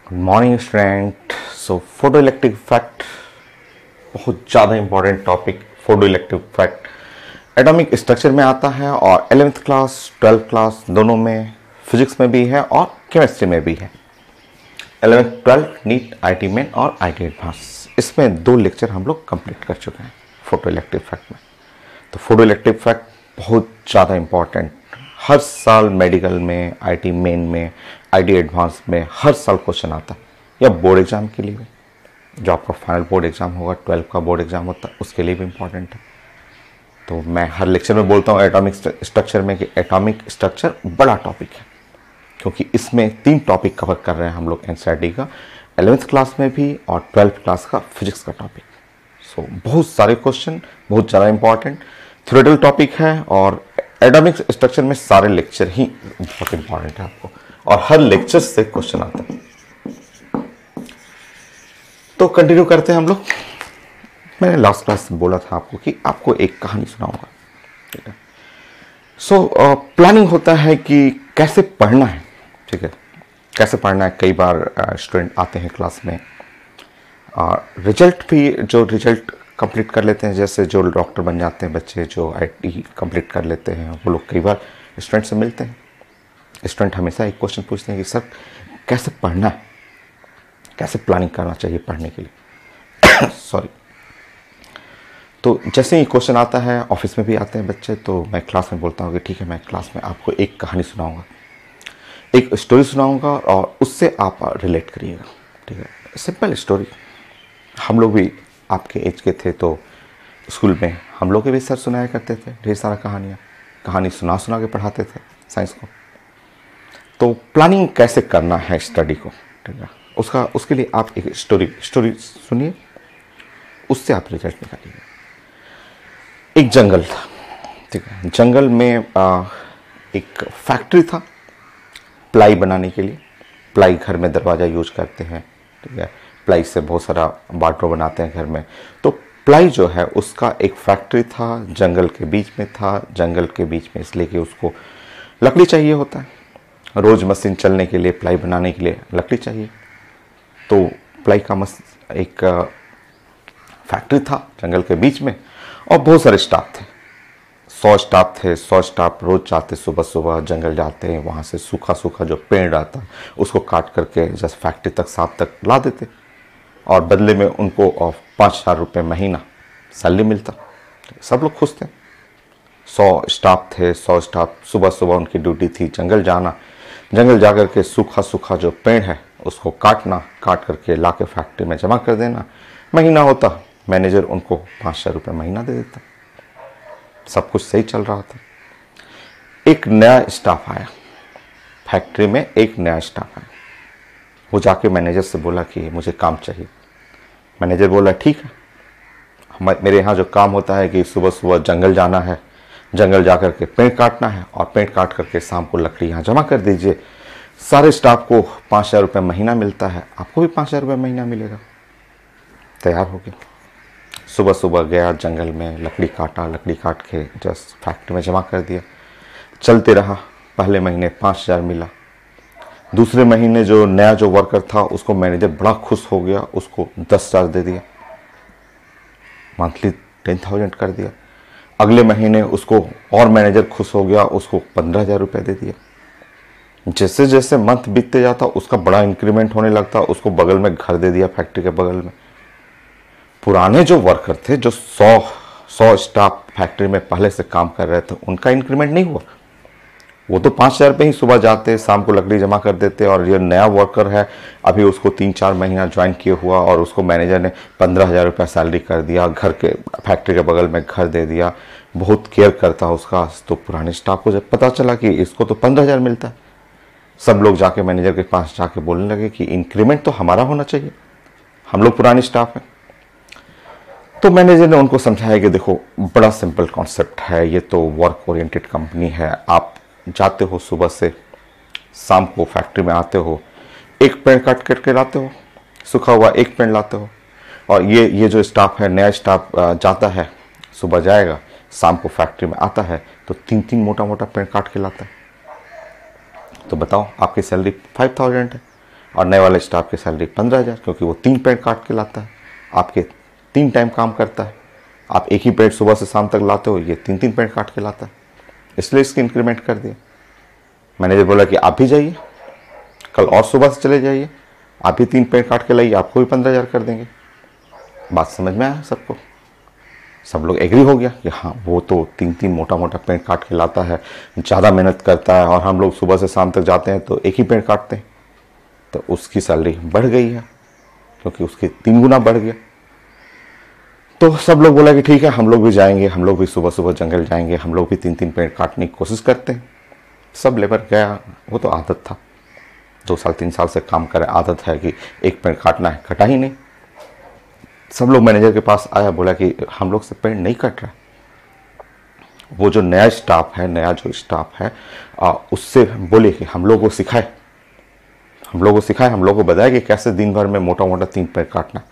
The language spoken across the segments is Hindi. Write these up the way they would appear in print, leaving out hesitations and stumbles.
Good morning student. So photo electric effect बहुत ज़्यादा important topic. Photo electric effect atomic structure में आता है और 11th क्लास 12th क्लास दोनों में, फिजिक्स में भी है और केमिस्ट्री में भी है। 11th 12th NEET IT main और आईटी एडवांस, इसमें 2 लेक्चर हम लोग कंप्लीट कर चुके हैं फोटो इलेक्ट्रिक इफेक्ट में। तो फोटो इलेक्ट्रिक इफेक्ट बहुत ज़्यादा इंपॉर्टेंट, हर साल मेडिकल में, आईटी मेन में, आईटी एडवांस में हर साल क्वेश्चन आता है, या बोर्ड एग्जाम के लिए भी, जो आपका फाइनल बोर्ड एग्जाम होगा, 12 का बोर्ड एग्जाम होता है, उसके लिए भी इंपॉर्टेंट है। तो मैं हर लेक्चर में बोलता हूँ एटॉमिक स्ट्रक्चर में कि एटॉमिक स्ट्रक्चर बड़ा टॉपिक है, क्योंकि इसमें 3 टॉपिक कवर कर रहे हैं हम लोग एनसीईआरटी का, 11th क्लास में भी और 12th क्लास का फिजिक्स का टॉपिक। सो बहुत सारे क्वेश्चन, बहुत ज़्यादा इंपॉर्टेंट थ्योरेटिकल टॉपिक है, और एटॉमिक स्ट्रक्चर में सारे लेक्चर ही बहुत इंपॉर्टेंट है आपको, और हर लेक्चर से क्वेश्चन आता है। तो कंटिन्यू करते हैं हम लोग। मैंने लास्ट क्लास में बोला था आपको कि आपको एक कहानी सुनाऊंगा, ठीक है। सो प्लानिंग होता है कि कैसे पढ़ना है, ठीक है, कैसे पढ़ना है। कई बार स्टूडेंट आते हैं क्लास में और रिजल्ट भी, जो रिजल्ट कंप्लीट कर लेते हैं, जैसे जो डॉक्टर बन जाते हैं बच्चे, जो आईटी कंप्लीट कर लेते हैं, वो लोग कई बार स्टूडेंट से मिलते हैं। स्टूडेंट हमेशा एक क्वेश्चन पूछते हैं कि सर कैसे पढ़ना है, कैसे प्लानिंग करना चाहिए पढ़ने के लिए सॉरी। तो जैसे ही क्वेश्चन आता है, ऑफिस में भी आते हैं बच्चे, तो मैं क्लास में बोलता हूँ कि ठीक है, मैं क्लास में आपको एक कहानी सुनाऊंगा, एक स्टोरी सुनाऊंगा और उससे आप रिलेट करिएगा, ठीक है। Simple story. हम लोग भी आपके एज के थे तो स्कूल में हम लोग के भी सर सुनाया करते थे ढेर सारा कहानी सुना सुना के पढ़ाते थे साइंस को। तो प्लानिंग कैसे करना है स्टडी को, ठीक है, उसके लिए आप एक स्टोरी सुनिए, उससे आप रिजल्ट निकालिए। एक जंगल था, ठीक है। जंगल में एक फैक्ट्री था प्लाई बनाने के लिए। प्लाई घर में दरवाज़ा यूज करते हैं, ठीक है। प्लाई से बहुत सारा वार्डरोब बनाते हैं घर में। तो प्लाई जो है उसका एक फैक्ट्री था, जंगल के बीच में था। जंगल के बीच में इसलिए कि उसको लकड़ी चाहिए होता है, रोज मशीन चलने के लिए, प्लाई बनाने के लिए लकड़ी चाहिए। तो प्लाई का एक फैक्ट्री था जंगल के बीच में, और बहुत सारे स्टाफ थे, 100 स्टाफ थे। 100 स्टाफ रोज जाते, सुबह सुबह जंगल जाते हैं, वहाँ से सूखा सूखा जो पेड़ रहता उसको काट करके जस्ट फैक्ट्री तक, साफ तक ला देते, और बदले में उनको 5,000 रुपये महीना सैलरी मिलता। सब लोग खुश थे। 100 स्टाफ थे, 100 स्टाफ सुबह सुबह उनकी ड्यूटी थी जंगल जाना, जंगल जाकर के सूखा सूखा जो पेड़ है उसको काटना, काट करके ला के फैक्ट्री में जमा कर देना। महीना होता, मैनेजर उनको 5,000 रुपये महीना दे देता। सब कुछ सही चल रहा था। एक नया स्टाफ आया फैक्ट्री में, एक नया स्टाफ आया। वो जाके मैनेजर से बोला कि मुझे काम चाहिए। मैनेजर बोला ठीक है, मेरे यहाँ जो काम होता है कि सुबह सुबह जंगल जाना है, जंगल जाकर के पेड़ काटना है, और पेड़ काट करके शाम को लकड़ी यहाँ जमा कर दीजिए। सारे स्टाफ को 5,000 रुपये महीना मिलता है, आपको भी 5,000 रुपये महीना मिलेगा। तैयार हो गया, सुबह सुबह गया जंगल में, लकड़ी काटा, लकड़ी काट के जस्ट फैक्ट्री में जमा कर दिया। चलते रहा, पहले महीने 5,000 मिला। दूसरे महीने जो नया जो वर्कर था उसको मैनेजर बड़ा खुश हो गया, उसको 10,000 दे दिया, मंथली 10,000 कर दिया। अगले महीने उसको और मैनेजर खुश हो गया, उसको 15,000 रुपये दे दिया। जैसे जैसे मंथ बीतते जाता उसका बड़ा इंक्रीमेंट होने लगता, उसको बगल में घर दे दिया, फैक्ट्री के बगल में। पुराने जो वर्कर थे, जो 100 स्टाफ फैक्ट्री में पहले से काम कर रहे थे, उनका इंक्रीमेंट नहीं हुआ। वो तो 5,000 रुपये ही सुबह जाते, शाम को लकड़ी जमा कर देते। और ये नया वर्कर है, अभी उसको 3-4 महीना ज्वाइन किए हुआ, और उसको मैनेजर ने 15,000 रुपये सैलरी कर दिया, घर के फैक्ट्री के बगल में घर दे दिया, बहुत केयर करता उसका। तो पुराने स्टाफ को जब पता चला कि इसको तो 15,000 मिलता है, सब लोग जाके मैनेजर के पास जाके बोलने लगे कि इंक्रीमेंट तो हमारा होना चाहिए, हम लोग पुराने स्टाफ हैं। तो मैनेजर ने उनको समझाया कि देखो बड़ा सिंपल कॉन्सेप्ट है, ये तो वर्क ओरिएंटेड कंपनी है। आप जाते हो सुबह से, शाम को फैक्ट्री में आते हो, एक पेड़ काट करके लाते हो, सूखा हुआ एक पेड़ लाते हो, और ये जो स्टाफ है, नया स्टाफ जाता है, सुबह जाएगा, शाम को फैक्ट्री में आता है, तो 3-3 मोटा मोटा पेड़ काट के लाता है। तो बताओ आपकी सैलरी 5,000 है, और नए वाले स्टाफ की सैलरी 15,000, क्योंकि वो 3 पेड़ काट के लाता है, आपके 3 टाइम काम करता है। आप एक ही पेड़ सुबह से शाम तक लाते हो, ये 3-3 पेड़ काट के लाता है, इसलिए इसकी इंक्रीमेंट कर दिया। मैनेजर बोला कि आप भी जाइए, कल और सुबह से चले जाइए, आप भी 3 पेड़ काट के लाइए, आपको भी 15,000 कर देंगे। बात समझ में आया सबको? सब लोग एग्री हो गया कि हाँ, वो तो 3-3 मोटा मोटा पेड़ काट के लाता है, ज़्यादा मेहनत करता है, और हम लोग सुबह से शाम तक जाते हैं तो एक ही पेड़ काटते हैं, तो उसकी सैलरी बढ़ गई है, क्योंकि उसके 3 गुना बढ़ गया। तो सब लोग बोला कि ठीक है, हम लोग भी जाएंगे, हम लोग भी सुबह सुबह जंगल जाएंगे, हम लोग भी 3-3 पेड़ काटने की कोशिश करते हैं। सब लेबर गया, वो तो आदत था, 2 साल 3 साल से काम करे, आदत है कि एक पेड़ काटना है, कटा ही नहीं। सब लोग मैनेजर के पास आया, बोला कि हम लोग से पेड़ नहीं कट रहा। वो जो नया स्टाफ है, नया जो स्टाफ है, उससे बोले कि हम लोग को सिखाए, हम लोग को बताया कि कैसे दिन भर में मोटा मोटा 3 पेड़ काटना।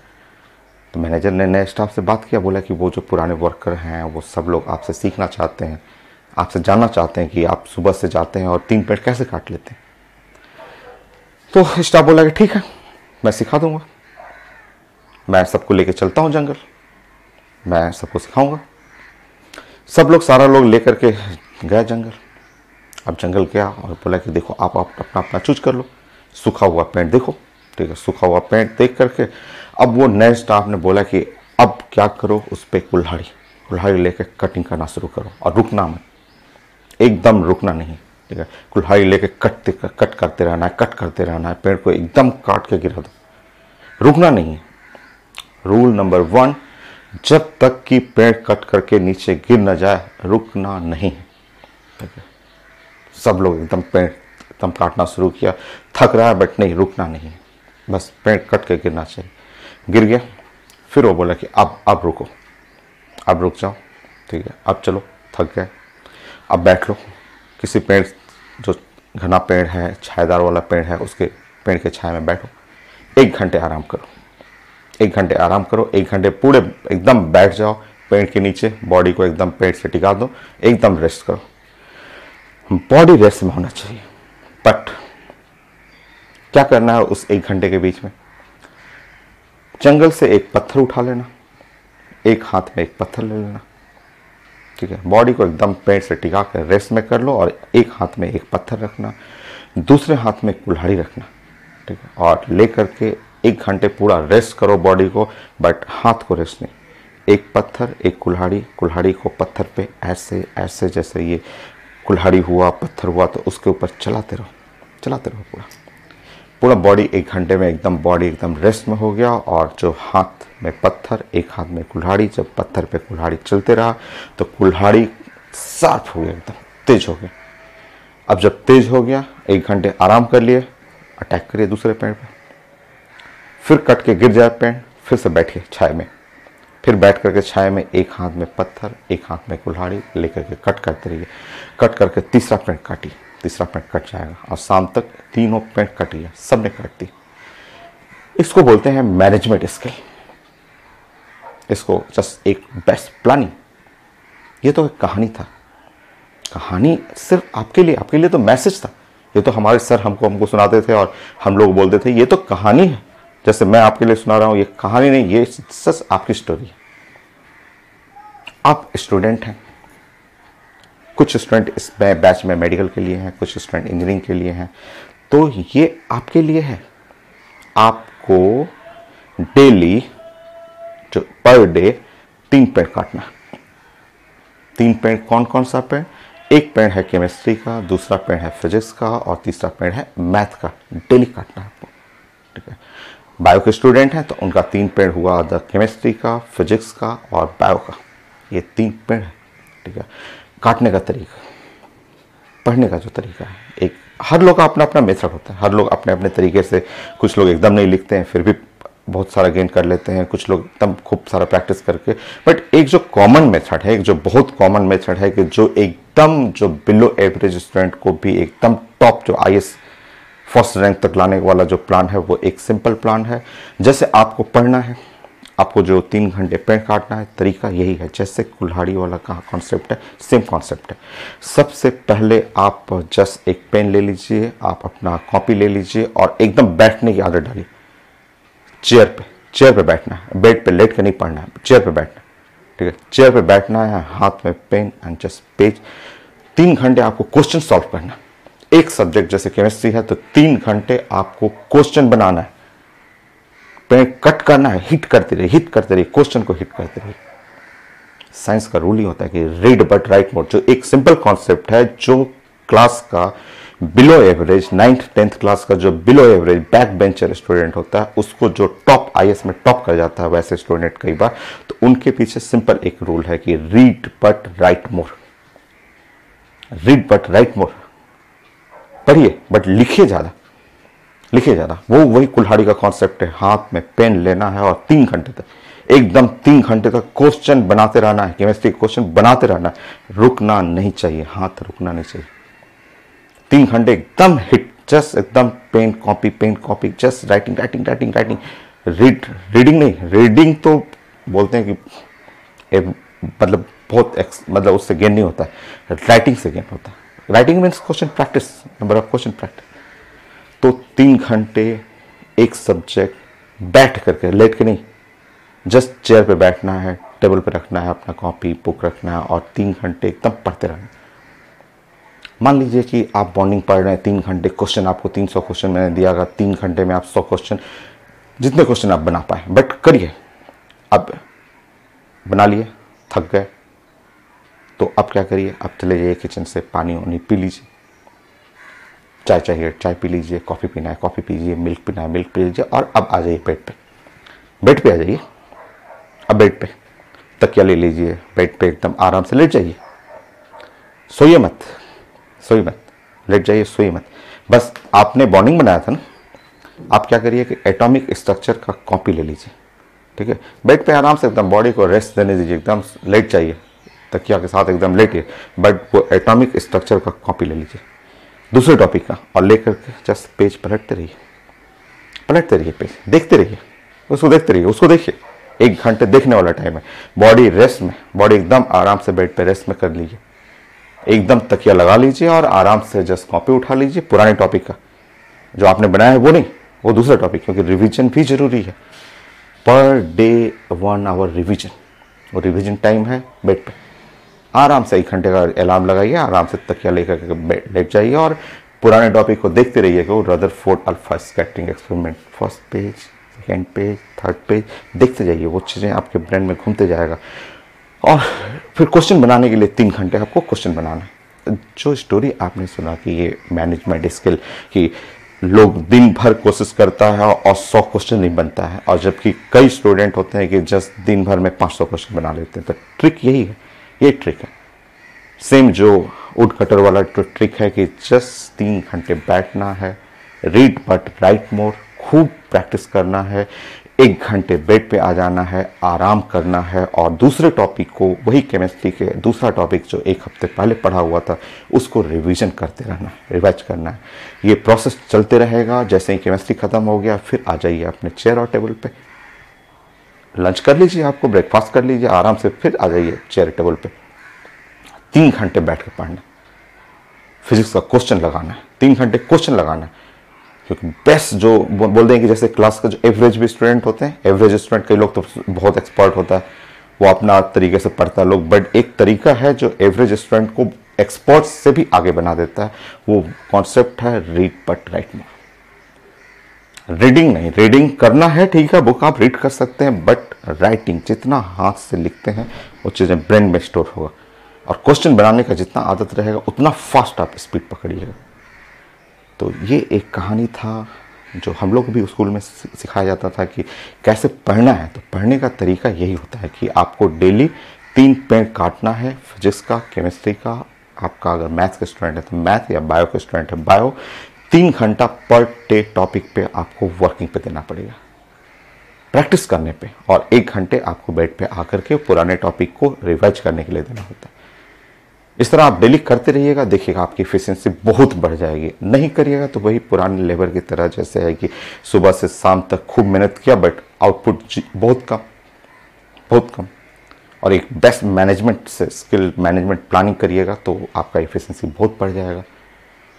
तो मैनेजर ने नए स्टाफ से बात किया, बोला कि वो जो पुराने वर्कर हैं वो सब लोग आपसे सीखना चाहते हैं, आपसे जानना चाहते हैं कि आप सुबह से जाते हैं और 3 पेड़ कैसे काट लेते हैं। तो स्टाफ बोला कि ठीक है, मैं सिखा दूंगा, मैं सबको लेके चलता हूँ जंगल, मैं सबको सिखाऊंगा। सब लोग, सारा लोग लेकर के गया जंगल। अब जंगल गया और बोला कि देखो, आप अपना अपना चूज कर लो, सूखा हुआ पेड़ देखो, ठीक है, सूखा हुआ पेड़ देख करके अब वो नए स्टाफ ने बोला कि अब क्या करो, उस पर कुल्हाड़ी लेके कटिंग करना शुरू करो, और रुकना मत, एकदम रुकना नहीं, ठीक है, कुल्हाड़ी लेके कट करते रहना है, पेड़ को एकदम काट के गिरा दो, रुकना नहीं। रूल नंबर 1, जब तक कि पेड़ कट करके नीचे गिर न जाए, रुकना नहीं, ठीक है। सब लोग एकदम पेड़ एकदम काटना शुरू किया, थक रहा है बट नहीं, रुकना नहीं, बस पेड़ कट के गिरना चाहिए। गिर गया, फिर वो बोला कि अब रुको, अब रुक जाओ, ठीक है, अब चलो, थक गए, अब बैठ लो, किसी पेड़, जो घना पेड़ है, छायादार वाला पेड़ है, उसके पेड़ के छाया में बैठो, 1 घंटे आराम करो, 1 घंटे आराम करो, 1 घंटे पूरे एकदम बैठ जाओ पेड़ के नीचे, बॉडी को एकदम पेड़ से टिका दो, एकदम रेस्ट करो, बॉडी रेस्ट में होना चाहिए। बट क्या करना है उस 1 घंटे के बीच में? जंगल से एक पत्थर उठा लेना, एक हाथ में एक पत्थर ले लेना, ठीक है, बॉडी को एकदम पेड़ से टिका कर रेस्ट में कर लो, और एक हाथ में एक पत्थर रखना, दूसरे हाथ में कुल्हाड़ी रखना, ठीक है, और लेकर के 1 घंटे पूरा रेस्ट करो बॉडी को, बट हाथ को रेस्ट नहीं, एक पत्थर एक कुल्हाड़ी को पत्थर पे ऐसे ऐसे, जैसे ये कुल्हाड़ी हुआ, पत्थर हुआ, तो उसके ऊपर चलाते रहो पूरा बॉडी 1 घंटे में एकदम बॉडी एकदम रेस्ट में हो गया। और जो हाथ में पत्थर, एक हाथ में कुल्हाड़ी, जब पत्थर पे कुल्हाड़ी चलते रहा तो कुल्हाड़ी शार्प हो गया, एकदम तेज हो गया। अब जब तेज हो गया, 1 घंटे आराम कर लिए, अटैक करिए दूसरे पेड़ पे, फिर कट के गिर जाए पेड़, फिर से बैठिए छाया में, फिर बैठ करके छाया में एक हाथ में पत्थर एक हाथ में कुल्हाड़ी लेकर के कट करते रहिए, कट करके तीसरा पेड़ काटिए, तीसरा पेड़ कट जाएगा, और शाम तक 3 पेड़ कटिए, सबने काट दी। इसको बोलते हैं मैनेजमेंट स्किल, इसको जस्ट एक बेस्ट प्लानिंग। ये तो एक कहानी था, कहानी सिर्फ आपके लिए तो मैसेज था। ये तो हमारे सर हमको सुनाते थे और हम लोग बोलते थे ये तो कहानी है, जैसे मैं आपके लिए सुना रहा हूं, ये कहानी नहीं, ये सच आपकी स्टोरी है। आप स्टूडेंट हैं, कुछ स्टूडेंट इस बैच में मेडिकल के लिए हैं, कुछ स्टूडेंट इंजीनियरिंग के लिए हैं, तो ये आपके लिए है। आपको डेली जो पर डे 3 पेड़ काटना। 3 पेड़ कौन कौन सा पेड़? एक पेड़ है केमिस्ट्री का, दूसरा पेड़ है फिजिक्स का, और तीसरा पेड़ है मैथ का। डेली काटना है आपको, ठीक है। बायो के स्टूडेंट हैं तो उनका 3 पेड़ हुआ, द केमिस्ट्री का, फिजिक्स का और बायो का। ये 3 पेड़ है, ठीक है। काटने का तरीका, पढ़ने का जो तरीका है, एक हर लोग का अपना अपना मेथड होता है, हर लोग अपने अपने तरीके से, कुछ लोग एकदम नहीं लिखते हैं फिर भी बहुत सारा गेन कर लेते हैं, कुछ लोग एकदम खूब सारा प्रैक्टिस करके। बट एक जो कॉमन मेथड है, एक जो बहुत कॉमन मेथड है कि जो एकदम जो बिलो एवरेज स्टूडेंट को भी एकदम टॉप जो IAS फर्स्ट रैंक तक लाने वाला जो प्लान है, वो एक सिंपल प्लान है। जैसे आपको पढ़ना है, आपको जो 3 घंटे पेड़ काटना है, तरीका यही है, जैसे कुल्हाड़ी वाला का कॉन्सेप्ट है, सेम कॉन्सेप्ट है। सबसे पहले आप जस्ट एक पेन ले लीजिए, आप अपना कॉपी ले लीजिए और एकदम बैठने की आदत डालिए। चेयर पे बैठना है, बेड पे लेट के नहीं पढ़ना है, चेयर पे बैठना है, ठीक है। चेयर पे बैठना है, हाथ में पेन एंड जस्ट पेज। 3 घंटे आपको क्वेश्चन सॉल्व करना है। एक सब्जेक्ट जैसे केमिस्ट्री है तो 3 घंटे आपको क्वेश्चन बनाना है, पेन कट करना है, हिट करते रहिए, क्वेश्चन को हिट करते रहिए। साइंस का रूल ही होता है कि रीड बट राइट मोर, जो एक सिंपल कॉन्सेप्ट है, जो क्लास का below average 9th 10th class का जो below average back bencher student होता है, उसको जो टॉप आईएएस में टॉप कर जाता है वैसे स्टूडेंट कई बार, तो उनके पीछे सिंपल एक रूल है कि read but write more, read but write more, पढ़िए बट लिखिए ज्यादा, वो वही कुल्हाड़ी का कॉन्सेप्ट है। हाथ में पेन लेना है और 3 घंटे तक, एकदम 3 घंटे तक क्वेश्चन बनाते रहना है, केमिस्ट्री क्वेश्चन बनाते रहना है, रुकना नहीं चाहिए, हाथ रुकना नहीं चाहिए। 3 घंटे एकदम हिट, जस्ट एकदम pen copy, just writing. Reading नहीं, रीडिंग तो बोलते हैं कि मतलब बहुत मतलब उससे गेन नहीं होता है, राइटिंग से गेन होता है। Writing means question practice, number of question practice. तो 3 घंटे एक सब्जेक्ट बैठ करके, लेट के नहीं, जस्ट चेयर पे बैठना है, टेबल पे रखना है, अपना कॉपी बुक रखना है और 3 घंटे एकदम पढ़ते रहना। मान लीजिए कि आप बॉन्डिंग पढ़ रहे हैं 3 घंटे, क्वेश्चन आपको 300 क्वेश्चन मैंने दिया होगा, 3 घंटे में आप 100 क्वेश्चन, जितने क्वेश्चन आप बना पाए, बट करिए। अब बना लिए, थक गए, तो अब क्या करिए, अब चले जाइए किचन से, पानी वानी पी लीजिए, चाय चाहिए चाय पी लीजिए, कॉफ़ी पीना है कॉफ़ी पीजिए, मिल्क पीना है मिल्क पी लीजिए, और अब आ जाइए बेड पे आ जाइए। अब बेड पे तकिया ले लीजिए, बेड पे एकदम आराम से लेट जाइए, सोइए मत, लेट जाइए, सोइए मत। बस आपने बॉन्डिंग बनाया था ना, आप क्या करिए कि एटॉमिक स्ट्रक्चर का कॉपी ले लीजिए, ठीक है। बेड पे आराम से एकदम बॉडी को रेस्ट देने दीजिए, एकदम लेट जाइए, तकिया के साथ एकदम लेटिए, बट वो एटॉमिक स्ट्रक्चर का कॉपी ले लीजिए दूसरे टॉपिक का, और लेकर के जस्ट पेज पलटते रहिए, पेज देखते रहिए, उसको देखिए। 1 घंटे देखने वाला टाइम है, बॉडी रेस्ट में, बॉडी एकदम आराम से बेड पे रेस्ट में कर लीजिए, एकदम तकिया लगा लीजिए और आराम से जस्ट कॉपी उठा लीजिए, पुराने टॉपिक का जो आपने बनाया है वो नहीं, वो दूसरा टॉपिक, क्योंकि रिवीजन भी जरूरी है। पर डे 1 आवर रिवीजन, वो रिवीजन टाइम है। बेड पे आराम से 1 घंटे का अलार्म लगाइए, आराम से तकिया लेकर के लेट जाइए और पुराने टॉपिक को देखते रहिए कि वो Rutherford alpha scattering experiment, first page, second page, third page, देखते जाइए, वो चीज़ें आपके ब्रेन में घूमते जाएगा। और फिर क्वेश्चन बनाने के लिए 3 घंटे आपको क्वेश्चन बनाना है। जो स्टोरी आपने सुना कि ये मैनेजमेंट स्किल कि लोग दिन भर कोशिश करता है और 100 क्वेश्चन नहीं बनता है, और जबकि कई स्टूडेंट होते हैं कि जस्ट दिन भर में 500 क्वेश्चन बना लेते हैं, तो ट्रिक यही है, ये ट्रिक है। सेम जो वुड कटर वाला ट्रिक है कि जस्ट 3 घंटे बैठना है, रीड बट राइट मोर, खूब प्रैक्टिस करना है, 1 घंटे बेड पे आ जाना है, आराम करना है, और दूसरे टॉपिक को, वही केमिस्ट्री के दूसरा टॉपिक जो 1 हफ्ते पहले पढ़ा हुआ था, उसको रिवीजन करते रहना है, रिवाइज करना है। ये प्रोसेस चलते रहेगा। जैसे ही केमिस्ट्री खत्म हो गया, फिर आ जाइए अपने चेयर और टेबल पे, लंच कर लीजिए, आपको ब्रेकफास्ट कर लीजिए, आराम से फिर आ जाइए चेयर टेबल पे। 3 घंटे बैठ के पढ़ना, फिजिक्स का क्वेश्चन लगाना है, 3 घंटे क्वेश्चन लगाना है, क्योंकि बेस्ट जो बोल दें कि जैसे क्लास का जो एवरेज भी स्टूडेंट होते हैं, एवरेज स्टूडेंट, कई लोग तो बहुत एक्सपर्ट होता है, वो अपना तरीके से पढ़ता है लोग, बट एक तरीका है जो एवरेज स्टूडेंट को एक्सपर्ट से भी आगे बना देता है, वो कॉन्सेप्ट है read but write more. Reading नहीं, रीडिंग करना है ठीक है, बुक आप रीड कर सकते हैं, बट राइटिंग, जितना हाथ से लिखते हैं वो चीज़ें ब्रेन में स्टोर होगा, और क्वेश्चन बनाने का जितना आदत रहेगा उतना फास्ट आप स्पीड पकड़िएगा। तो ये एक कहानी था जो हम लोग भी स्कूल में सिखाया जाता था कि कैसे पढ़ना है। तो पढ़ने का तरीका यही होता है कि आपको डेली 3 पेड़ काटना है, फिजिक्स का, केमिस्ट्री का, आपका अगर मैथ्स का स्टूडेंट है तो मैथ, या बायो का स्टूडेंट है बायो, 3 घंटा पर डे टॉपिक पे आपको वर्किंग पे देना पड़ेगा, प्रैक्टिस करने पे, और 1 घंटे आपको बेड पे आकर के पुराने टॉपिक को रिवाइज करने के लिए देना होता है। इस तरह आप डेली करते रहिएगा, देखिएगा आपकी एफिशिएंसी बहुत बढ़ जाएगी। नहीं करिएगा तो वही पुराने लेबर की तरह, जैसे है कि सुबह से शाम तक खूब मेहनत किया बट आउटपुट बहुत कम, बहुत कम, और एक बेस्ट मैनेजमेंट से स्किल मैनेजमेंट प्लानिंग करिएगा तो आपका एफिशिएंसी बहुत बढ़ जाएगा।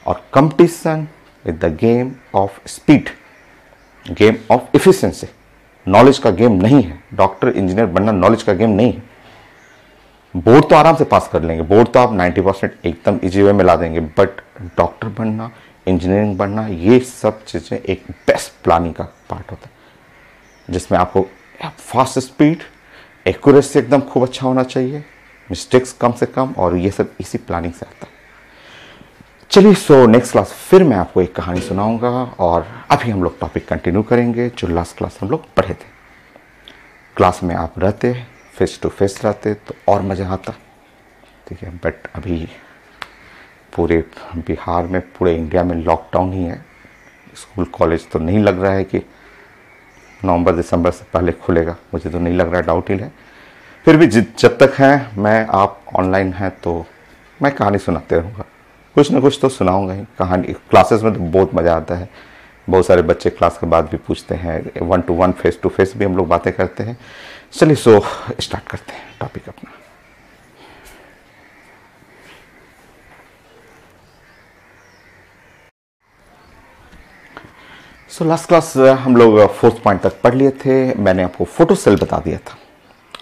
और competition is the game of speed, game of efficiency, knowledge का गेम नहीं है। डॉक्टर इंजीनियर बनना नॉलेज का गेम नहीं है। बोर्ड तो आराम से पास कर लेंगे, बोर्ड तो आप 90% एकदम इजी वे में ला देंगे, बट डॉक्टर बनना, इंजीनियरिंग बनना, ये सब चीज़ें एक बेस्ट प्लानिंग का पार्ट होता है, जिसमें आपको फास्ट स्पीड, एक्यूरेसी एकदम खूब अच्छा होना चाहिए, मिस्टेक्स कम से कम, और ये सब इसी प्लानिंग से आता है। चलिए, सो नेक्स्ट क्लास फिर मैं आपको एक कहानी सुनाऊंगा, और अभी हम लोग टॉपिक कंटिन्यू करेंगे जो लास्ट क्लास हम लोग पढ़े थे। क्लास में आप रहते, फेस टू फेस रहते तो और मज़ा आता, ठीक है, बट अभी पूरे बिहार में, पूरे इंडिया में लॉकडाउन ही है। स्कूल कॉलेज तो नहीं लग रहा है कि नवंबर दिसंबर से पहले खुलेगा, मुझे तो नहीं लग रहा है, डाउट ही है। फिर भी जब तक हैं मैं आप ऑनलाइन हैं तो मैं कहानी सुनाते रहूँगा, कुछ ना कुछ तो सुनाऊँगा ही। कहानी क्लासेस में तो बहुत मज़ा आता है, बहुत सारे बच्चे क्लास के बाद भी पूछते हैं, 1-to-1 फेस टू फेस भी हम लोग बातें करते हैं। चलिए, सो स्टार्ट करते हैं टॉपिक अपना। सो लास्ट क्लास हम लोग 4th पॉइंट तक पढ़ लिए थे। मैंने आपको फोटो सेल बता दिया था।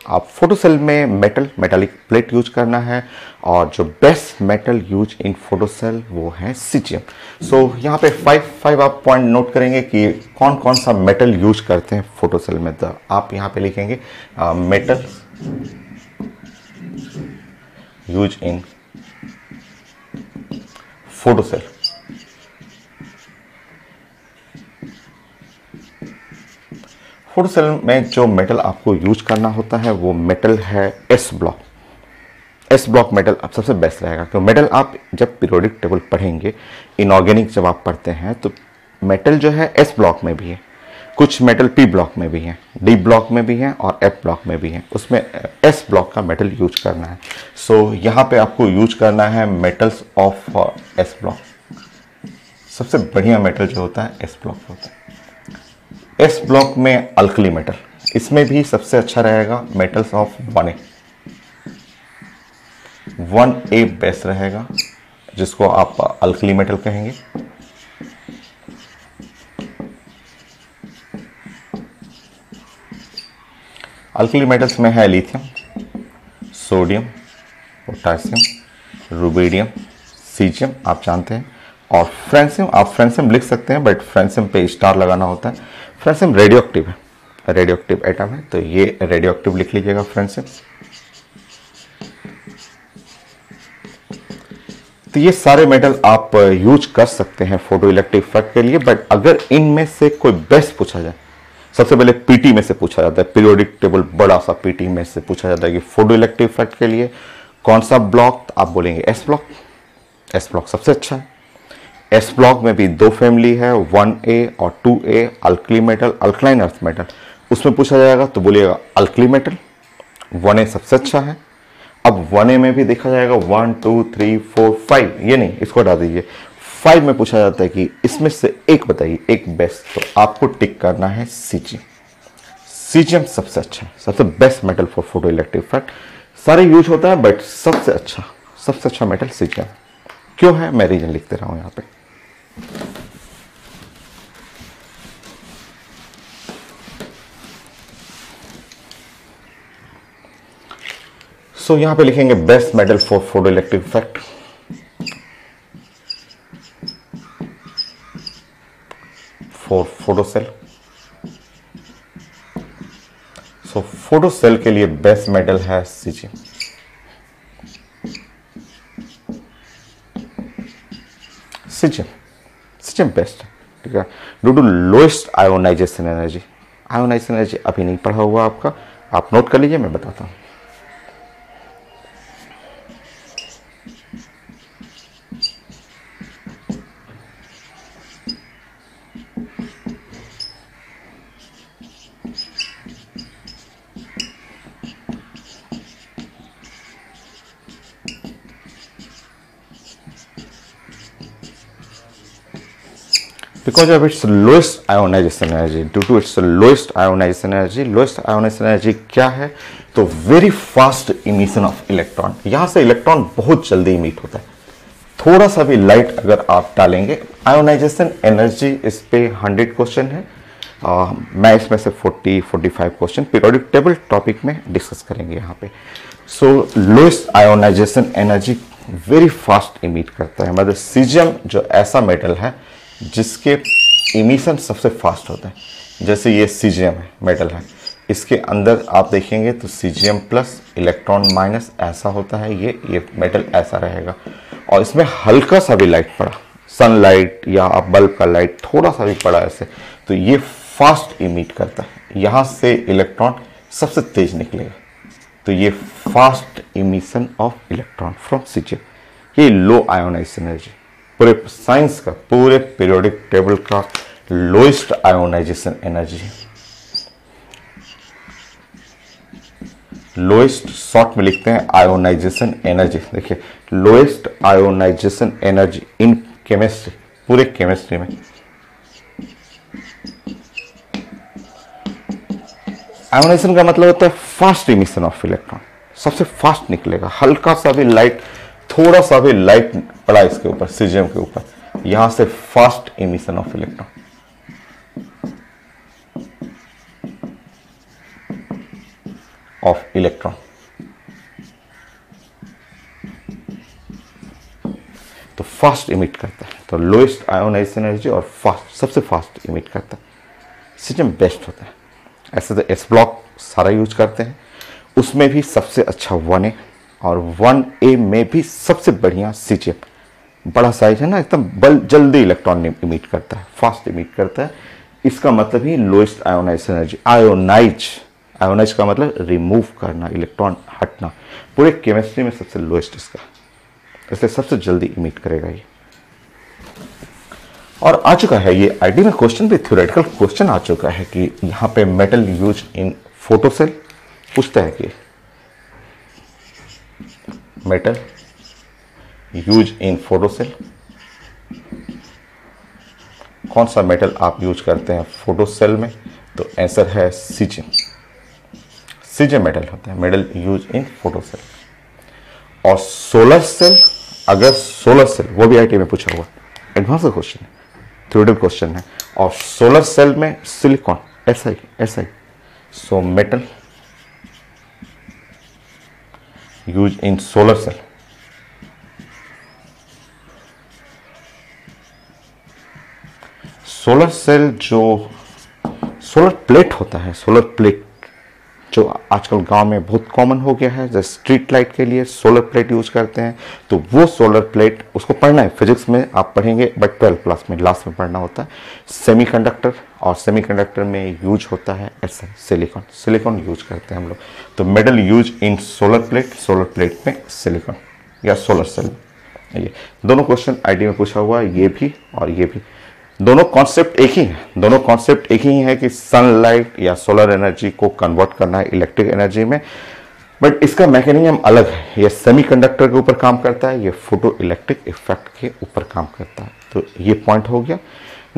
आप फोटो सेल में मेटालिक प्लेट यूज करना है, और जो best metal use in photo cell वो है सीजियम। सो यहाँ पे 5 आप पॉइंट नोट करेंगे कि कौन कौन सा मेटल यूज करते हैं फोटो सेल में। तो आप यहाँ पे लिखेंगे metal use in photo cell. Photo cell में जो मेटल आपको यूज करना होता है वो मेटल है S block. S block metal अब सबसे बेस्ट रहेगा, क्योंकि मेटल आप जब पीरियोडिक टेबल पढ़ेंगे, इनऑर्गेनिक जब आप पढ़ते हैं, तो मेटल जो है एस ब्लॉक में भी है, कुछ मेटल पी ब्लॉक में भी है, डी ब्लॉक में भी है, और एफ ब्लॉक में भी है। उसमें एस ब्लॉक का मेटल यूज करना है। सो यहाँ पे आपको यूज करना है मेटल्स ऑफ एस ब्लॉक। सबसे बढ़िया मेटल जो होता है एस ब्लॉक होता है। एस ब्लॉक में अल्कली मेटल, इसमें भी सबसे अच्छा रहेगा metals of 1A। 1A best रहेगा, जिसको आप अल्कली मेटल कहेंगे। अल्कली मेटल्स में है lithium, sodium, potassium, rubidium, caesium आप जानते हैं, और फ्रेंसियम। आप फ्रेंसियम लिख सकते हैं, बट फ्रेंसियम पे स्टार लगाना होता है। फ्रेंसियम रेडियो एक्टिव है, रेडियो एक्टिव एटम है, तो ये रेडियो एक्टिव लिख लीजिएगा फ्रेंसियम। तो ये सारे मेटल आप यूज कर सकते हैं फोटो इलेक्ट्रिक इफेक्ट के लिए, बट अगर इनमें से कोई बेस्ट पूछा जाए, सबसे पहले पीटी में से पूछा जाता है, पीरियोडिक टेबल बड़ा सा पीटी में से पूछा जाता है कि फोटो इलेक्ट्रिक इफेक्ट के लिए कौन सा ब्लॉक, आप बोलेंगे एस ब्लॉक। एस ब्लॉक सबसे अच्छा है। एस ब्लॉक में भी 2 फैमिली है, 1A और 2A, alkali metal, alkaline earth metal. उसमें पूछा जाएगा तो बोलिएगा अल्कली मेटल, 1A सबसे अच्छा है। अब 1A में भी देखा जाएगा 1 2 3 4 5, ये नहीं, इसको हटा दीजिए। 5 में पूछा जाता है कि इसमें से एक बताइए, एक बेस्ट, तो आपको टिक करना है सीजियम। सीजियम सबसे अच्छा है, सबसे best metal for photo electric effect. सारे यूज होता है, बट सबसे अच्छा मेटल सीजियम। क्यों है, मैं रीजन लिखते रहा हूं यहां पे। सो यहां पे लिखेंगे best metal for photo electric effect. For photo cell. So photo cell के लिए बेस्ट मेटल है सीजियम। सीजियम बेस्ट है, ठीक है, due to lowest ionisation energy. Ionisation energy अभी नहीं पढ़ा हुआ आपका, आप नोट कर लीजिए, मैं बताता हूं। because of its lowest ionization energy, due to its lowest ionization energy क्या है, तो very fast emission of electron. यहां से इलेक्ट्रॉन बहुत जल्दी इमिट होता है, थोड़ा सा भी लाइट अगर आप डालेंगे। आयोनाइजेशन एनर्जी इस पे 100 क्वेश्चन है, मैं इसमें से 40-45 क्वेश्चन पीरियोडिक टेबल टॉपिक में डिस्कस करेंगे यहाँ पे। So lowest ionisation energy very fast emit करता है, मतलब सीजियम जो ऐसा मेटल है जिसके इमिशन सबसे फास्ट होता है। जैसे ये सीजियम है, मेटल है, इसके अंदर आप देखेंगे तो सीजियम प्लस इलेक्ट्रॉन माइनस ऐसा होता है, ये मेटल ऐसा रहेगा, और इसमें हल्का सा भी लाइट पड़ा, सनलाइट या आप बल्ब का लाइट थोड़ा सा भी पड़ा ऐसे, तो ये फास्ट इमिट करता है, यहाँ से इलेक्ट्रॉन सबसे तेज निकलेगा। तो ये fast emission of electron from caesium, ये लो आयोनाइजेशन एनर्जी, पूरे साइंस का, पूरे पीरियोडिक टेबल का lowest ionisation energy. Lowest short में लिखते हैं आयोनाइजेशन एनर्जी। देखिए lowest ionisation energy in chemistry, पूरे केमिस्ट्री में। आयोनाइजेशन का मतलब होता है फास्ट इमिशन ऑफ इलेक्ट्रॉन, सबसे फास्ट निकलेगा, हल्का सा भी लाइट, थोड़ा सा भी लाइट पड़ा इसके ऊपर, सीजियम के ऊपर, यहां से fast emission of electron. Of electron तो फास्ट इमिट करता है, तो लोएस्ट आयोनाइजेशन एनर्जी और फास्ट, सबसे फास्ट इमिट करता है। सीजियम बेस्ट होता है। ऐसे तो एस ब्लॉक सारा यूज करते हैं, उसमें भी सबसे अच्छा 1A, और 1A में भी सबसे बढ़िया सीजियम, बड़ा साइज है ना, एकदम जल्दी इलेक्ट्रॉन इमिट करता है, फास्ट इमिट करता है। इसका मतलब ही लोएस्ट आयोनाइजेशन एनर्जी। आयोनाइज का मतलब रिमूव करना, इलेक्ट्रॉन हटना, पूरे केमिस्ट्री में सबसे लोएस्ट इसका, इसलिए सबसे जल्दी इमिट करेगा ये। और आ चुका है ये आईडी में क्वेश्चन भी, थ्योरेटिकल क्वेश्चन आ चुका है कि यहाँ पे मेटल यूज इन फोटोसेल पूछता है कि मेटल यूज इन फोटोसेल, कौन सा मेटल आप यूज करते हैं फोटोसेल में, तो आंसर है सीजियम। सीजियम मेटल होता है मेटल यूज इन फोटोसेल। और सोलर सेल, अगर सोलर सेल, वो भी आईटी में पूछा हुआ एडवांस का क्वेश्चन है, थ्योरेटिकल क्वेश्चन है, और सोलर सेल में silicon SI, so metal use in solar cell. Solar cell जो सोलर प्लेट होता है, सोलर प्लेट जो आजकल गांव में बहुत कॉमन हो गया है, जैसे स्ट्रीट लाइट के लिए सोलर प्लेट यूज करते हैं, तो वो सोलर प्लेट, उसको पढ़ना है, फिजिक्स में आप पढ़ेंगे, बट 12th क्लास में लास्ट में पढ़ना होता है। सेमीकंडक्टर, और सेमीकंडक्टर में यूज होता है SI, सिलिकॉन यूज करते हैं हम लोग। तो metal use in solar plate में सिलिकॉन या सोलर सेल। ये दोनों क्वेश्चन आईडी में पूछा हुआ है, ये भी और ये भी, दोनों कॉन्सेप्ट एक ही है, दोनों कॉन्सेप्ट एक ही है कि सनलाइट या सोलर एनर्जी को कन्वर्ट करना है इलेक्ट्रिक एनर्जी में, बट इसका मैकेनिज्म अलग है। ये सेमीकंडक्टर के ऊपर काम करता है, ये फोटो इलेक्ट्रिक इफेक्ट के ऊपर काम करता है। तो ये पॉइंट हो गया।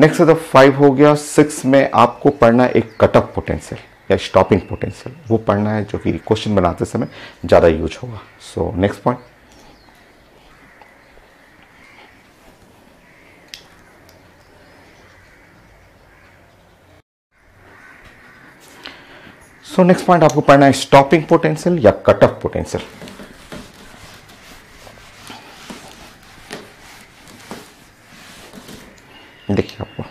नेक्स्ट तो 5 हो गया। 6 में आपको पढ़ना है एक कट ऑफ पोटेंशियल या स्टॉपिंग पोटेंशियल, वो पढ़ना है जो कि क्वेश्चन बनाते समय ज़्यादा यूज होगा। So next point, so next point आपको पढ़ना है स्टॉपिंग पोटेंशियल या कट ऑफ पोटेंशियल। देखिए आपको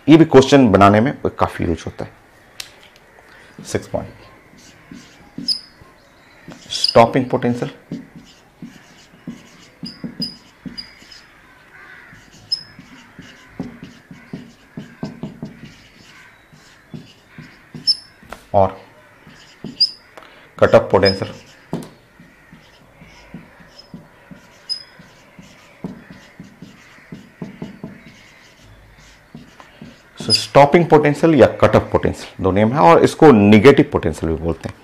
ये भी क्वेश्चन बनाने में काफी यूज होता है। 6 पॉइंट, स्टॉपिंग पोटेंशियल, और कट ऑफ पोटेंशियल। सो स्टॉपिंग पोटेंशियल या कट ऑफ पोटेंशियल दो नेम है, और इसको निगेटिव पोटेंशियल भी बोलते हैं।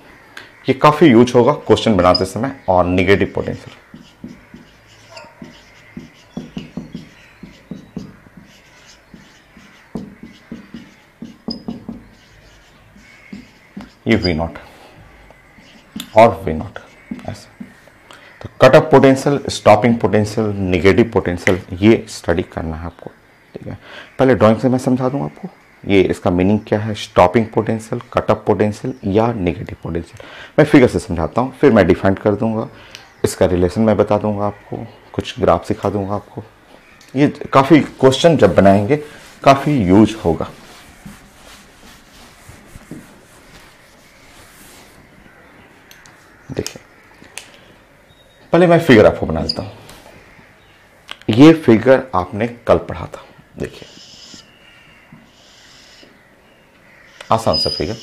ये काफी यूज होगा क्वेश्चन बनाते समय। और निगेटिव पोटेंशियल, ये वी नॉट और वी नॉट ऐसे। तो cut off potential, stopping potential, negative potential, ये स्टडी करना है आपको, ठीक है। पहले ड्राइंग से मैं समझा दूंगा आपको ये इसका मीनिंग क्या है, stopping potential, cut off potential या निगेटिव पोटेंशियल। मैं फिगर से समझाता हूँ, फिर मैं डिफाइन कर दूंगा, इसका रिलेशन मैं बता दूंगा आपको, कुछ ग्राफ सिखा दूंगा आपको। ये काफ़ी क्वेश्चन जब बनाएंगे काफ़ी यूज होगा। देखिए पहले मैं फिगर आपको बना देता हूं। ये फिगर आपने कल पढ़ा था, देखिए आसान सा फिगर।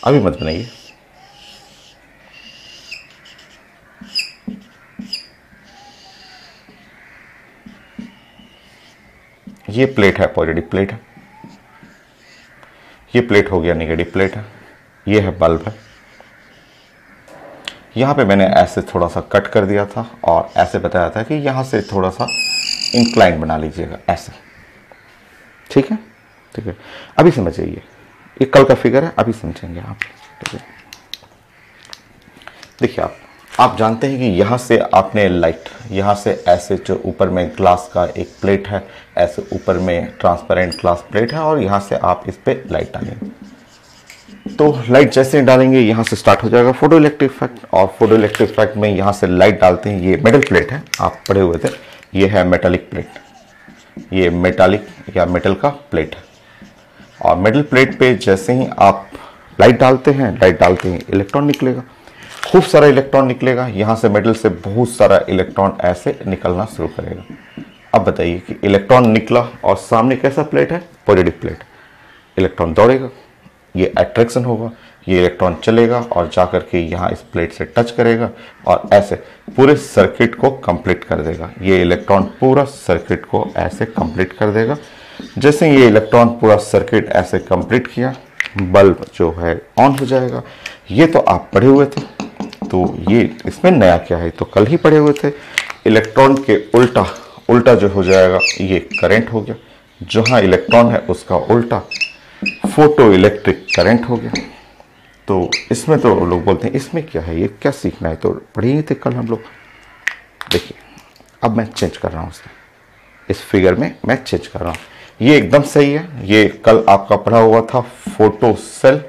अभी मत बनाइए, ये प्लेट है, पॉजिटिव प्लेट है, ये प्लेट हो गया नेगेटिव प्लेट है, ये है बल्ब है। यहां पे मैंने ऐसे थोड़ा सा कट कर दिया था और ऐसे बताया था कि यहां से थोड़ा सा इंक्लाइन बना लीजिएगा ऐसे, ठीक है, ठीक है। अभी समझिए, ये कल का फिगर है, अभी समझेंगे आप, ठीक है। देखिए आप जानते हैं कि यहाँ से आपने लाइट, यहाँ से ऐसे जो ऊपर में ग्लास का एक प्लेट है, ऐसे ऊपर में ट्रांसपेरेंट ग्लास प्लेट है और यहाँ से आप इस पे लाइट डालेंगे। तो लाइट जैसे डालेंगे यहाँ से स्टार्ट हो जाएगा फोटो इलेक्ट्रिक इफेक्ट, और फोटो इलेक्ट्रिक इफेक्ट में यहाँ से लाइट डालते हैं। ये मेटल प्लेट है, आप पढ़े हुए थे, ये है मेटालिक प्लेट, ये मेटालिक या मेटल का प्लेट है। और मेटल प्लेट पे जैसे ही आप लाइट डालते हैं इलेक्ट्रॉन निकलेगा, खूब सारा इलेक्ट्रॉन निकलेगा। यहाँ से मेटल से बहुत सारा इलेक्ट्रॉन ऐसे निकलना शुरू करेगा। अब बताइए कि इलेक्ट्रॉन निकला और सामने कैसा प्लेट है, पॉजिटिव प्लेट, इलेक्ट्रॉन दौड़ेगा, ये अट्रैक्शन होगा, ये इलेक्ट्रॉन चलेगा और जाकर के यहाँ इस प्लेट से टच करेगा और ऐसे पूरे सर्किट को कंप्लीट कर देगा। ये इलेक्ट्रॉन पूरा सर्किट को ऐसे कंप्लीट कर देगा। जैसे ये इलेक्ट्रॉन पूरा सर्किट ऐसे कंप्लीट किया, बल्ब जो है ऑन हो जाएगा। ये तो आप पढ़े हुए थे, तो ये इसमें नया क्या है, तो कल ही पढ़े हुए थे। इलेक्ट्रॉन के उल्टा उल्टा जो हो जाएगा ये करंट हो गया, जहां इलेक्ट्रॉन है उसका उल्टा फोटो इलेक्ट्रिक करंट हो गया। तो इसमें तो लोग बोलते हैं इसमें क्या है, ये क्या सीखना है, तो पढ़े ही थे कल हम लोग। देखिए अब मैं चेंज कर रहा हूँ उसमें, इस फिगर में मैं चेंज कर रहा हूँ। ये एकदम सही है, ये कल आपका पढ़ा हुआ था फोटो सेल।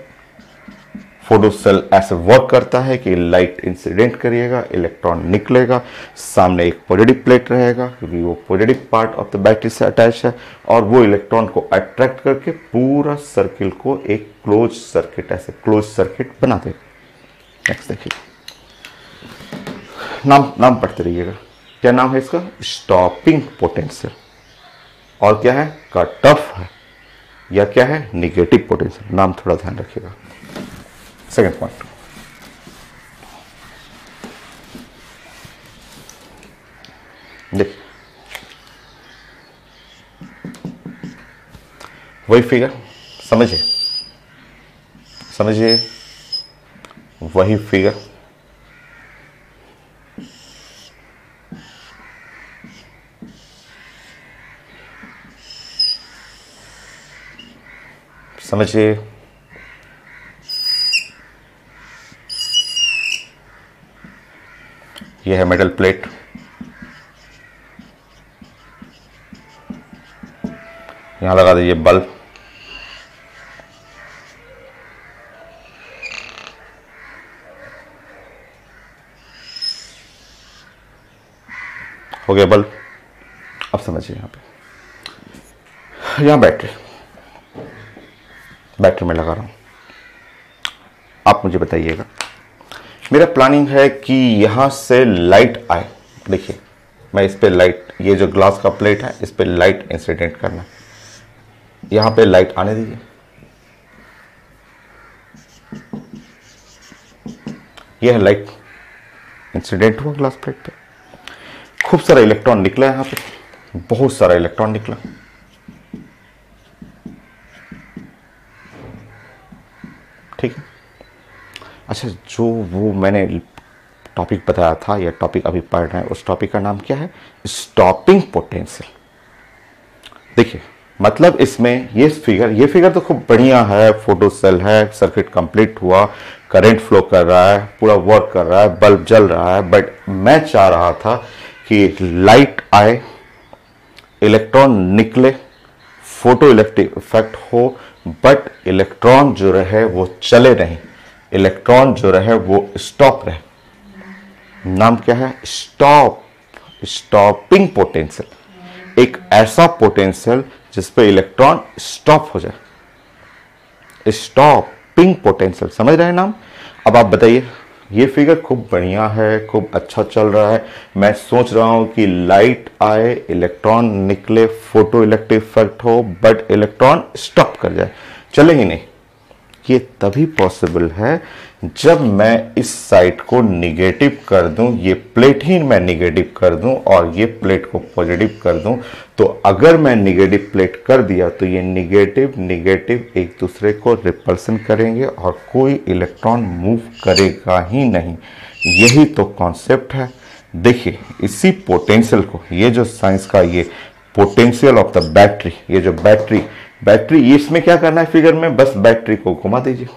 फोटो सेल ऐसे वर्क करता है कि लाइट इंसिडेंट करिएगा, इलेक्ट्रॉन निकलेगा, सामने एक पॉजिटिव प्लेट रहेगा क्योंकि वो positive part of the battery से अटैच है, और वो इलेक्ट्रॉन को अट्रैक्ट करके पूरा सर्किल को एक क्लोज सर्किट, ऐसे क्लोज सर्किट बना देगा। नेक्स्ट देखिए, नाम पढ़ते रहिएगा। क्या नाम है इसका, स्टॉपिंग पोटेंशियल, और क्या है, कट ऑफ है, या क्या है, निगेटिव पोटेंशियल। नाम थोड़ा ध्यान रखिएगा। सेकेंड पॉइंट, देखिए वही फिगर, समझिए वही फिगर, समझिए यह है मेटल प्लेट, यहां लगा दीजिए बल्ब, हो गया बल्ब। अब समझिए यहां पे, यहां बैटरी में लगा रहा हूं। आप मुझे बताइएगा, मेरा प्लानिंग है कि यहां से लाइट आए। देखिए मैं इस पे लाइट, ये जो ग्लास का प्लेट है इस पे लाइट इंसिडेंट करना है, यहां पे लाइट आने दीजिए। यह है लाइट इंसिडेंट हुआ ग्लास प्लेट पे, खूब सारा इलेक्ट्रॉन निकला यहां पे, बहुत सारा इलेक्ट्रॉन निकला। ठीक है, अच्छा जो वो मैंने टॉपिक बताया था या टॉपिक अभी पढ़ रहे हैं, उस टॉपिक का नाम क्या है? Stopping potential. देखिए मतलब इसमें ये फिगर तो खूब बढ़िया है, फोटो सेल है, सर्किट कंप्लीट हुआ, करंट फ्लो कर रहा है, पूरा वर्क कर रहा है, बल्ब जल रहा है, बट मैं चाह रहा था कि लाइट आए, इलेक्ट्रॉन निकले, फोटो इलेक्ट्रिक इफेक्ट हो, बट इलेक्ट्रॉन जो रहे वो चले नहीं, इलेक्ट्रॉन जो रहे वो स्टॉप रहे। नाम क्या है? Stopping potential. एक ऐसा पोटेंशियल जिसपे इलेक्ट्रॉन स्टॉप हो जाए, स्टॉपिंग पोटेंशियल। समझ रहे हैं नाम? अब आप बताइए, ये फिगर खूब बढ़िया है, खूब अच्छा चल रहा है, मैं सोच रहा हूं कि लाइट आए, इलेक्ट्रॉन निकले, फोटो इलेक्ट्रिक इफेक्ट हो, बट इलेक्ट्रॉन स्टॉप कर जाए, चले ही नहीं। ये तभी पॉसिबल है जब मैं इस साइड को निगेटिव कर दूं, ये प्लेट ही मैं निगेटिव कर दूं और ये प्लेट को पॉजिटिव कर दूं। तो अगर मैं निगेटिव प्लेट कर दिया तो ये निगेटिव निगेटिव एक दूसरे को रिपल्सन करेंगे और कोई इलेक्ट्रॉन मूव करेगा ही नहीं। यही तो कॉन्सेप्ट है। देखिए इसी पोटेंशियल को, ये जो साइंस का ये पोटेंशियल ऑफ द बैटरी, ये जो बैटरी ये इसमें क्या करना है फिगर में? बस बैटरी को घुमा दीजिए,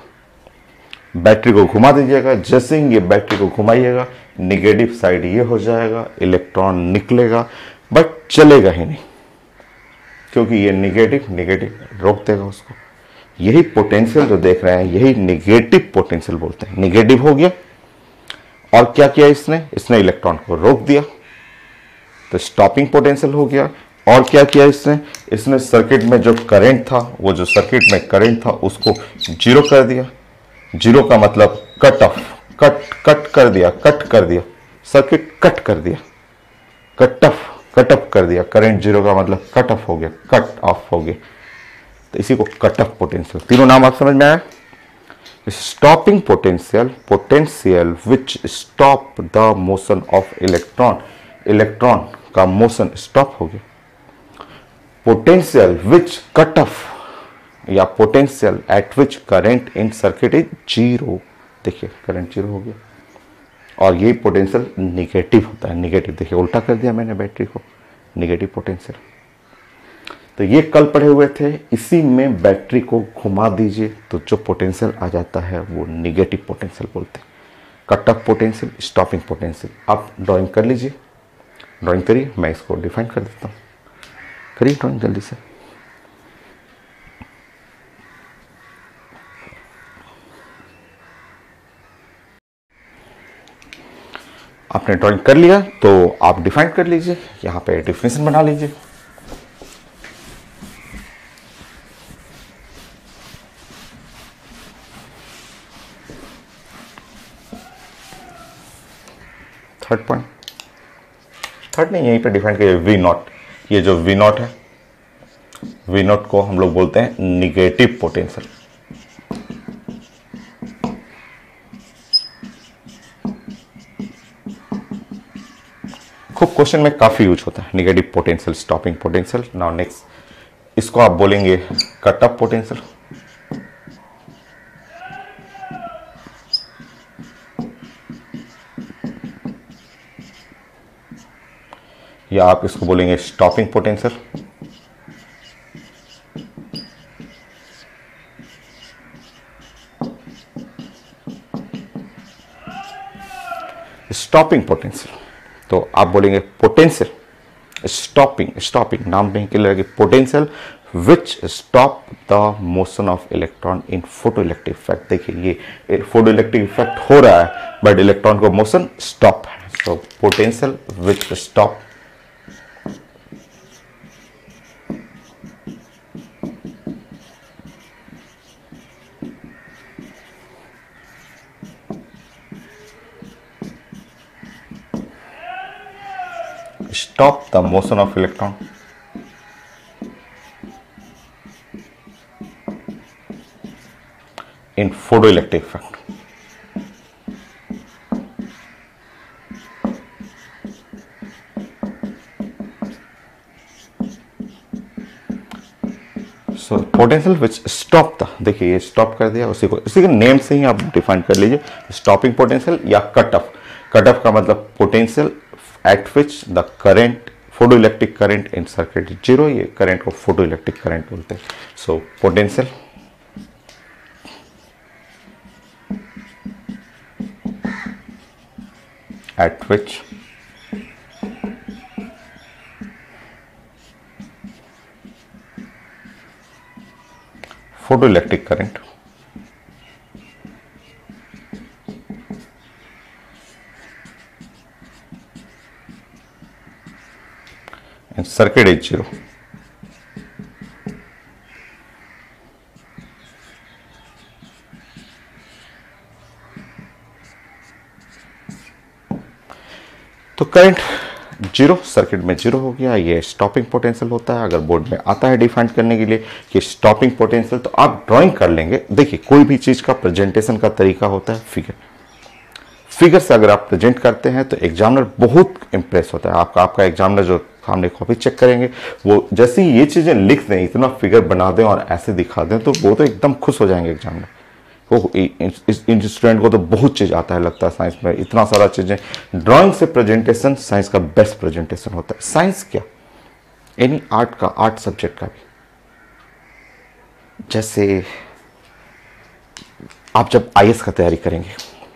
बैटरी को घुमा दीजिएगा। जैसे ही ये बैटरी को घुमाइएगा, निगेटिव साइड ये हो जाएगा, इलेक्ट्रॉन निकलेगा बट चलेगा ही नहीं, क्योंकि ये निगेटिव रोक देगा उसको। यही पोटेंशियल जो देख रहे हैं, यही निगेटिव पोटेंशियल बोलते हैं। निगेटिव हो गया और क्या किया इसने इलेक्ट्रॉन को रोक दिया, तो स्टॉपिंग पोटेंशियल हो गया। और क्या किया इसने सर्किट में जो करंट था, वो जो सर्किट में करंट था उसको जीरो कर दिया। जीरो का मतलब कट ऑफ, कट कर दिया, सर्किट कट कर दिया, कट ऑफ कर दिया। करंट जीरो का मतलब कट ऑफ हो गया, कट ऑफ हो गया, तो इसी को कट ऑफ पोटेंशियल। तीनों नाम आप समझ में आया? Stopping potential which stop the motion of electron का मोशन स्टॉप हो गया। पोटेंशियल विच कट ऑफ या potential at which current in circuit is zero. देखिए करंट जीरो हो गया और ये पोटेंशियल निगेटिव होता है। निगेटिव, देखिए उल्टा कर दिया मैंने बैटरी को, निगेटिव पोटेंशियल। तो ये कल पढ़े हुए थे, इसी में बैटरी को घुमा दीजिए तो जो पोटेंशियल आ जाता है वो निगेटिव पोटेंशियल बोलते हैं। Cut off potential, stopping potential. आप ड्राइंग कर लीजिए, ड्राइंग करिए, मैं इसको डिफाइन कर देता हूँ। करिए ड्राइंग जल्दी से। आपने ड्राइंग कर लिया तो आप डिफाइन कर लीजिए, यहां पे डिफिनेशन बना लीजिए। थर्ड पॉइंट, थर्ड नहीं, यहीं पे डिफाइन करिए वी नॉट। ये जो वी नॉट है, वी नॉट को हम लोग बोलते हैं निगेटिव पोटेंशियल। खूब क्वेश्चन में काफी यूज होता है negative potential, stopping potential. Now next, इसको आप बोलेंगे कट ऑफ पोटेंशियल, या आप इसको बोलेंगे स्टॉपिंग पोटेंशियल। स्टॉपिंग पोटेंशियल तो आप बोलेंगे पोटेंशियल स्टॉपिंग नाम नहीं क्लियर है, potential which stop the motion of electron in photo electric effect. देखिए ये फोटो इलेक्ट्रिक इफेक्ट हो रहा है बट इलेक्ट्रॉन का मोशन स्टॉप है, तो potential which stop stop the motion of electron in photoelectric effect. So potential which stop the, देखिए ये स्टॉप कर दिया, उसी के नेम से ही आप डिफाइन कर लीजिए, स्टॉपिंग पोटेंशियल या कट ऑफ। कट ऑफ का मतलब potential at which the current photo electric current in circuit is zero, ये करंट को फोटो इलेक्ट्रिक करंट बोलते हैं। So potential at which photoelectric current and circuit is zero. तो करंट जीरो, सर्किट में जीरो हो गया, ये स्टॉपिंग पोटेंशियल होता है। अगर बोर्ड में आता है डिफाइन करने के लिए कि स्टॉपिंग पोटेंशियल, तो आप ड्राइंग कर लेंगे। देखिए कोई भी चीज का प्रेजेंटेशन का तरीका होता है फिगर, फिगर से अगर आप प्रेजेंट करते हैं तो एग्जामिनर बहुत इंप्रेस होता है। आपका एग्जामिनर जो सामने कॉपी चेक करेंगे, वो जैसे ही ये चीजें लिख दें, इतना फिगर बना दें और ऐसे दिखा दें, तो वो तो एकदम खुश हो जाएंगे एग्जामिनर। वो इस स्टूडेंट को तो बहुत चीज आता है लगता है साइंस में, इतना सारा चीजें। ड्राइंग से प्रेजेंटेशन साइंस का बेस्ट प्रेजेंटेशन होता है। साइंस क्या, एनी आर्ट का, आर्ट सब्जेक्ट का भी। जैसे आप जब आईएएस का तैयारी करेंगे,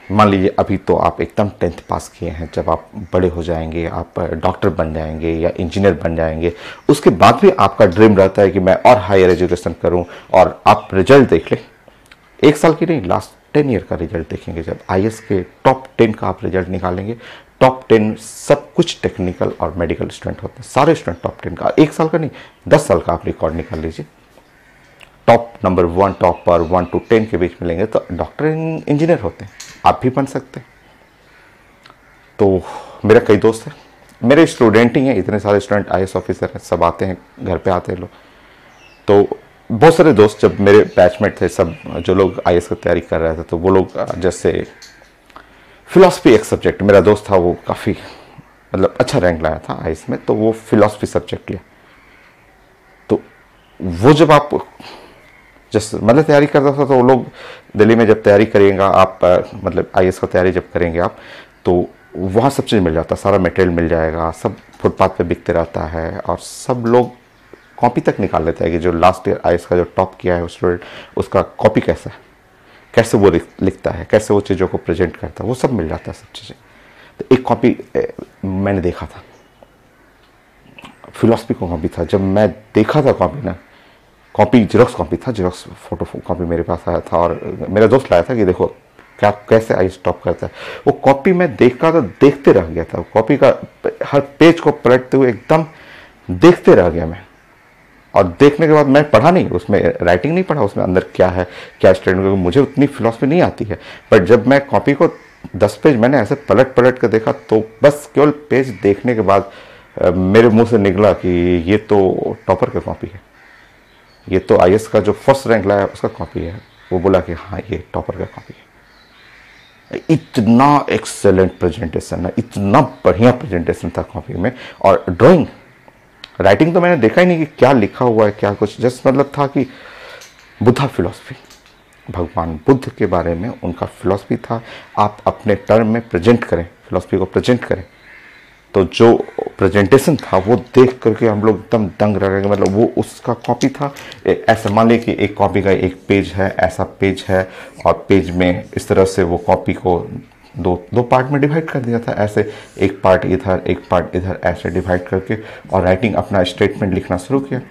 मान लीजिए अभी तो आप एकदम 10th पास किए हैं, जब आप बड़े हो जाएंगे, आप डॉक्टर बन जाएंगे या इंजीनियर बन जाएंगे, उसके बाद भी आपका ड्रीम रहता है कि मैं और हायर एजुकेशन करूं, और आप रिजल्ट देख लें, एक साल की नहीं, लास्ट 10 ईयर का रिजल्ट देखेंगे। जब आईएएस के टॉप 10 का आप रिजल्ट निकालेंगे, टॉप 10 सब कुछ टेक्निकल और मेडिकल स्टूडेंट होते हैं, सारे स्टूडेंट टॉप 10 का, एक साल का नहीं 10 साल का आप रिकॉर्ड निकाल लीजिए। टॉप नंबर 1, टॉप पर 1 to 10 के बीच मिलेंगे तो डॉक्टर इंजीनियर होते हैं, आप भी बन सकते हैं। तो मेरा कई दोस्त हैं, मेरे स्टूडेंट ही हैं, इतने सारे स्टूडेंट आईएएस ऑफिसर हैं, सब आते हैं, घर पे आते हैं लोग। तो बहुत सारे दोस्त जब मेरे बैचमेट थे, सब जो लोग आईएएस की तैयारी कर रहे थे, तो वो लोग जैसे फिलॉसफी एक सब्जेक्ट, मेरा दोस्त था वो काफ़ी मतलब अच्छा रैंक लाया था आईएएस में, तो वो फिलॉसफी सब्जेक्ट लिया। तो वो जब आप जैसे मतलब तैयारी करता था, तो वो लोग दिल्ली में जब तैयारी करिएगा आप, मतलब आईएएस का तैयारी जब करेंगे आप, तो वहाँ सब चीज़ मिल जाता है, सारा मटेरियल मिल जाएगा, सब फुटपाथ पे बिकते रहता है, और सब लोग कॉपी तक निकाल लेते हैं कि जो लास्ट ईयर आईएएस का जो टॉप किया है स्टूडेंट, उसका कॉपी कैसा है, कैसे वो लिखता है, कैसे वो चीज़ों को प्रेजेंट करता है, वो सब मिल जाता है सब चीज़ें। तो एक कॉपी मैंने देखा था, फिलॉसफी का कॉपी था। जब मैं देखा था कॉपी ना, कॉपी जेरोक्स कॉपी था, जेरोक्स फोटो कॉपी मेरे पास आया था, और मेरा दोस्त लाया था कि देखो क्या कैसे आईएएस टॉप करता है। वो कॉपी मैं देखा तो देखते रह गया था, कॉपी का हर पेज को पलटते हुए एकदम देखते रह गया मैं। और देखने के बाद मैं पढ़ा नहीं, उसमें राइटिंग नहीं पढ़ा, उसमें अंदर क्या है क्या स्टूडेंट, क्योंकि मुझे उतनी फिलॉसफी नहीं आती है। बट जब मैं कॉपी को 10 पेज मैंने ऐसे पलट पलट कर देखा, तो बस केवल पेज देखने के बाद मेरे मुंह से निकला कि ये तो टॉपर का कॉपी है, ये तो आईएएस का जो फर्स्ट रैंक लाया उसका कॉपी है। वो बोला कि हाँ ये टॉपर का कॉपी है। इतना एक्सेलेंट प्रेजेंटेशन है, इतना बढ़िया प्रेजेंटेशन था कॉपी में। और ड्राइंग राइटिंग तो मैंने देखा ही नहीं कि क्या लिखा हुआ है क्या कुछ, जस्ट मतलब था कि बुद्धा फिलॉसफी, भगवान बुद्ध के बारे में उनका फिलॉसफी था। आप अपने टर्म में प्रेजेंट करें, फिलॉसफी को प्रेजेंट करें। तो जो प्रेजेंटेशन था वो देख करके हम लोग एकदम दंग रह गए। मतलब वो उसका कॉपी था ऐसा, मान लीजिए कि एक कॉपी का एक पेज है, ऐसा पेज है, और पेज में इस तरह से वो कॉपी को दो पार्ट में डिवाइड कर दिया था, ऐसे एक पार्ट इधर एक पार्ट इधर, ऐसे डिवाइड करके, और राइटिंग अपना स्टेटमेंट लिखना शुरू किया।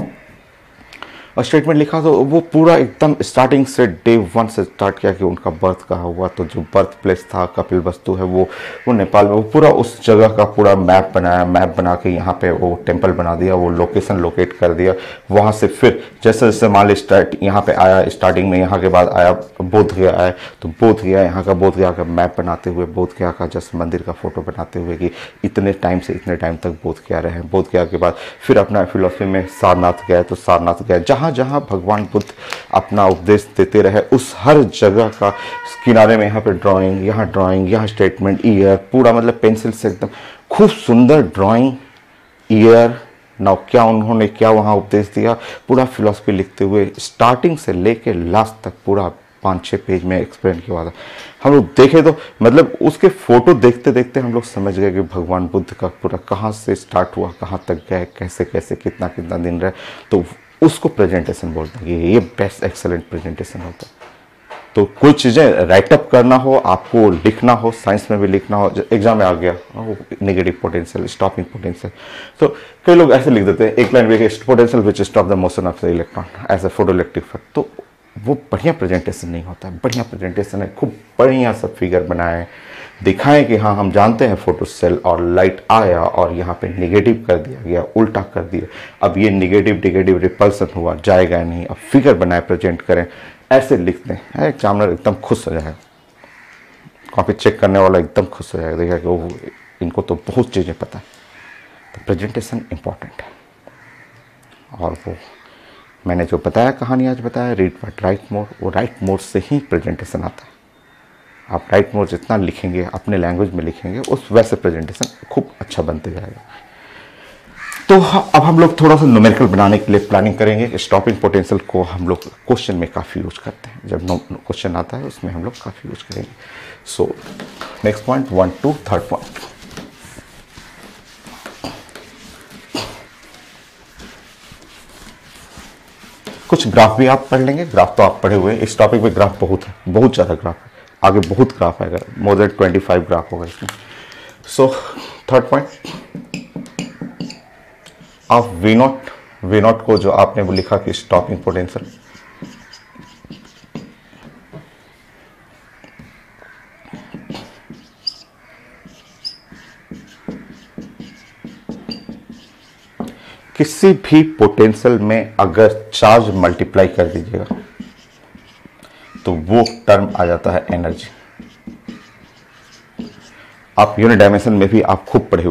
और स्टेटमेंट लिखा तो वो पूरा एकदम स्टार्टिंग से डे 1 से स्टार्ट किया कि उनका बर्थ कहाँ हुआ। तो जो बर्थ प्लेस था कपिल वस्तु है वो नेपाल में, वो पूरा उस जगह का पूरा मैप बनाया, मैप बना के यहाँ पे वो टेम्पल बना दिया, वो लोकेशन लोकेट कर दिया। वहाँ से फिर जैसे जैसे मान ली स्टार्ट यहाँ पे आया, स्टार्टिंग में यहाँ के बाद आया बोध गया आया, तो बोध गया यहाँ का बोध गया का मैप बनाते हुए, बोध गया का जैसे मंदिर का फोटो बनाते हुए कि इतने टाइम से इतने टाइम तक बोध गया रहे। बोध गया के बाद फिर अपना फिलॉसफी में सारनाथ गया, तो सारनाथ गया, जहाँ जहाँ भगवान बुद्ध अपना उपदेश देते रहे उस हर जगह का किनारे में यहाँ पे ड्राइंग, यहाँ स्टेटमेंट, ईयर, पूरा मतलब पेंसिल से एकदम खूब सुंदर ड्राइंग, ईयर ना क्या उन्होंने क्या वहाँ उपदेश दिया, पूरा फिलॉसफी लिखते हुए स्टार्टिंग से लेके लास्ट तक पूरा 5-6 पेज में एक्सप्लेन किया हुआ था। हम लोग देखे तो मतलब उसके फोटो देखते देखते हम लोग समझ गए कि भगवान बुद्ध का पूरा कहाँ से स्टार्ट हुआ, कहाँ तक गए, कैसे कैसे कितना कितना दिन रहे। तो उसको प्रेजेंटेशन बोलते हैं कि ये बेस्ट एक्सेलेंट प्रेजेंटेशन होता है। तो कोई चीज़ें राइटअप करना हो, आपको लिखना हो, साइंस में भी लिखना हो, एग्जाम में आ गया नेगेटिव पोटेंशियल, स्टॉपिंग पोटेंशियल, तो कई लोग ऐसे लिख देते हैं एक लाइन में potential which stop the motion of the electron as a photoelectric effect. तो वो बढ़िया प्रेजेंटेशन नहीं होता है। बढ़िया प्रेजेंटेशन है खूब बढ़िया सब फिगर बनाए, दिखाएं कि हाँ हम जानते हैं फोटो सेल और लाइट आया और यहाँ पे नेगेटिव कर दिया गया, उल्टा कर दिया, अब ये नेगेटिव नेगेटिव रिपल्सन हुआ, जाएगा नहीं, अब फिगर बनाए प्रेजेंट करें, ऐसे लिखते हैं। एग्जामिनर एकदम खुश हो जाएगा, कॉपी चेक करने वाला एकदम खुश हो जाएगा, देखा कि वो इनको तो बहुत चीज़ें पता है। तो प्रेजेंटेशन इम्पॉर्टेंट है। और वो मैंने जो बताया, कहानी आज बताया, रीड बट राइट मोर, वो राइट मोर से ही प्रेजेंटेशन आता है। आप राइट मोर जितना लिखेंगे, अपने लैंग्वेज में लिखेंगे, उस वैसे प्रेजेंटेशन खूब अच्छा बनते जाएगा। तो अब हम लोग थोड़ा सा न्यूमेरिकल बनाने के लिए प्लानिंग करेंगे। स्टॉपिंग पोटेंशियल को हम लोग क्वेश्चन में काफ़ी यूज करते हैं, जब क्वेश्चन आता है उसमें हम लोग काफ़ी यूज करेंगे। So next point 1 to 3rd point. कुछ ग्राफ भी आप पढ़ लेंगे। ग्राफ तो आप पढ़े हुए हैं, इस टॉपिक पे ग्राफ बहुत है, बहुत ज़्यादा ग्राफ है, आगे बहुत ग्राफ आएगा, मोर देन 25 ग्राफ होगा इसमें। सो 3rd पॉइंट, आप वी नॉट को जो आपने वो लिखा कि स्टॉपिंग पोटेंशियल, किसी भी पोटेंशियल में अगर चार्ज मल्टीप्लाई कर दीजिएगा तो वो टर्म आ जाता है एनर्जी। आप यूनिट डायमेंशन में भी आप खूब पढ़े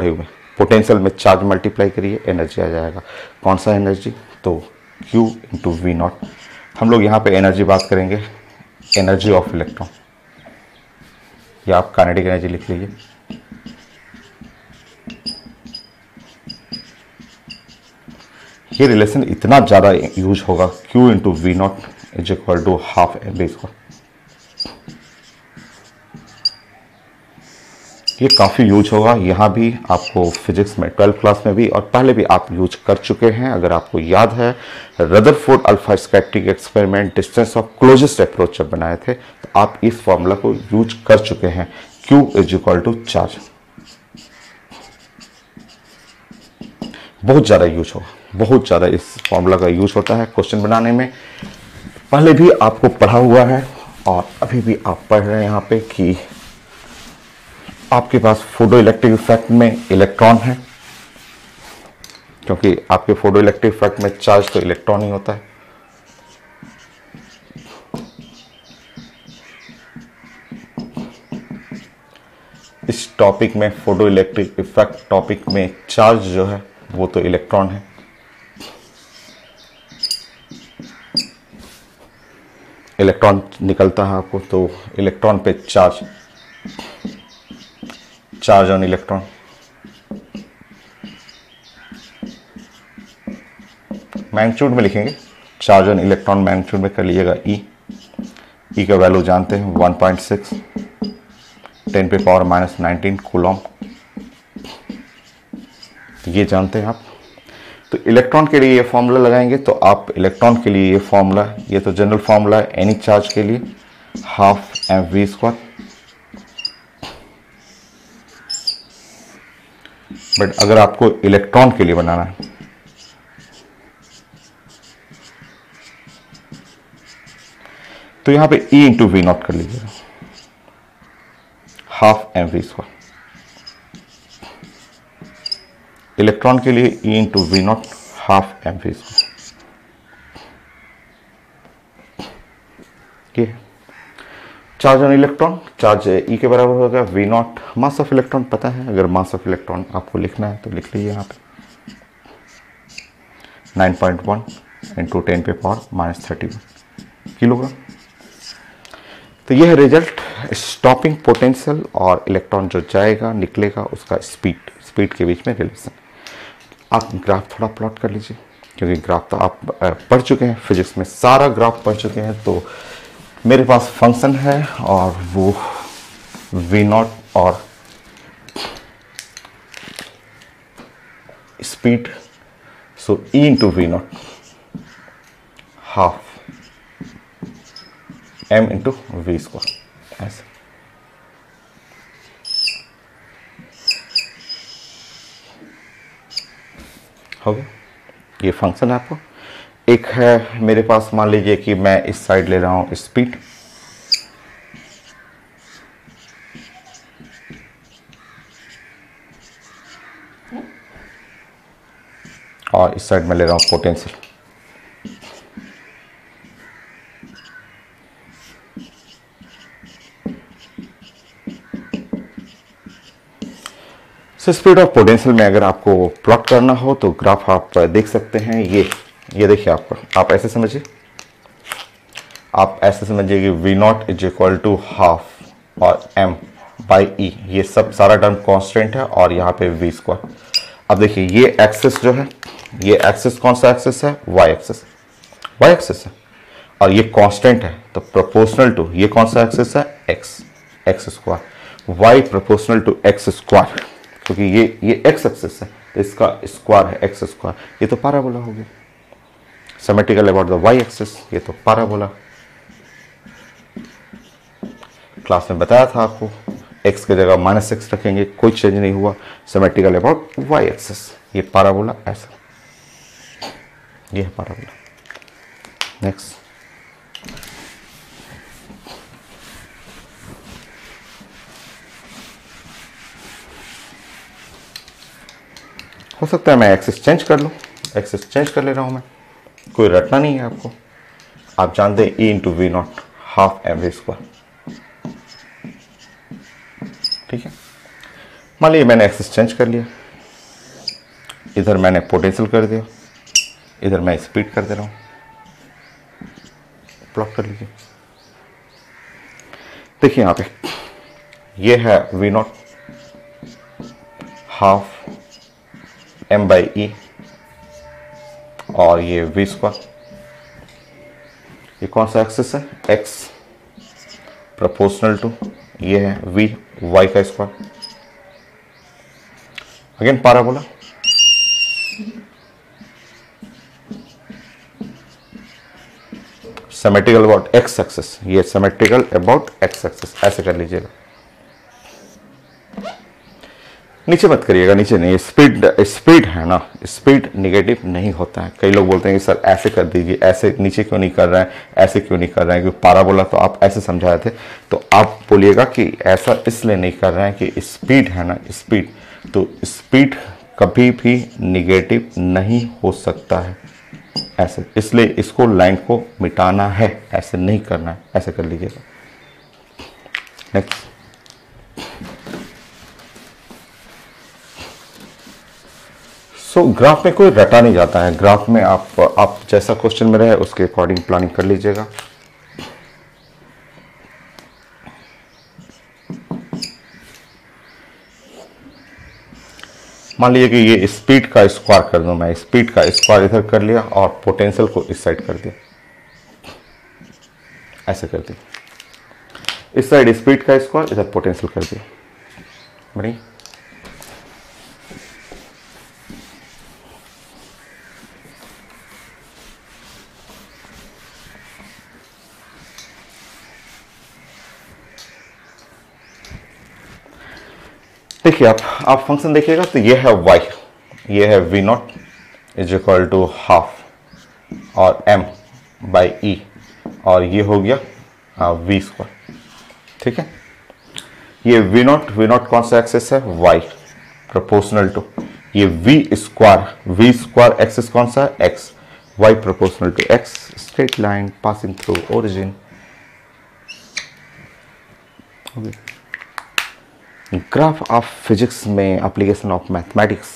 हुए पोटेंशियल में चार्ज मल्टीप्लाई करिए, एनर्जी आ जाएगा। कौन सा एनर्जी? तो Q इंटू वी नॉट। हम लोग यहाँ पे एनर्जी बात करेंगे, एनर्जी ऑफ इलेक्ट्रॉन, या आप काइनेटिक एनर्जी लिख लीजिए। ये रिलेशन इतना ज़्यादा यूज होगा, Q into V naught is equal to half mv square. ये काफ़ी यूज होगा, यहाँ भी आपको फिजिक्स में 12th क्लास में भी और पहले भी आप यूज कर चुके हैं। अगर आपको याद है, Rutherford alpha scattering experiment distance of closest approach जब बनाए थे तो आप इस फॉर्मूला को यूज कर चुके हैं, Q is equal to charge. बहुत ज़्यादा यूज होगा, बहुत ज़्यादा इस फॉर्मूला का यूज होता है क्वेश्चन बनाने में। पहले भी आपको पढ़ा हुआ है और अभी भी आप पढ़ रहे हैं यहाँ पे कि आपके पास फोटो इलेक्ट्रिक इफेक्ट में इलेक्ट्रॉन है, क्योंकि आपके फोटो इलेक्ट्रिक इफेक्ट में चार्ज तो इलेक्ट्रॉन ही होता है। इस टॉपिक में फोटो इलेक्ट्रिक इफेक्ट टॉपिक में चार्ज जो है वो तो इलेक्ट्रॉन है। इलेक्ट्रॉन निकलता है आपको, तो इलेक्ट्रॉन पे चार्ज ऑन इलेक्ट्रॉन। मैग्नीट्यूड में लिखेंगे, चार्ज ऑन इलेक्ट्रॉन मैग्नीट्यूड में कर लीजिएगा ई का वैल्यू जानते हैं 1.6 10 पे पावर -19 कूलॉम, ये जानते हैं आप। तो इलेक्ट्रॉन के लिए ये फॉर्मूला लगाएंगे, तो आप इलेक्ट्रॉन के लिए ये फॉर्मूला, ये तो जनरल फॉर्मूला है एनी चार्ज के लिए, हाफ mv स्क्वायर। बट अगर आपको इलेक्ट्रॉन के लिए बनाना है तो यहां पे E इंटू वी नॉट कर लीजिएगा, हाफ mv स्क्वायर। इलेक्ट्रॉन के लिए E into V naught half mv square. Charge on electron, charge E के बराबर होगा V naught mass of electron. पता है, अगर मास ऑफ इलेक्ट्रॉन आपको लिखना है तो लिख लीजिए यहाँ पे 9.1 इंटू 10 पे पावर -31 किलोग्राम। तो यह है रिजल्ट, स्टॉपिंग पोटेंशियल और इलेक्ट्रॉन जो जाएगा निकलेगा उसका स्पीड के बीच में रिलेशन। आप ग्राफ थोड़ा प्लॉट कर लीजिए, क्योंकि ग्राफ तो आप पढ़ चुके हैं, फिजिक्स में सारा ग्राफ पढ़ चुके हैं, तो मेरे पास फंक्शन है और वो v0 और स्पीड, सो e into v0 half m into v square, ऐसे। हो गया, ये फंक्शन है आपको। एक है मेरे पास, मान लीजिए कि मैं इस साइड ले रहा हूं स्पीड, और इस साइड में ले रहा हूं पोटेंशियल। स्पीड ऑफ पोटेंशियल में अगर आपको प्लॉट करना हो तो ग्राफ आप देख सकते हैं। ये देखिए, आप ऐसे समझिए, आप ऐसे समझिए कि v0 is equal to half और m बाई ई, ये सब सारा टर्म कांस्टेंट है और यहाँ पे v स्क्वायर। अब देखिए ये एक्सिस जो है, ये एक्सिस कौन सा एक्सिस है? y एक्सिस है, और ये कांस्टेंट है, तो प्रोपोर्शनल टू ये कौन सा एक्सिस है? x square. y proportional to x square, क्योंकि ये x एक्सिस है तो इसका स्क्वायर है x स्क्वायर। ये तो पैराबोला हो गया, symmetrical about the y axis, ये तो पैराबोला। क्लास में बताया था आपको, x की जगह -x रखेंगे, कोई चेंज नहीं हुआ। सिमेट्रिकल अबाउट y एक्सिस, ये पैराबोला ऐसा, ये है पैराबोला। नेक्स्ट, हो सकता है मैं एक्सिस चेंज कर लूँ, एक्सिस चेंज कर ले रहा हूँ मैं, कोई रटना नहीं है आपको। आप जानते हैं e into V naught half mv square, ठीक है। मान लीजिए मैंने एक्सिस चेंज कर लिया, इधर मैंने पोटेंशियल कर दिया, इधर मैं स्पीड कर दे रहा हूँ, प्लॉट कर लीजिए। देखिए यहाँ पे ये है V naught half m by E और ये v स्क्वायर। ये कौन सा एक्सिस है? x प्रोपोर्शनल टू ये है v y का square. Again parabola, symmetrical about x axis, ये सिमेट्रिकल अबाउट x एक्सिस, ऐसे कर लीजिएगा। नीचे मत करिएगा, नीचे नहीं, स्पीड है ना, स्पीड निगेटिव नहीं होता है। कई लोग बोलते हैं कि सर ऐसे कर दीजिए, ऐसे नीचे क्यों नहीं कर रहे हैं, ऐसे क्यों नहीं कर रहे हैं, क्योंकि पैराबोला तो आप ऐसे समझाए थे। तो आप बोलिएगा कि ऐसा इसलिए नहीं कर रहे हैं कि स्पीड है ना, स्पीड, तो स्पीड कभी भी निगेटिव नहीं हो सकता है ऐसे, इसलिए इसको लाइन को मिटाना है, ऐसे नहीं करना है, ऐसे कर लीजिएगा। नेक्स्ट, सो ग्राफ में कोई रटा नहीं जाता है, ग्राफ में आप जैसा क्वेश्चन में रहे उसके अकॉर्डिंग प्लानिंग कर लीजिएगा। मान लीजिए कि ये स्पीड का स्क्वायर कर दूं, मैं स्पीड का स्क्वायर इधर कर लिया और पोटेंशियल को इस साइड कर दिया, ऐसे कर दिया। इस साइड स्पीड का स्क्वायर, इधर पोटेंशियल कर दिया। बढ़िया, देखिए आप फंक्शन देखिएगा तो ये है y, ये है v naught is equal to half और m बाई ई, और ये हो गया v स्क्वायर, ठीक है। ये v नॉट कौन सा एक्सिस है? y प्रोपोर्शनल टू ये v स्क्वायर एक्सिस कौन सा है? x, y proportional to x, straight line passing through origin. Graph of physics में एप्लीकेशन ऑफ मैथमेटिक्स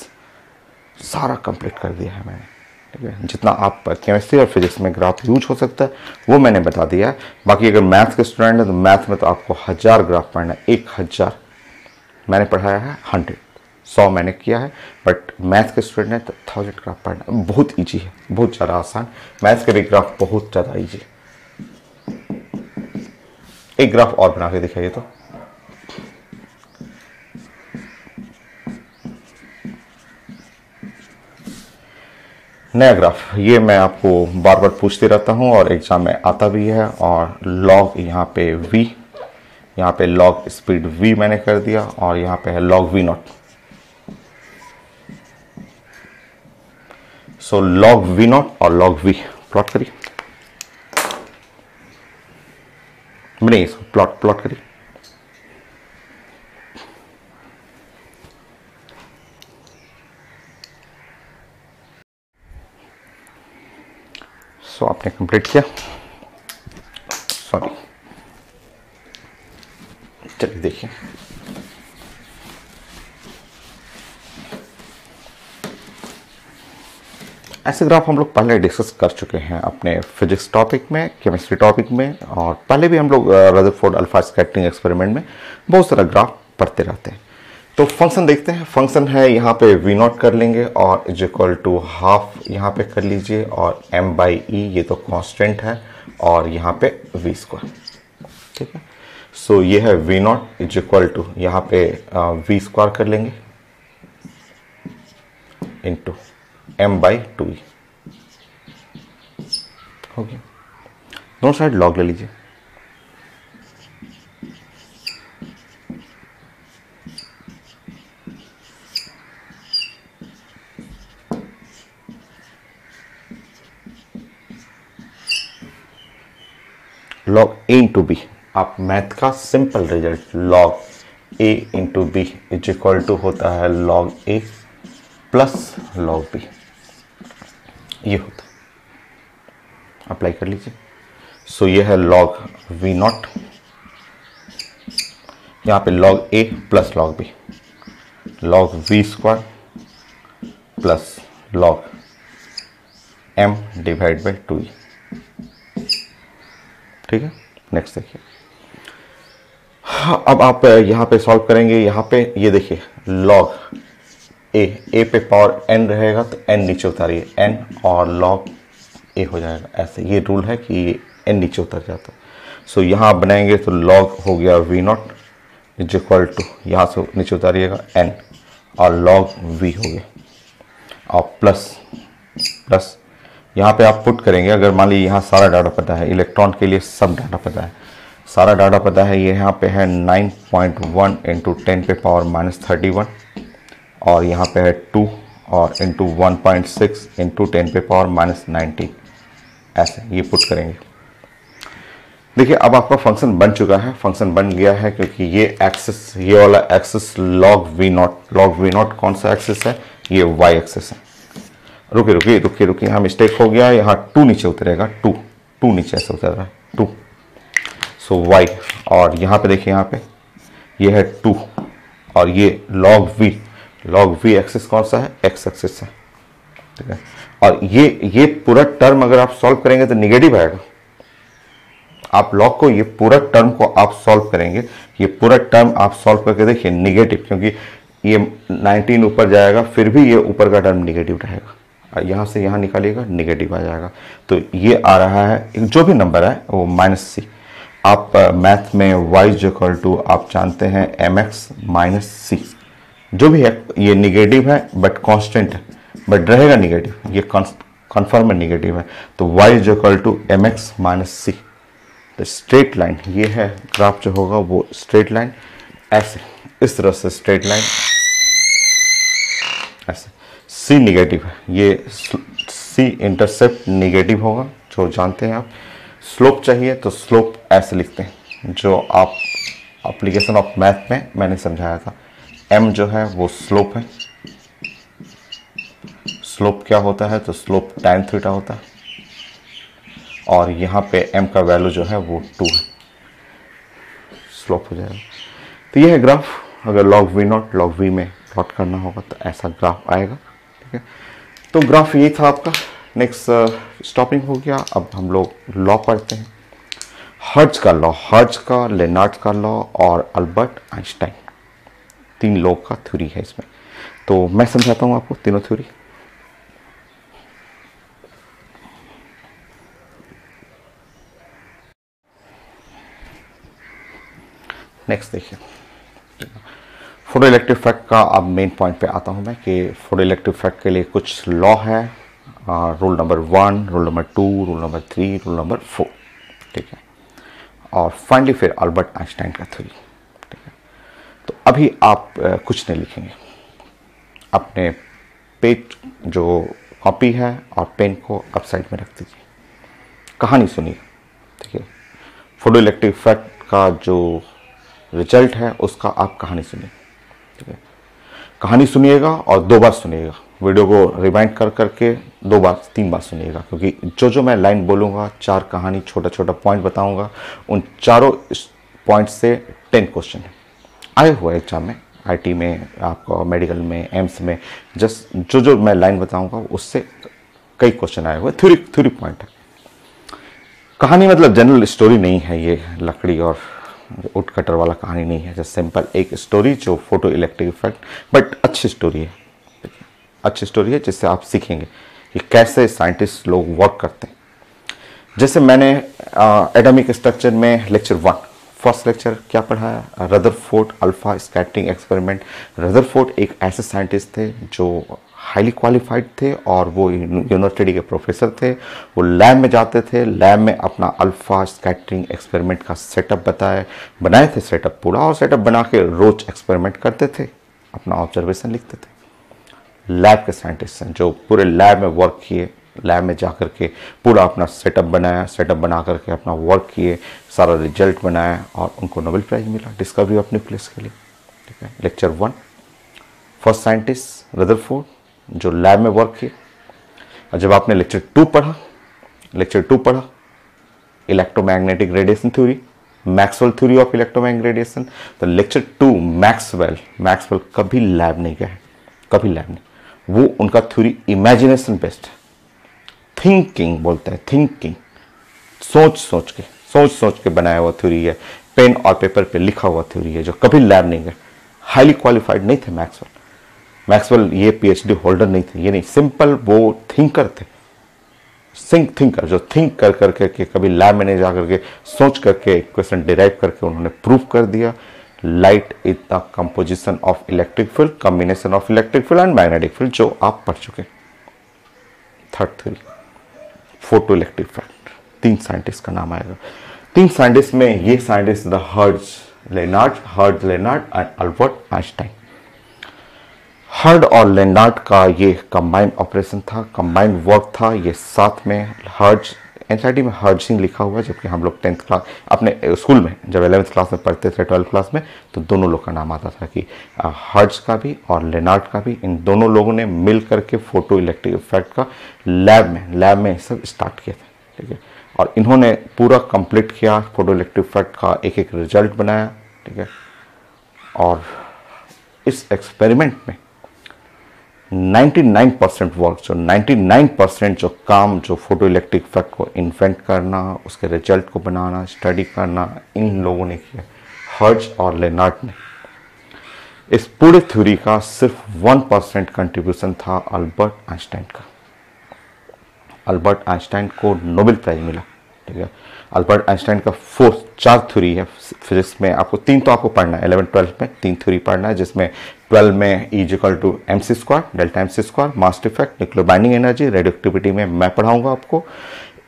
सारा कंप्लीट कर दिया है मैंने, ठीक है। जितना आप केमिस्ट्री और फिजिक्स में ग्राफ यूज हो सकता है वो मैंने बता दिया है। बाकी अगर मैथ के स्टूडेंट हैं तो मैथ में तो आपको 1000 ग्राफ पढ़ना है, 1000 मैंने पढ़ाया है, 100 मैंने किया है, बट मैथ के स्टूडेंट हैं तो 1000 ग्राफ पढ़ना है। बहुत ईजी है, बहुत ज़्यादा आसान, मैथ के भी ग्राफ बहुत ज़्यादा ईजी है। एक ग्राफ और बना के दिखाइए तो। नया ग्राफ, ये मैं आपको बार बार पूछते रहता हूं और एग्जाम में आता भी है। और लॉग यहाँ पे v, यहाँ पे लॉग स्पीड v मैंने कर दिया और यहाँ पे है log v not. So log v not और लॉग v प्लॉट करिए, नहीं इसको प्लॉट करिए। सो आपने कंप्लीट किया, सॉरी, चलिए देखिए। ऐसे ग्राफ हम लोग पहले डिस्कस कर चुके हैं अपने फिजिक्स टॉपिक में, केमिस्ट्री टॉपिक में, और पहले भी हम लोग रदरफोर्ड अल्फा स्कैटरिंग एक्सपेरिमेंट में बहुत सारा ग्राफ पढ़ते रहते हैं। तो फंक्शन देखते हैं। फंक्शन है यहाँ पे वी नॉट कर लेंगे और इज इक्वल टू हाफ यहाँ पे कर लीजिए, और m बाई ई ये तो कांस्टेंट है, और यहाँ पे वी स्क्वायर, ठीक है। सो ये है V naught is equal to यहाँ पे वी स्क्वायर कर लेंगे into m by two E, हो गया। दोनों साइड लॉग ले लीजिए। लॉग ए इंटू बी, आप मैथ का simple result log A into B is equal to होता है log A plus log B, ये होता है। अप्लाई कर लीजिए। सो ये है लॉग वी नॉट, यहाँ पे log A plus log B, log V square plus log M divide by two E, ठीक है। नेक्स्ट देखिए, अब आप यहाँ पे सॉल्व करेंगे। यहाँ पे ये देखिए लॉग ए पे पावर n रहेगा तो n नीचे उतारिए n, और लॉग ए हो जाएगा ऐसे। ये रूल है कि n नीचे उतर जाता है। सो यहाँ आप बनाएंगे तो लॉग हो गया V naught is equal to, यहाँ से नीचे उतारिएगा n, और लॉग v हो गया, और प्लस यहाँ पे आप पुट करेंगे। अगर मान लीजिए यहाँ सारा डाटा पता है, इलेक्ट्रॉन के लिए सब डाटा पता है, सारा डाटा पता है। ये यहाँ पे है 9.1 इंटू 10 पे पावर माइनस 31, और यहाँ पे है 2 और इंटू 1.6 इंटू 10 पे पावर माइनस 19, ऐसे ये पुट करेंगे। देखिए अब आपका फंक्शन बन चुका है, फंक्शन बन गया है, क्योंकि ये एक्सिस, ये वाला एक्सिस लॉग वी नॉट कौन सा एक्सिस है, ये वाई एक्सिस है। रुकिए, यहाँ मिस्टेक हो गया, यहाँ 2 नीचे उतरेगा, 2 नीचे ऐसे उतर रहा है 2, सो वाई, और यहाँ पे देखिए, यहाँ पे ये है 2, और ये लॉग वी एक्सिस कौन सा है, एक्स एक्सिस है, ठीक है। और ये पूरा टर्म अगर आप सॉल्व करेंगे तो निगेटिव आएगा। आप लॉग को, ये पूरा टर्म को आप सॉल्व करेंगे, ये पूरा टर्म आप सॉल्व करके देखिए निगेटिव, क्योंकि ये 19 ऊपर जाएगा, फिर भी ये ऊपर का टर्म निगेटिव रहेगा। यहाँ से यहाँ निकालिएगा, निगेटिव आ जाएगा। तो ये आ रहा है, जो भी नंबर है वो माइनस सी। आप मैथ में वाई इक्वल टू आप जानते हैं mx माइनस सी, जो भी है ये निगेटिव है बट कांस्टेंट है, बट रहेगा निगेटिव, ये कन्फर्म में निगेटिव है। तो y equal to mx minus C, तो स्ट्रेट लाइन ये है, ग्राफ जो होगा वो स्ट्रेट लाइन, ऐसे इस तरह से स्ट्रेट लाइन ऐसे। सी निगेटिव है, ये सी इंटरसेप्ट निगेटिव होगा, जो जानते हैं आप। स्लोप चाहिए तो स्लोप ऐसे लिखते हैं, जो आप एप्लीकेशन ऑफ मैथ में मैंने समझाया था। m जो है वो स्लोप है, स्लोप क्या होता है, तो स्लोप tan थीटा होता है, और यहाँ पे m का वैल्यू जो है वो 2 है, स्लोप हो जाएगा। तो ये है ग्राफ। अगर log V naught log V में प्लॉट करना होगा तो ऐसा ग्राफ आएगा, ठीक है। तो ग्राफ ये था आपका। नेक्स्ट स्टॉपिंग हो गया। अब हम लोग लॉ पढ़ते हैं, हर्ट्ज का, लेनार्ड का लॉ और अल्बर्ट आइंस्टाइन, 3 लॉ का थ्योरी है इसमें। तो मैं समझाता हूँ आपको तीनों थ्योरी। नेक्स्ट देखिए, फोटो इलेक्ट्रिक इफेक्ट का अब मेन पॉइंट पे आता हूँ मैं कि फोटो इलेक्ट्रिक इफेक्ट के लिए कुछ लॉ है, rule number 1, rule number 2, rule number 3, rule number 4, ठीक है, और फाइनली फिर अल्बर्ट आइंस्टाइन का थ्योरी, ठीक है। तो अभी आप कुछ नहीं लिखेंगे, अपने पेज जो कॉपी है और पेन को अप साइड में रख दीजिए, कहानी सुनिए, ठीक है। फोटो इलेक्ट्रिक इफेक्ट का जो रिजल्ट है उसका आप कहानी सुनिए, ठीक है। कहानी सुनिएगा और 2 बार सुनिएगा, वीडियो को रिवाइंड कर करके 2 बार 3 बार सुनिएगा, क्योंकि जो मैं लाइन बोलूँगा, 4 कहानी छोटा छोटा पॉइंट बताऊँगा, उन चारों पॉइंट से 10 क्वेश्चन आए हुए एग्जाम में, आईटी में, आपको मेडिकल में, एम्स में, जस्ट जो मैं लाइन बताऊँगा उससे कई क्वेश्चन आए हुए, थ्योरी पॉइंट है। कहानी मतलब जनरल स्टोरी नहीं है, ये लकड़ी और उठ कटर वाला कहानी नहीं है, जस्ट सिंपल एक स्टोरी जो फोटो इलेक्ट्रिक इफेक्ट, बट अच्छी स्टोरी है, अच्छी स्टोरी है जिससे आप सीखेंगे कि कैसे साइंटिस्ट लोग वर्क करते हैं। जैसे मैंने एटॉमिक स्ट्रक्चर में लेक्चर 1 फर्स्ट लेक्चर क्या पढ़ाया, Rutherford alpha scattering experiment. Rutherford एक ऐसे साइंटिस्ट थे जो हाईली क्वालिफाइड थे और वो यूनिवर्सिटी के प्रोफेसर थे। वो लैब में जाते थे, लैब में अपना अल्फा स्कैटरिंग एक्सपेरिमेंट का सेटअप बनाए थे सेटअप पूरा, और सेटअप बना के रोज एक्सपेरिमेंट करते थे, अपना ऑब्जर्वेशन लिखते थे। लैब के साइंटिस्ट हैं जो पूरे लैब में वर्क किए, लैब में जाकर के पूरा अपना सेटअप बनाया, सेटअप बना करके अपना वर्क किए, सारा रिजल्ट बनाया और उनको नोबेल प्राइज मिला डिस्कवरी ऑफ न्यूक्लियस के लिए, ठीक है। लेक्चर 1 फर्स्ट साइंटिस्ट रदरफोर्ड जो लैब में वर्क किए। और जब आपने लेक्चर 2 पढ़ा electromagnetic radiation theory, Maxwell theory of electromagnetic radiation, तो लेक्चर 2 मैक्सवेल कभी लैब नहीं गए, कभी लैब नहीं, वो उनका थ्योरी इमेजिनेशन बेस्ड है, थिंकिंग बोलते हैं, थिंकिंग, सोच के बनाया हुआ थ्योरी है, पेन और पेपर पे लिखा हुआ थ्योरी है, जो कभी लैब नहीं गए। हाईली क्वालिफाइड नहीं थे मैक्सवेल ये पीएचडी होल्डर नहीं थे, ये नहीं, सिंपल वो थिंकर थे, थिंकर जो थिंक कर करके कभी लैब में नहीं जा करके सोच करके क्वेश्चन डिराइव करके उन्होंने प्रूव कर दिया। Light is the composition of electric field, combination of electric field and magnetic field, जो आप पढ़ चुके। Third theory photo electric effect, 3 scientist का नाम आएगा। 3 साइंटिस्ट में ये scientist the Hertz Lenard and Albert Einstein. Hertz और लेनार्ड का ये कंबाइंड ऑपरेशन था, कंबाइंड वर्क था, ये साथ में हर्ज, एनसीईआरटी में हर्जिंग लिखा हुआ है, जबकि हम लोग 10th क्लास अपने स्कूल में जब 11th क्लास में पढ़ते थे, 12th क्लास में, तो दोनों लोग का नाम आता था कि हर्ज का भी और लेनार्ड का भी, इन दोनों लोगों ने मिल करके फोटो इलेक्ट्रिक इफेक्ट का लैब में सब स्टार्ट किया था, ठीक है। और इन्होंने पूरा कंप्लीट किया, फोटो इलेक्ट्रिक इफेक्ट का एक रिजल्ट बनाया, ठीक है। और इस एक्सपेरिमेंट में 99% वर्क, जो 99% जो काम, जो फोटो इलेक्ट्रिक इफेक्ट को इन्वेंट करना, उसके रिजल्ट को बनाना, स्टडी करना, इन लोगों ने किया, हर्ज और लेनार्ड ने। इस पूरे थ्योरी का सिर्फ 1% कंट्रीब्यूशन था अल्बर्ट आइंस्टाइन का। अल्बर्ट आइंस्टाइन को नोबेल प्राइज मिला, ठीक है। अल्बर्ट आइंस्टाइन का 4 थ्योरी है फिजिक्स में, आपको 3 तो आपको पढ़ना है, 11-12 में 3 थ्योरी पढ़ना है, जिसमें 12 में E=mc², delta mc², mass effect, nuclear binding energy, radioactivity में मैं पढ़ाऊंगा आपको।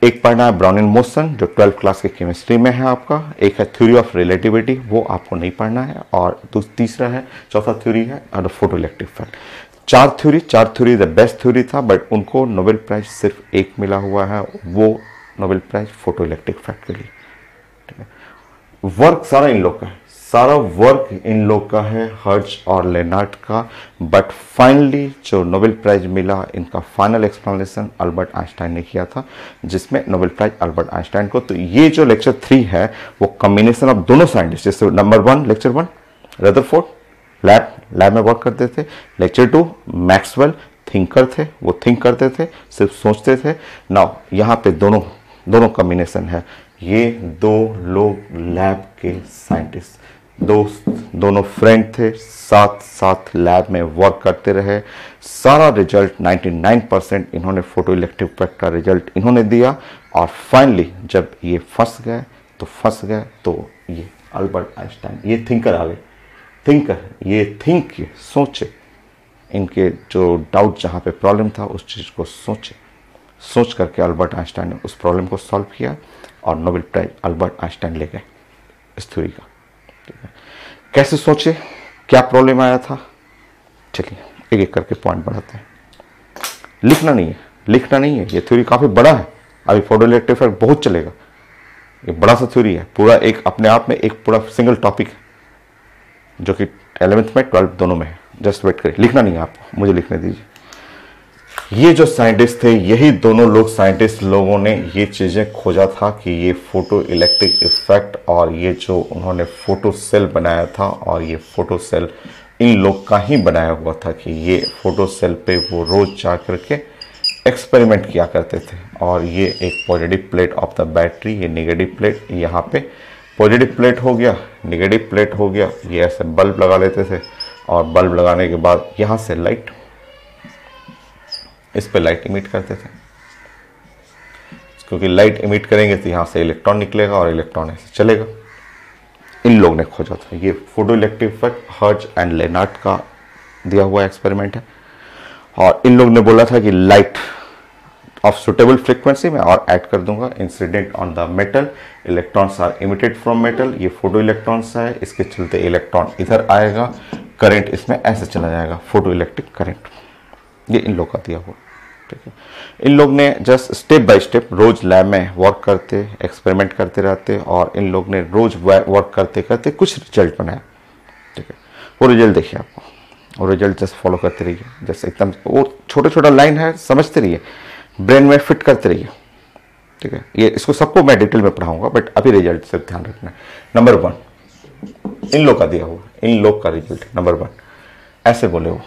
एक पढ़ना है ब्राउनिन मोशन, जो 12th क्लास के केमिस्ट्री में है आपका। एक है थ्योरी ऑफ रिलेटिविटी, वो आपको नहीं पढ़ना है। और तीसरा है, चौथा थ्योरी है photo electric effect. 4 theory the best theory था, बट उनको नोबेल प्राइज सिर्फ एक मिला हुआ है, वो Nobel prize photo electric effect के लिए, ठीक है। वर्क सारा इन लोग का है, सारा वर्क इन लोग का है, हर्ज और लेनार्ड का। बट फाइनली जो नोबेल प्राइज मिला, इनका फाइनल एक्सप्लेनेशन अल्बर्ट आइंस्टाइन ने किया था, जिसमें नोबेल प्राइज अल्बर्ट आइंस्टाइन को। तो ये जो लेक्चर 3 है वो कॉम्बिनेशन ऑफ दोनों साइंटिस्ट, जैसे नंबर 1 लेक्चर 1 रदरफोर्ड लैब में वर्क करते थे, लेक्चर 2 मैक्सवेल थिंकर थे, वो थिंक करते थे, सिर्फ सोचते थे। नाउ यहाँ पे दोनों कॉम्बिनेशन है, ये 2 लोग लैब के साइंटिस्ट, दोनों फ्रेंड थे, साथ लैब में वर्क करते रहे। सारा रिजल्ट 99% इन्होंने फोटो इलेक्ट्रिक इफेक्ट का रिजल्ट इन्होंने दिया। और फाइनली जब ये फंस गए तो ये अल्बर्ट आइंस्टाइन, ये थिंकर आ गए, थिंकर, ये थिंक किए, सोचे, इनके जो डाउट जहाँ पे प्रॉब्लम था उस चीज़ को सोचे, सोच करके अल्बर्ट आइंस्टाइन ने उस प्रॉब्लम को सॉल्व किया और नोबेल प्राइज अल्बर्ट आइंस्टाइन ले गए इस थ्योरी का। ठीक है, कैसे सोचे, क्या प्रॉब्लम आया था, चलिए एक एक करके पॉइंट बढ़ाते हैं। लिखना नहीं है, लिखना नहीं है, ये थ्योरी काफ़ी बड़ा है, अभी फोटोइलेक्ट्रिक इफेक्ट बहुत चलेगा, ये बड़ा सा थ्योरी है, पूरा एक अपने आप में एक पूरा सिंगल टॉपिक है जो कि 11th में 12th दोनों में है। जस्ट वेट करिए, लिखना नहीं है आपको, मुझे लिखने दीजिए। ये जो साइंटिस्ट थे, यही दोनों लोग साइंटिस्ट लोगों ने ये चीज़ें खोजा था कि ये फोटो इलेक्ट्रिक इफेक्ट और ये जो उन्होंने फोटो सेल बनाया था, और ये फोटो सेल इन लोग का ही बनाया हुआ था कि ये फोटो सेल पे वो रोज जा करके एक्सपेरिमेंट किया करते थे। और ये एक positive plate of the battery, ये नेगेटिव प्लेट, यहाँ पे पॉजिटिव प्लेट हो गया, नेगेटिव प्लेट हो गया, ये ऐसे बल्ब लगा लेते थे और बल्ब लगाने के बाद यहाँ से लाइट, इस पे लाइट इमिट करते थे, क्योंकि लाइट इमिट करेंगे तो यहाँ से इलेक्ट्रॉन निकलेगा और इलेक्ट्रॉन ऐसे चलेगा। इन लोग ने खोजा था ये photo electric effect, hertz and Lennard का दिया हुआ एक्सपेरिमेंट है। और इन लोग ने बोला था कि लाइट ऑफ सुटेबल फ्रीक्वेंसी में और ऐड कर दूंगा, incident on the metal, electrons are emitted from metal, ये फोटो इलेक्ट्रॉन्स है, इसके चलते इलेक्ट्रॉन इधर आएगा, करंट इसमें ऐसे चला जाएगा, फोटो इलेक्ट्रिक करंट, ये इन लोग का दिया हुआ। ठीक है, इन लोग ने जस्ट स्टेप बाय स्टेप रोज लैब में वर्क करते, एक्सपेरिमेंट करते रहते, और इन लोग ने रोज वर्क करते करते कुछ रिजल्ट बनाया। ठीक है, वो रिजल्ट देखिए आपको, और रिजल्ट जस्ट फॉलो करते रहिए, जैसे एकदम वो छोटा छोटा लाइन है, समझते रहिए, ब्रेन में फिट करते रहिए। ठीक है, ये इसको सबको मैं डिटेल में पढ़ाऊंगा, बट अभी रिजल्ट सिर्फ ध्यान रखना है। नंबर 1 इन लोग का दिया हुआ, इन लोग का रिजल्ट नंबर 1 ऐसे बोले वो,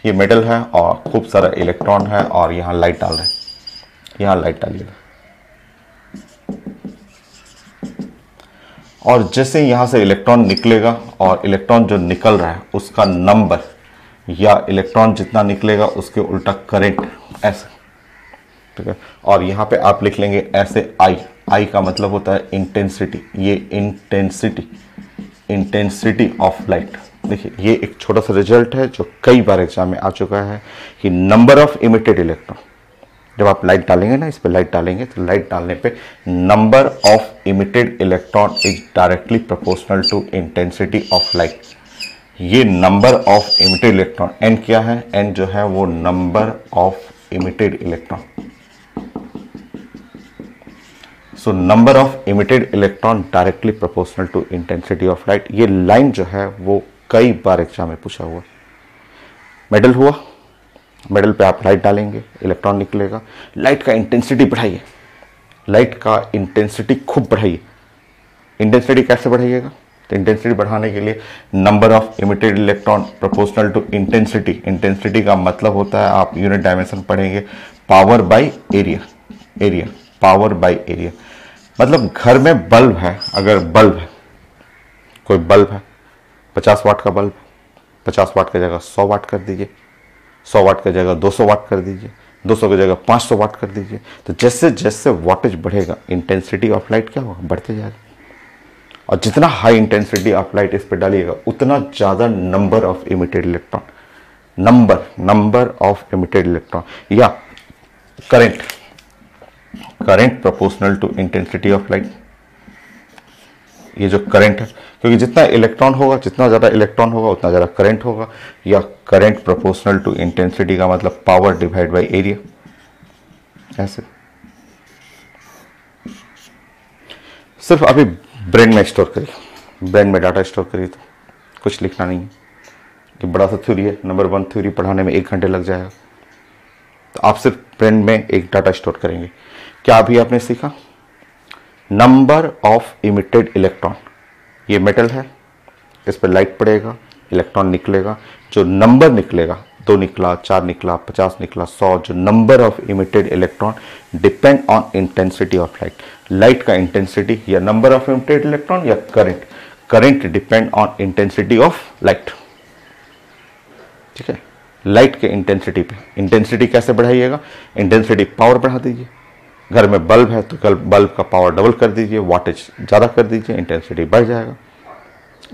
ये मेटल है और खूब सारा इलेक्ट्रॉन है और यहाँ लाइट डाल रहे हैं, यहाँ लाइट डालिएगा, और जैसे यहाँ से इलेक्ट्रॉन निकलेगा और इलेक्ट्रॉन जो निकल रहा है उसका नंबर, या इलेक्ट्रॉन जितना निकलेगा उसके उल्टा करंट ऐसे। ठीक है, और यहाँ पे आप लिख लेंगे ऐसे आई, आई का मतलब होता है इंटेंसिटी, ये इंटेंसिटी ऑफ लाइट। देखिए ये एक छोटा सा रिजल्ट है जो कई बार एग्जाम में आ चुका है कि नंबर ऑफ इमिटेड इलेक्ट्रॉन, जब आप लाइट डालेंगे ना, इस पे लाइट डालेंगे तो लाइट डालने पे number of emitted electron is directly proportional to intensity of light. ये number of emitted electron, N क्या है, एन जो है वो number of emitted electron, so number of emitted electron directly proportional to intensity of light. ये लाइन जो है वो कई बार एग्जाम में पूछा हुआ। मेटल हुआ, मेटल पे आप लाइट डालेंगे, इलेक्ट्रॉन निकलेगा, लाइट का इंटेंसिटी बढ़ाइए, लाइट का इंटेंसिटी खूब बढ़ाइए। इंटेंसिटी कैसे बढ़ाइएगा, तो इंटेंसिटी बढ़ाने के लिए number of emitted electron proportional to intensity, intensity का मतलब होता है, आप यूनिट डायमेंशन पढ़ेंगे, power by area, area power by area. मतलब घर में बल्ब है, अगर बल्ब है, कोई बल्ब है 50 वाट का बल्ब, 50 वाट की जगह 100 वाट कर दीजिए, 100 वाट की जगह 200 वाट कर दीजिए, 200 की जगह 500 वाट कर दीजिए, तो जैसे जैसे वाटेज बढ़ेगा इंटेंसिटी ऑफ लाइट क्या होगा, बढ़ते जाएगा। और जितना हाई इंटेंसिटी ऑफ लाइट इस पर डालिएगा उतना ज़्यादा number of emitted electron, number of emitted electron, या current, current proportional to intensity of light. ये जो करंट है, क्योंकि जितना इलेक्ट्रॉन होगा, जितना ज़्यादा इलेक्ट्रॉन होगा उतना ज़्यादा करंट होगा, या करंट प्रोपोर्शनल टू इंटेंसिटी का मतलब पावर डिवाइड बाय एरिया, ऐसे। सिर्फ अभी ब्रेन में स्टोर करिए, ब्रेन में डाटा स्टोर करिए, तो कुछ लिखना नहीं है। ये बड़ा सा थ्योरी है, नंबर 1 थ्योरी पढ़ाने में 1 घंटे लग जाएगा, तो आप सिर्फ ब्रेन में एक डाटा स्टोर करेंगे। क्या अभी आपने सीखा, नंबर ऑफ इमिटेड इलेक्ट्रॉन, ये मेटल है, इस पर लाइट पड़ेगा, इलेक्ट्रॉन निकलेगा, जो नंबर निकलेगा, 2 निकला, 4 निकला, 50 निकला, 100, जो number of emitted electron depend on intensity of light. Light का इंटेंसिटी या नंबर ऑफ इमिटेड इलेक्ट्रॉन या current, current depend on intensity of light. ठीक है, लाइट के इंटेंसिटी पे, इंटेंसिटी कैसे बढ़ाइएगा, इंटेंसिटी पावर बढ़ा दीजिए, घर में बल्ब है तो बल्ब का पावर डबल कर दीजिए, वाटेज ज़्यादा कर दीजिए, इंटेंसिटी बढ़ जाएगा।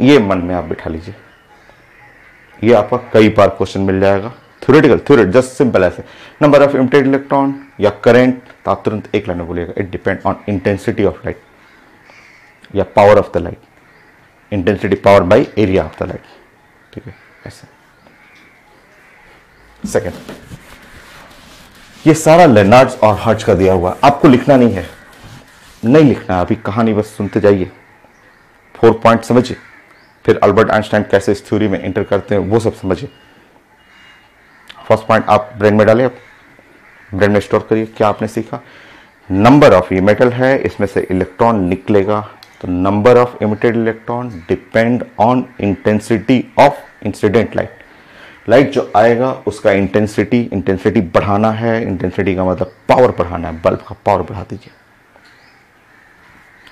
ये मन में आप बिठा लीजिए। ये आपका कई बार क्वेश्चन मिल जाएगा, थ्योरेटिकल जस्ट सिंपल ऐसे, नंबर ऑफ इमिटेड इलेक्ट्रॉन या करंट, तो आप तुरंत एक लाइन में बोलिएगा it depend on intensity of light या power of the light, intensity power by area of the light. ठीक है, ऐसे। सेकेंड, ये सारा लेनार्ड्स और हर्ट्ज का दिया हुआ, आपको लिखना नहीं है, नहीं लिखना है अभी, कहानी बस सुनते जाइए, 4 पॉइंट समझिए, फिर अल्बर्ट आइंस्टाइन कैसे इस थ्योरी में एंटर करते हैं वो सब समझिए। फर्स्ट पॉइंट आप ब्रेन में डालिए, आप ब्रेन में स्टोर करिए। क्या आपने सीखा? नंबर ऑफ, ये मेटल है, इसमें से इलेक्ट्रॉन निकलेगा, तो number of emitted electron depend on intensity of incident light. Light जो आएगा उसका इंटेंसिटी बढ़ाना है, इंटेंसिटी का मतलब पावर बढ़ाना है, बल्ब का पावर बढ़ा दीजिए।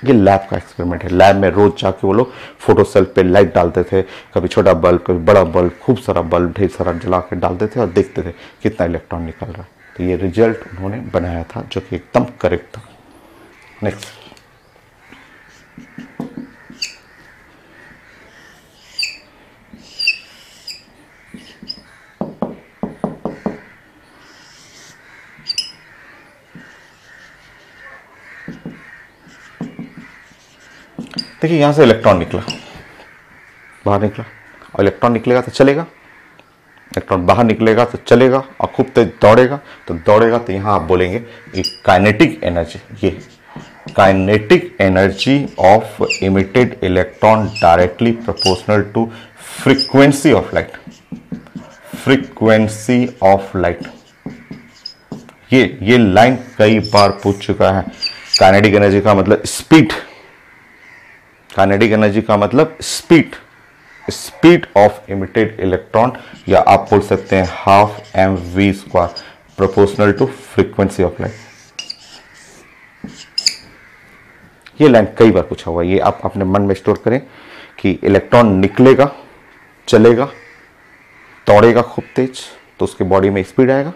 ये लैब का एक्सपेरिमेंट है। लैब में रोज जाके वो लोग फोटो सेल पे लाइट डालते थे, कभी छोटा बल्ब कभी बड़ा बल्ब, खूब सारा बल्ब ढेर सारा जला के डालते थे और देखते थे कितना इलेक्ट्रॉन निकल रहा है। तो ये रिजल्ट उन्होंने बनाया था जो कि एकदम करेक्ट था। नेक्स्ट, देखिए यहां से इलेक्ट्रॉन निकला, बाहर निकला, और इलेक्ट्रॉन निकलेगा तो चलेगा, इलेक्ट्रॉन बाहर निकलेगा तो चलेगा, और खूब तेज दौड़ेगा तो यहां आप बोलेंगे ये काइनेटिक एनर्जी, ये kinetic energy of emitted electron directly proportional to frequency of light, frequency of light. ये लाइन कई बार पूछ चुका है। काइनेटिक एनर्जी का मतलब स्पीड, काइनेटिक एनर्जी का मतलब स्पीड ऑफ इमिटेड इलेक्ट्रॉन, या आप बोल सकते हैं half mv² proportional to frequency of light. ये लाइन कई बार पूछा हुआ है, ये आप अपने मन में स्टोर करें कि इलेक्ट्रॉन निकलेगा, चलेगा, दौड़ेगा खूब तेज, तो उसके बॉडी में स्पीड आएगा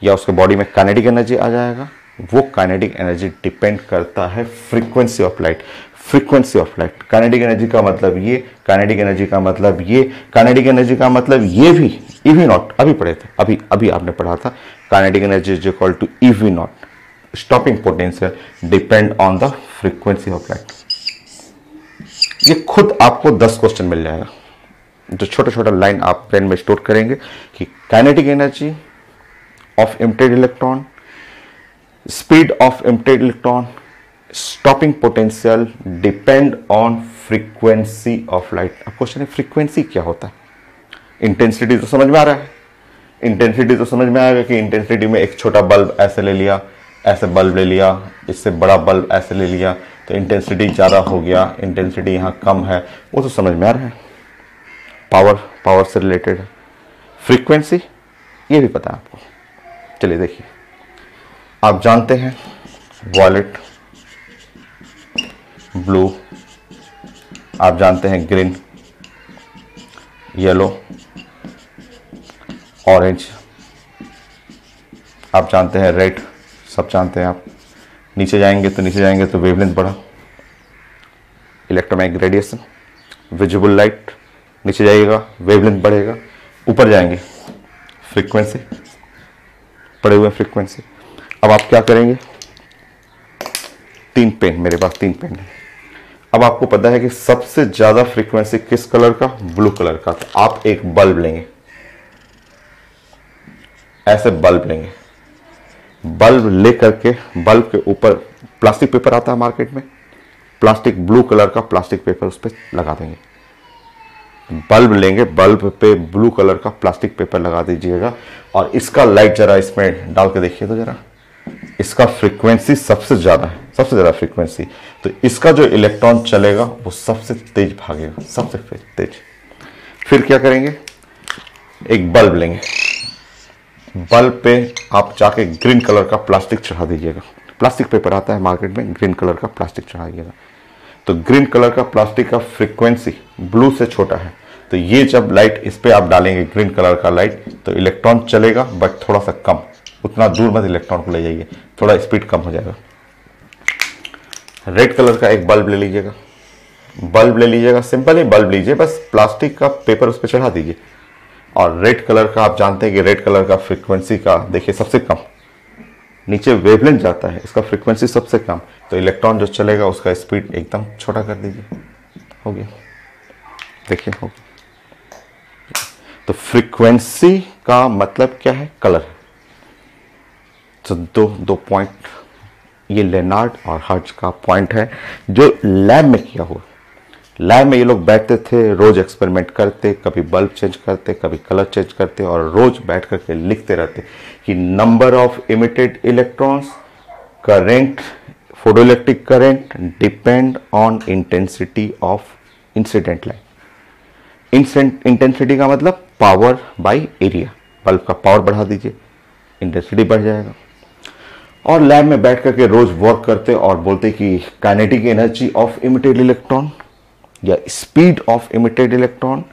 या उसके बॉडी में काइनेटिक एनर्जी आ जाएगा। वो काइनेटिक एनर्जी डिपेंड करता है frequency of light, frequency of light. Kinetic energy का मतलब ये, काइनेटिक एनर्जी का मतलब ये, काइनेटिक एनर्जी का मतलब ये भी, ईवी नॉट अभी पढ़े थे, अभी आपने पढ़ा था, kinetic energy is equal to EV naught, stopping potential depend on the frequency of light. ये खुद आपको 10 क्वेश्चन मिल जाएगा, जो छोटा छोटा लाइन आप ब्रेन में स्टोर करेंगे कि kinetic energy of emitted electron, speed of emitted electron, stopping potential depend on frequency of light. अब क्वेश्चन है फ्रीक्वेंसी क्या होता है? इंटेंसिटी तो समझ में आ रहा है, इंटेंसिटी तो समझ में आएगा कि इंटेंसिटी में एक छोटा बल्ब ऐसे ले लिया, ऐसे बल्ब ले लिया, इससे बड़ा बल्ब ऐसे ले लिया, तो इंटेंसिटी ज़्यादा हो गया, इंटेंसिटी यहाँ कम है, वो तो समझ में आ रहा है। पावर से रिलेटेड है। फ्रीक्वेंसी ये भी पता है आपको। चलिए देखिए, आप जानते हैं वॉयलेट, ब्लू, आप जानते हैं ग्रीन, येलो, ऑरेंज, आप जानते हैं रेड, सब जानते हैं आप। नीचे जाएंगे तो वेवलेंथ बढ़ा, इलेक्ट्रोमैग्नेटिक रेडिएशन, विजिबल लाइट, नीचे जाइएगा वेवलेंथ बढ़ेगा, ऊपर जाएंगे फ्रीक्वेंसी, पड़े हुए फ्रीक्वेंसी। अब आप क्या करेंगे? 3 पेन, मेरे पास 3 पेन है। अब आपको पता है कि सबसे ज्यादा फ्रीक्वेंसी किस कलर का? ब्लू कलर का। तो आप एक बल्ब लेंगे, ऐसे बल्ब लेंगे, बल्ब लेकर के बल्ब के ऊपर प्लास्टिक पेपर आता है मार्केट में, प्लास्टिक ब्लू कलर का प्लास्टिक पेपर उस पर लगा देंगे। बल्ब लेंगे, बल्ब पे ब्लू कलर का प्लास्टिक पेपर लगा दीजिएगा, और इसका लाइट जरा इसमें डाल के देखिए तो जरा, इसका फ्रीक्वेंसी सबसे ज्यादा है, सबसे ज्यादा फ्रीक्वेंसी। तो इसका जो इलेक्ट्रॉन चलेगा वो सबसे तेज भागेगा, सबसे तेज। फिर क्या करेंगे? एक बल्ब लेंगे, बल्ब पे आप जाके ग्रीन कलर का प्लास्टिक चढ़ा दीजिएगा, प्लास्टिक पेपर आता है मार्केट में, ग्रीन कलर का प्लास्टिक चढ़ाइएगा। तो ग्रीन कलर का प्लास्टिक का फ्रीक्वेंसी ब्लू से छोटा है, तो ये जब लाइट इस पे आप डालेंगे ग्रीन कलर का लाइट, तो इलेक्ट्रॉन चलेगा बट थोड़ा सा कम, उतना दूर मत इलेक्ट्रॉन को ले जाइए, थोड़ा स्पीड कम हो जाएगा। रेड कलर का एक बल्ब ले लीजिएगा, बल्ब ले लीजिएगा, सिंपल ही बल्ब लीजिए, बस प्लास्टिक का पेपर उस पर चढ़ा दीजिए। और रेड कलर का आप जानते हैं कि रेड कलर का फ्रीक्वेंसी का देखिए सबसे कम, नीचे वेवलेंथ जाता है, इसका फ्रीक्वेंसी सबसे कम, तो इलेक्ट्रॉन जो चलेगा उसका स्पीड एकदम छोटा कर दीजिए, हो गया, देखिए हो गया। तो फ्रीक्वेंसी का मतलब क्या है, कलर है। तो दो पॉइंट, ये लेनार्ड और हर्ट्ज का पॉइंट है जो लैब में किया हुआ। लैब में ये लोग बैठते थे, रोज एक्सपेरिमेंट करते, कभी बल्ब चेंज करते, कभी कलर चेंज करते, और रोज बैठ करके लिखते रहते कि number of emitted electrons, current, photoelectric current depend on intensity of incident light. Intensity का मतलब पावर बाय एरिया, बल्ब का पावर बढ़ा दीजिए, इंटेंसिटी बढ़ जाएगा। और लैब में बैठ करके रोज वर्क करते और बोलते कि kinetic energy of emitted electron या स्पीड ऑफ इमिटेड इलेक्ट्रॉन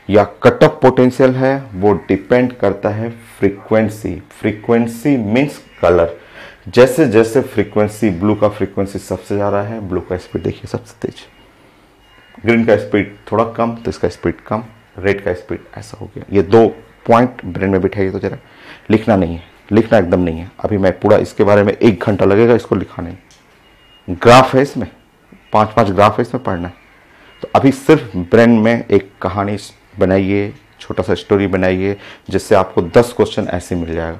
या कट ऑफ पोटेंशियल है, वो डिपेंड करता है फ्रीक्वेंसी। Frequency means colour. जैसे जैसे फ्रीक्वेंसी, ब्लू का फ्रीक्वेंसी सबसे ज़्यादा है, ब्लू का स्पीड देखिए सबसे तेज, ग्रीन का स्पीड थोड़ा कम तो इसका स्पीड कम, रेड का स्पीड ऐसा हो गया। ये दो पॉइंट ब्रेन में बिठाइए, तो जरा लिखना नहीं है, लिखना एकदम नहीं है। अभी मैं पूरा इसके बारे में 1 घंटा लगेगा इसको लिखाने में। ग्राफ है इसमें, 5-5 ग्राफ है इसमें, पढ़ना है। तो अभी सिर्फ ब्रेन में एक कहानी बनाइए, छोटा सा स्टोरी बनाइए, जिससे आपको 10 क्वेश्चन ऐसे मिल जाएगा।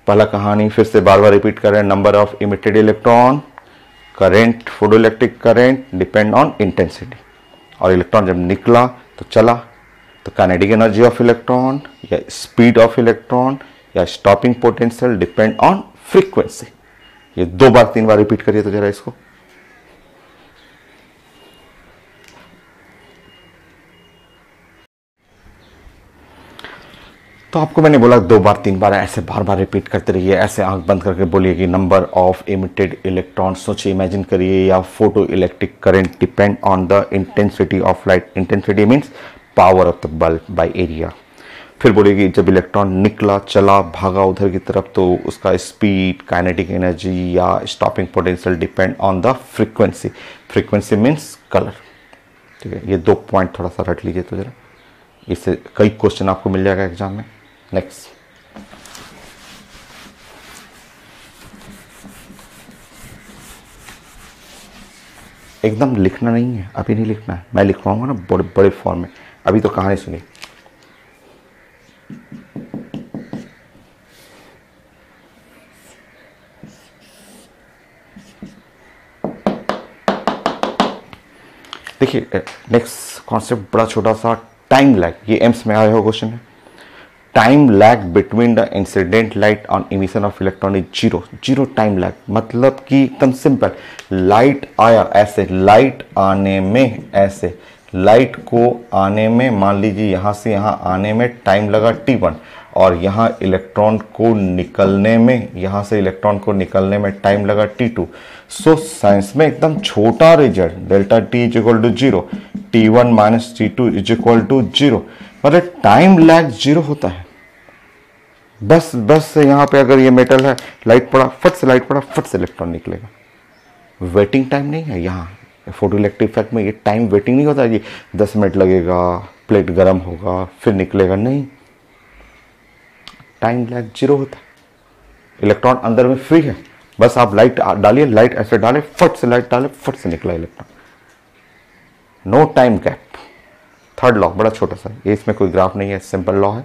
पहला कहानी फिर से बार बार रिपीट करें, number of emitted electron, current, photoelectric current depend on intensity. और इलेक्ट्रॉन जब निकला तो चला, तो काइनेटिक एनर्जी ऑफ इलेक्ट्रॉन या स्पीड ऑफ इलेक्ट्रॉन या stopping potential depend on frequency. ये 2 बार 3 बार रिपीट करिए तो जरा इसको। तो आपको मैंने बोला 2 बार 3 बार ऐसे बार बार रिपीट करते रहिए, ऐसे आंख बंद करके बोलिए कि नंबर ऑफ इमिटेड इलेक्ट्रॉन, सोचिए, इमेजिन करिए, या photo electric current depend on the intensity of light. Intensity means power of the bulb by area. फिर बोलिए कि जब इलेक्ट्रॉन निकला, चला, भागा उधर की तरफ, तो उसका स्पीड, काइनेटिक एनर्जी या stopping potential depend on the frequency. Frequency means colour. ठीक है, ये 2 पॉइंट थोड़ा सा रट लीजिए तो जरा, इससे कई क्वेश्चन आपको मिल जाएगा एग्जाम में। नेक्स्ट, एकदम लिखना नहीं है, अभी नहीं लिखना है, मैं लिखवाऊंगा ना बड़े बड़े फॉर्म में। अभी तो कहानी सुनिए। देखिए नेक्स्ट कॉन्सेप्ट बड़ा छोटा सा, टाइम लैग। ये एम्स में आया हुआ क्वेश्चन है। Time lag between the incident light on emission of electron is zero time lag. मतलब कि एकदम सिंपल, लाइट आया ऐसे, लाइट आने में ऐसे, लाइट को आने में मान लीजिए यहाँ से यहाँ आने में टाइम लगा t1, और यहाँ इलेक्ट्रॉन को निकलने में, यहाँ से इलेक्ट्रॉन को निकलने में टाइम लगा t2। सो साइंस में एकदम छोटा result, delta t is equal to 0, t1 minus t2 is equal to 0, मतलब टाइम लैग 0 होता है। बस यहाँ पे अगर ये मेटल है, लाइट पड़ा, फट से लाइट पड़ा, फट से इलेक्ट्रॉन निकलेगा। वेटिंग टाइम नहीं है यहाँ फोटो इलेक्ट्रिक इफेक्ट में। ये टाइम वेटिंग नहीं होता कि 10 मिनट लगेगा, प्लेट गर्म होगा, फिर निकलेगा, नहीं, टाइम लैग 0 होता है। इलेक्ट्रॉन अंदर में फ्री है, बस आप लाइट डालिए, लाइट ऐसे डाले, फट से लाइट डाले, फट से निकला electron, no time gap. Third law बड़ा छोटा सा, ये इसमें कोई ग्राफ नहीं है, सिंपल लॉ है।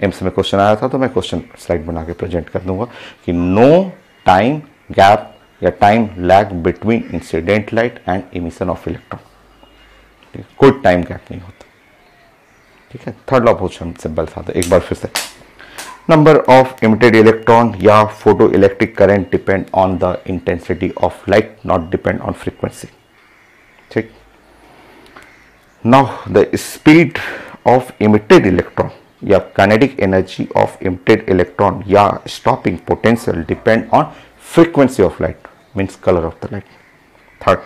एम्स में क्वेश्चन आया था तो मैं क्वेश्चन स्लाइड बना के प्रेजेंट कर दूंगा कि नो टाइम गैप या time lag between incident light and emission of electron. कोई टाइम गैप नहीं होता। ठीक है, थर्ड लॉ बहुत सिंपल था, एक बार फिर से, नंबर ऑफ इमिटेड इलेक्ट्रॉन या photo electric current depend on the intensity of light, not depend on frequency. ठीक, now the speed of emitted electron या kinetic energy of emitted electron या stopping potential depend on frequency of light, means color of the light. Third,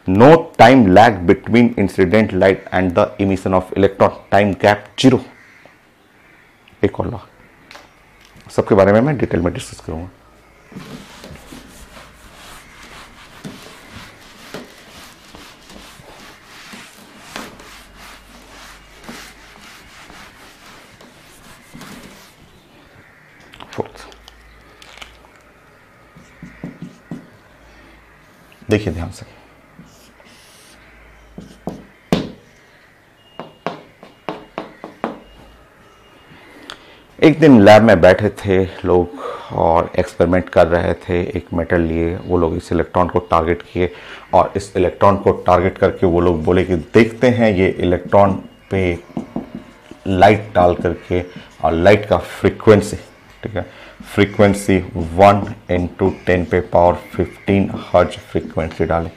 no time lag between incident light and the emission of electron, time gap 0. एक और लॉ सबके बारे में मैं डिटेल में डिस्कस करूंगा। फोर्थ, देखिए ध्यान से, एक दिन लैब में बैठे थे लोग और एक्सपेरिमेंट कर रहे थे। एक मेटल लिए, वो लोग इस इलेक्ट्रॉन को टारगेट किए और इस इलेक्ट्रॉन को टारगेट करके वो लोग बोले कि देखते हैं ये इलेक्ट्रॉन पे लाइट डाल करके, और लाइट का फ्रीक्वेंसी, ठीक है, फ्रीक्वेंसी 1 × 10⁻15 हर्ट्ज फ्रीक्वेंसी डाले,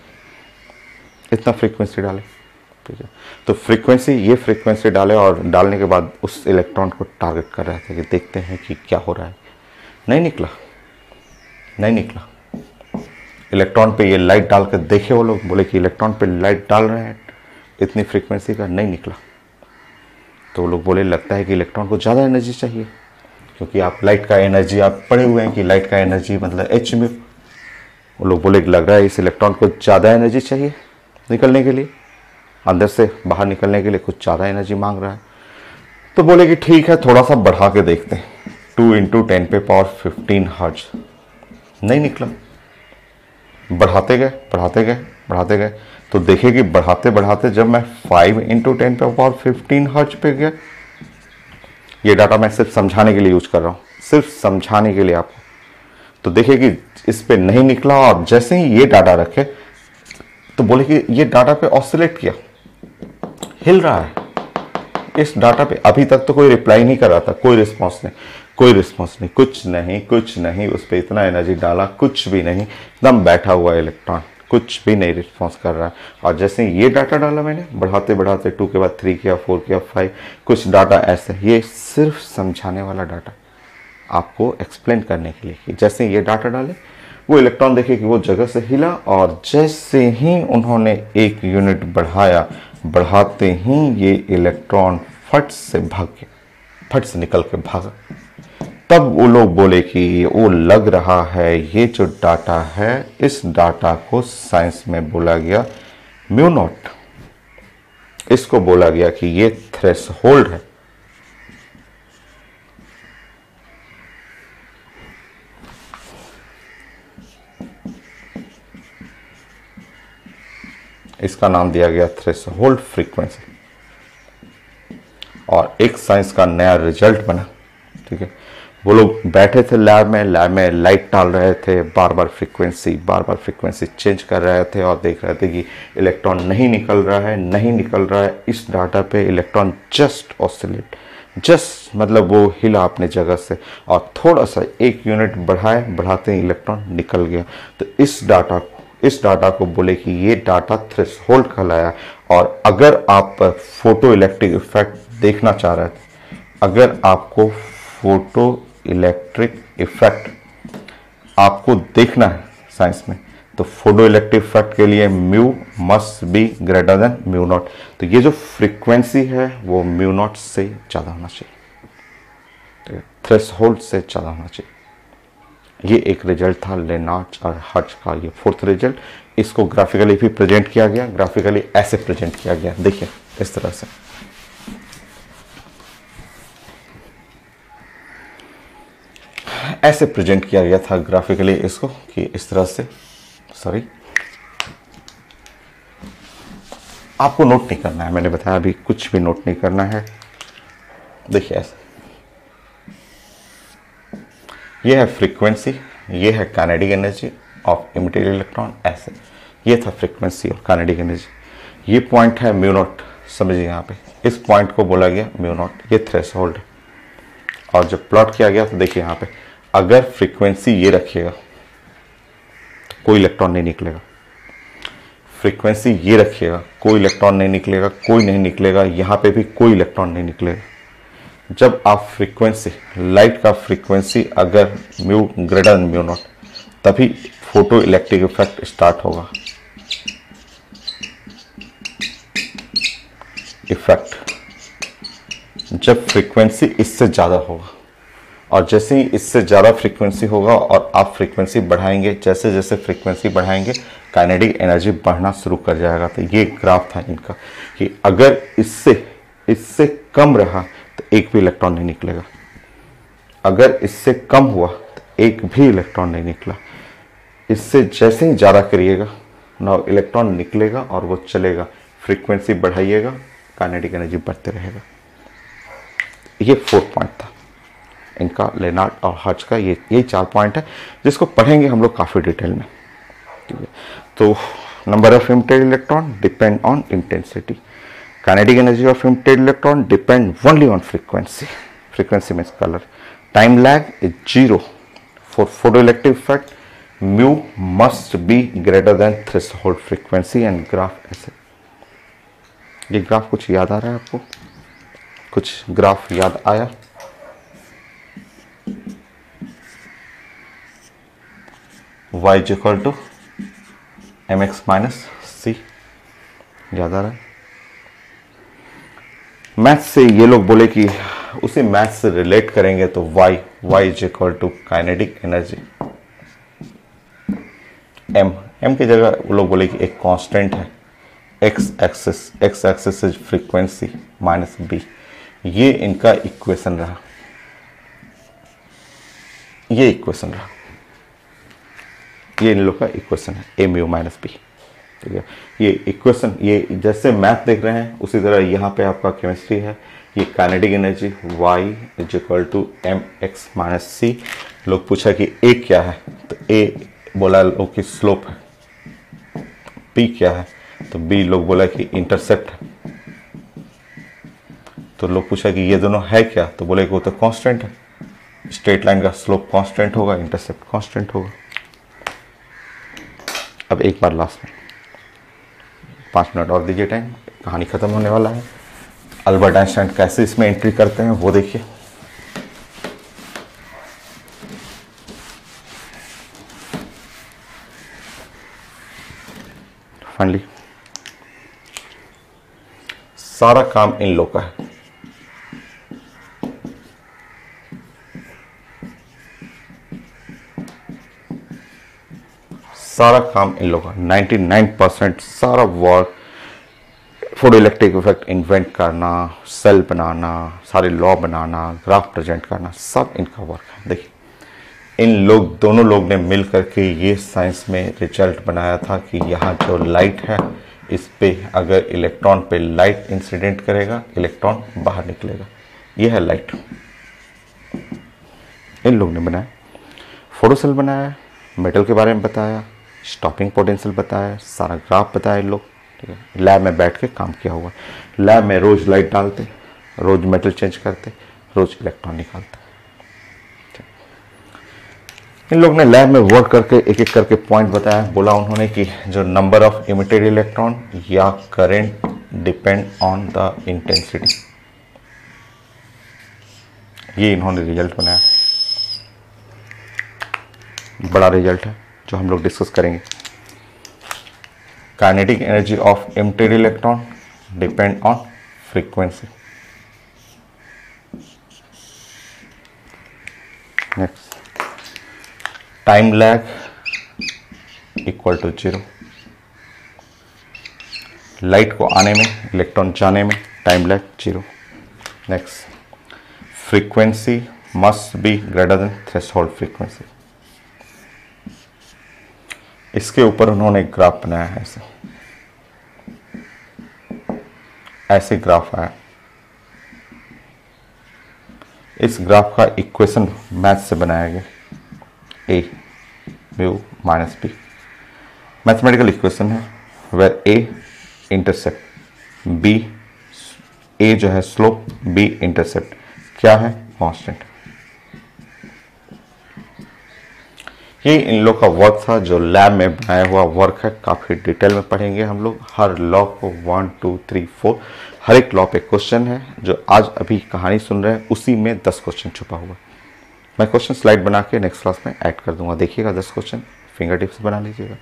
इतना फ्रीक्वेंसी डाले, ठीक है। तो फ्रीक्वेंसी, ये फ्रीक्वेंसी डाले और डालने के बाद उस इलेक्ट्रॉन को टारगेट कर रहे थे कि देखते हैं कि क्या हो रहा है। नहीं निकला, नहीं निकला। इलेक्ट्रॉन पे ये लाइट डाल कर देखे वो लोग, बोले कि इलेक्ट्रॉन पे लाइट डाल रहे हैं इतनी फ्रीक्वेंसी का, नहीं निकला। तो वो लोग बोले लगता है कि इलेक्ट्रॉन को ज़्यादा एनर्जी चाहिए, क्योंकि आप लाइट का एनर्जी आप पढ़े हुए हैं कि लाइट का एनर्जी मतलब h में। वो लोग बोले कि लग रहा है इस इलेक्ट्रॉन को ज़्यादा एनर्जी चाहिए निकलने के लिए, अंदर से बाहर निकलने के लिए कुछ ज़्यादा एनर्जी मांग रहा है। तो बोले कि ठीक है थोड़ा सा बढ़ा के देखते हैं, 2 × 10⁻15 हर्ट्ज। नहीं निकला। बढ़ाते गए, बढ़ाते गए, बढ़ाते गए, तो देखे कि बढ़ाते बढ़ाते जब मैं 5 × 10⁻15 हर्ट्ज पे गया, ये डाटा मैं सिर्फ समझाने के लिए यूज कर रहा हूँ, सिर्फ समझाने के लिए आपको। तो देखिए कि इस पे नहीं निकला, और जैसे ही ये डाटा रखे तो बोले कि ये डाटा पे ऑसिलेट किया, हिल रहा है। इस डाटा पे अभी तक तो कोई रिप्लाई नहीं कर रहा था, कोई रिस्पॉन्स नहीं, कोई रिस्पॉन्स नहीं, कुछ नहीं, कुछ नहीं। उस पर इतना एनर्जी डाला, कुछ भी नहीं, एकदम बैठा हुआ इलेक्ट्रॉन, कुछ भी नहीं रिस्पॉन्स कर रहा है। और जैसे ये डाटा डाला मैंने, बढ़ाते बढ़ाते 2 के बाद 3 किया, 4 किया, 5, कुछ डाटा ऐसे, ये सिर्फ समझाने वाला डाटा, आपको एक्सप्लेन करने के लिए कि जैसे ये डाटा डाले वो इलेक्ट्रॉन देखे कि वो जगह से हिला, और जैसे ही उन्होंने 1 यूनिट बढ़ाया, बढ़ाते ही ये इलेक्ट्रॉन फट से भाग गया, फट से निकल के भागा। तब वो लोग बोले कि वो लग रहा है ये जो डाटा है, इस डाटा को साइंस में बोला गया म्यू नॉट। इसको बोला गया कि ये थ्रेशोल्ड है। इसका नाम दिया गया थ्रेशोल्ड फ्रीक्वेंसी। और एक साइंस का नया रिजल्ट बना, ठीक है। वो लोग बैठे थे लैब में लाइट डाल रहे थे, बार बार फ्रीक्वेंसी चेंज कर रहे थे और देख रहे थे कि इलेक्ट्रॉन नहीं निकल रहा है, नहीं निकल रहा है। इस डाटा पे इलेक्ट्रॉन जस्ट ऑसिलेट, जस्ट मतलब वो हिला अपने जगह से, और थोड़ा सा 1 यूनिट बढ़ाए, बढ़ाते ही इलेक्ट्रॉन निकल गया। तो इस डाटा को बोले कि ये डाटा थ्रेशोल्ड कहलाया। और अगर आप फोटो इलेक्ट्रिक इफेक्ट देखना चाह रहे थे, अगर आपको फोटो इलेक्ट्रिक इफेक्ट आपको देखना है साइंस में, तो फोटो इलेक्ट्रिक इफेक्ट के लिए mu must be greater then mu naught. तो ये जो फ्रीक्वेंसी है वो म्यू नॉट से ज़्यादा होना चाहिए, थ्रेशोल्ड से ज़्यादा होना चाहिए। ये एक रिजल्ट था लेनार्ड और हर्ट्ज का, ये 4th रिजल्ट। इसको ग्राफिकली भी प्रेजेंट किया गया, ग्राफिकली ऐसे प्रेजेंट किया गया, देखिए इस तरह से। ऐसे प्रेजेंट किया गया था ग्राफिकली इसको, कि इस तरह से, सॉरी आपको नोट नहीं करना है, मैंने बताया अभी कुछ भी नोट नहीं करना है। देखिए ऐसे, ये है फ्रीक्वेंसी, ये है kinetic energy of emitted electron, ऐसे। ये था फ्रीक्वेंसी और काइनेटिक एनर्जी। ये पॉइंट है म्यू नॉट, समझिए यहाँ पे इस पॉइंट को बोला गया म्यू नॉट, ये थ्रेशोल्ड है। और जब प्लॉट किया गया तो देखिए यहाँ पे, अगर फ्रीक्वेंसी ये रखिएगा तो कोई इलेक्ट्रॉन नहीं निकलेगा, फ्रीक्वेंसी ये रखिएगा कोई इलेक्ट्रॉन नहीं निकलेगा, कोई नहीं निकलेगा, यहाँ पे भी कोई इलेक्ट्रॉन नहीं निकलेगा। जब आप फ्रीक्वेंसी, लाइट का फ्रीक्वेंसी अगर mu greater than mu naught, तभी फोटो इलेक्ट्रिक इफेक्ट स्टार्ट होगा। इफेक्ट जब फ्रीक्वेंसी इससे ज़्यादा होगा, और जैसे ही इससे ज़्यादा फ्रीक्वेंसी होगा और आप फ्रीक्वेंसी बढ़ाएंगे, जैसे जैसे फ्रीक्वेंसी बढ़ाएंगे काइनेटिक एनर्जी बढ़ना शुरू कर जाएगा। तो ये ग्राफ था इनका कि अगर इससे कम रहा तो एक भी इलेक्ट्रॉन नहीं निकलेगा, अगर इससे कम हुआ तो एक भी इलेक्ट्रॉन नहीं निकला। इससे जैसे ही ज़्यादा करिएगा ना इलेक्ट्रॉन निकलेगा और वो चलेगा, फ्रीक्वेंसी बढ़ाइएगा काइनेटिक एनर्जी बढ़ते रहेगा। ये 4 पॉइंट था इनका, लेनार्ड और हर्ट्ज का। ये 4 पॉइंट है जिसको पढ़ेंगे हम लोग काफ़ी डिटेल में, ठीक है। तो number of emitted electron depend on intensity, kinetic energy of emitted electron depend only on frequency, frequency means colour, time lag is 0 for photoelectric effect, mu must be greater than threshold frequency and graph ऐसे। ये ग्राफ कुछ याद आ रहा है आपको? कुछ ग्राफ याद आया? y is equal to mx minus c, याद आ रहा है? मैथ से ये लोग बोले कि उसी मैथ से रिलेट करेंगे तो y is equal to kinetic energy m की जगह वो लोग बोले कि एक कांस्टेंट है, x axis is frequency minus b। ये इनका इक्वेशन रहा, ये इक्वेशन रहा, ये इन लोग का इक्वेशन है ए म्यू माइनस बी, ठीक है। ये इक्वेशन, ये जैसे मैथ देख रहे हैं उसी तरह यहाँ पे आपका केमिस्ट्री है। ये kinetic energy y is equal to m x minus c. लोग पूछा कि a क्या है, तो a बोला लोग कि स्लोप है, b क्या है तो b लोग बोला कि इंटरसेप्ट है। तो लोग पूछा कि ये दोनों है क्या, तो बोले कि वो तो कांस्टेंट है, स्ट्रेट लाइन का स्लोप कांस्टेंट होगा, इंटरसेप्ट कांस्टेंट होगा। अब एक बार लास्ट में 5 मिनट और दीजिए टाइम, कहानी खत्म होने वाला है। अल्बर्ट आइंस्टाइन कैसे इसमें एंट्री करते हैं वो देखिए। फाइनली सारा काम इन लोग का है, सारा काम इन लोगों का 99% सारा वर्क, फोटोइलेक्ट्रिक इफेक्ट इन्वेंट करना, सेल बनाना, सारे लॉ बनाना, ग्राफ प्रेजेंट करना, सब इनका वर्क है। देखिए इन लोग दोनों लोग ने मिल करके ये साइंस में रिजल्ट बनाया था कि यहाँ जो लाइट है इस पे अगर इलेक्ट्रॉन पे लाइट इंसिडेंट करेगा इलेक्ट्रॉन बाहर निकलेगा। ये है लाइट, इन लोग ने बनाया। फोटोसेल बनाया, मेटल के बारे में बताया, स्टॉपिंग पोटेंशियल बताया, सारा ग्राफ बताया इन लोग, ठीक है। लैब में बैठ के काम किया हुआ, लैब में रोज लाइट डालते, रोज मेटल चेंज करते, रोज इलेक्ट्रॉन निकालते। इन लोग ने लैब में वर्क करके एक एक करके पॉइंट बताया। बोला उन्होंने कि जो नंबर ऑफ इमिटेड इलेक्ट्रॉन या current depend on the intensity, ये इन्होंने रिजल्ट बनाया, बड़ा रिजल्ट है जो हम लोग डिस्कस करेंगे। Kinetic energy of emitted electron depend on frequency. Next, time lag equal to 0, light को आने में इलेक्ट्रॉन जाने में time lag 0। Next, frequency must be greater than threshold frequency. इसके ऊपर उन्होंने एक ग्राफ बनाया है, ऐसे ग्राफ आया। इस ग्राफ का इक्वेशन मैथ से बनाया गया, a mu minus b, mathematical equation है, where a intercept, b a जो है स्लोप, बी इंटरसेप्ट, क्या है कांस्टेंट। ये इन लोग का वर्क था जो लैब में बनाया हुआ वर्क है। काफ़ी डिटेल में पढ़ेंगे हम लोग हर लॉ को, 1 2 3 4, हर एक लॉ पे क्वेश्चन है। जो आज अभी कहानी सुन रहे हैं उसी में 10 क्वेश्चन छुपा हुआ है। मैं क्वेश्चन स्लाइड बना के नेक्स्ट क्लास में ऐड कर दूंगा, देखिएगा 10 क्वेश्चन फिंगर टिप्स बना लीजिएगा।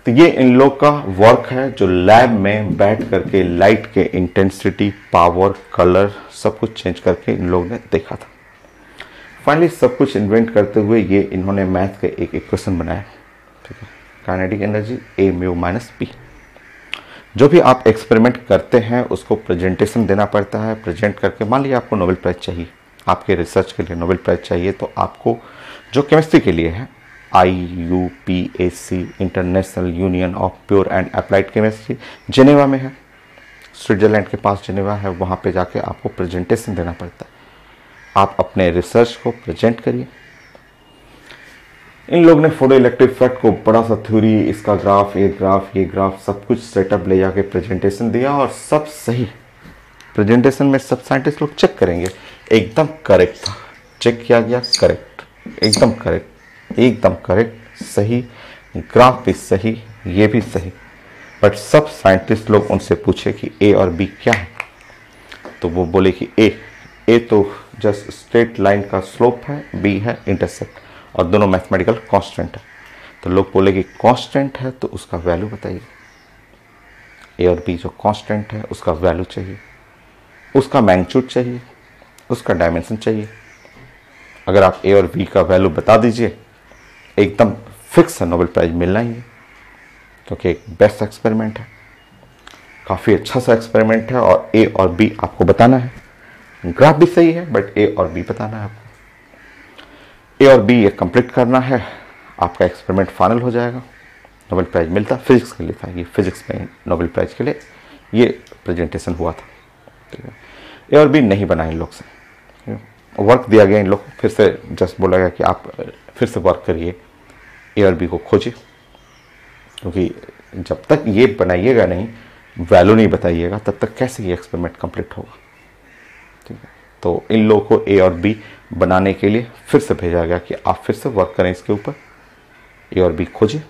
तो ये इन लोग का वर्क है जो लैब में बैठ करके लाइट के इंटेंसिटी, पावर, कलर सब कुछ चेंज करके इन लोग ने देखा था। फाइनली सब कुछ इन्वेंट करते हुए ये इन्होंने मैथ का एक इक्वेशन बनाया, ठीक है, काइनेटिक एनर्जी ए म्यू माइनस पी। जो भी आप एक्सपेरिमेंट करते हैं उसको प्रेजेंटेशन देना पड़ता है। प्रेजेंट करके, मान लीजिए आपको नोबेल प्राइज चाहिए, आपके रिसर्च के लिए नोबेल प्राइज चाहिए, तो आपको जो केमिस्ट्री के लिए है IUPAC international union of pure and applied chemistry Geneva में है, स्विट्जरलैंड के पास जेनेवा है, वहाँ पे जाके आपको प्रेजेंटेशन देना पड़ता है। आप अपने रिसर्च को प्रेजेंट करिए। इन लोग ने फोटो इलेक्ट्रिक इफेक्ट को बड़ा सा थ्योरी, इसका ग्राफ, ये ग्राफ सब कुछ सेटअप ले जाके प्रेजेंटेशन दिया और सब सही। प्रेजेंटेशन में सब साइंटिस्ट लोग चेक करेंगे, एकदम करेक्ट था, चेक किया गया करेक्ट, एकदम करेक्ट, सही, ग्राफ भी सही, ये भी सही। बट सब साइंटिस्ट लोग उनसे पूछे कि ए और बी क्या है, तो वो बोले कि ए तो जस्ट स्ट्रेट लाइन का स्लोप है, बी है इंटरसेप्ट, और दोनों मैथमेटिकल कांस्टेंट है। तो लोग बोले कि कांस्टेंट है तो उसका वैल्यू बताइए। ए और बी जो कांस्टेंट है उसका वैल्यू चाहिए, उसका मैग्नीट्यूड चाहिए, उसका डायमेंशन चाहिए। अगर आप ए और बी का वैल्यू बता दीजिए, एकदम फिक्स है, नोबेल प्राइज मिलना ही है, क्योंकि एक बेस्ट एक्सपेरिमेंट है, काफ़ी अच्छा सा एक्सपेरिमेंट है, और ए और बी आपको बताना है। ग्राफ भी सही है बट ए और बी बताना है आपको। ए और बी ये कंप्लीट करना है, आपका एक्सपेरिमेंट फाइनल हो जाएगा, नोबेल प्राइज मिलता। फिजिक्स के लिए था ये, फिजिक्स में नोबेल प्राइज के लिए ये प्रेजेंटेशन हुआ था, ठीक है। ए और बी नहीं बना इन लोग से, वर्क दिया गया इन लोग को, फिर से जस्ट बोला गया कि आप फिर से वर्क करिए, ए और बी को खोजिए, क्योंकि जब तक ये बनाइएगा नहीं, वैल्यू नहीं बताइएगा, तब तक कैसे ये एक्सपेरिमेंट कंप्लीट होगा, ठीक है। तो इन लोगों को ए और बी बनाने के लिए फिर से भेजा गया कि आप फिर से वर्क करें इसके ऊपर, ए और बी खोजिए।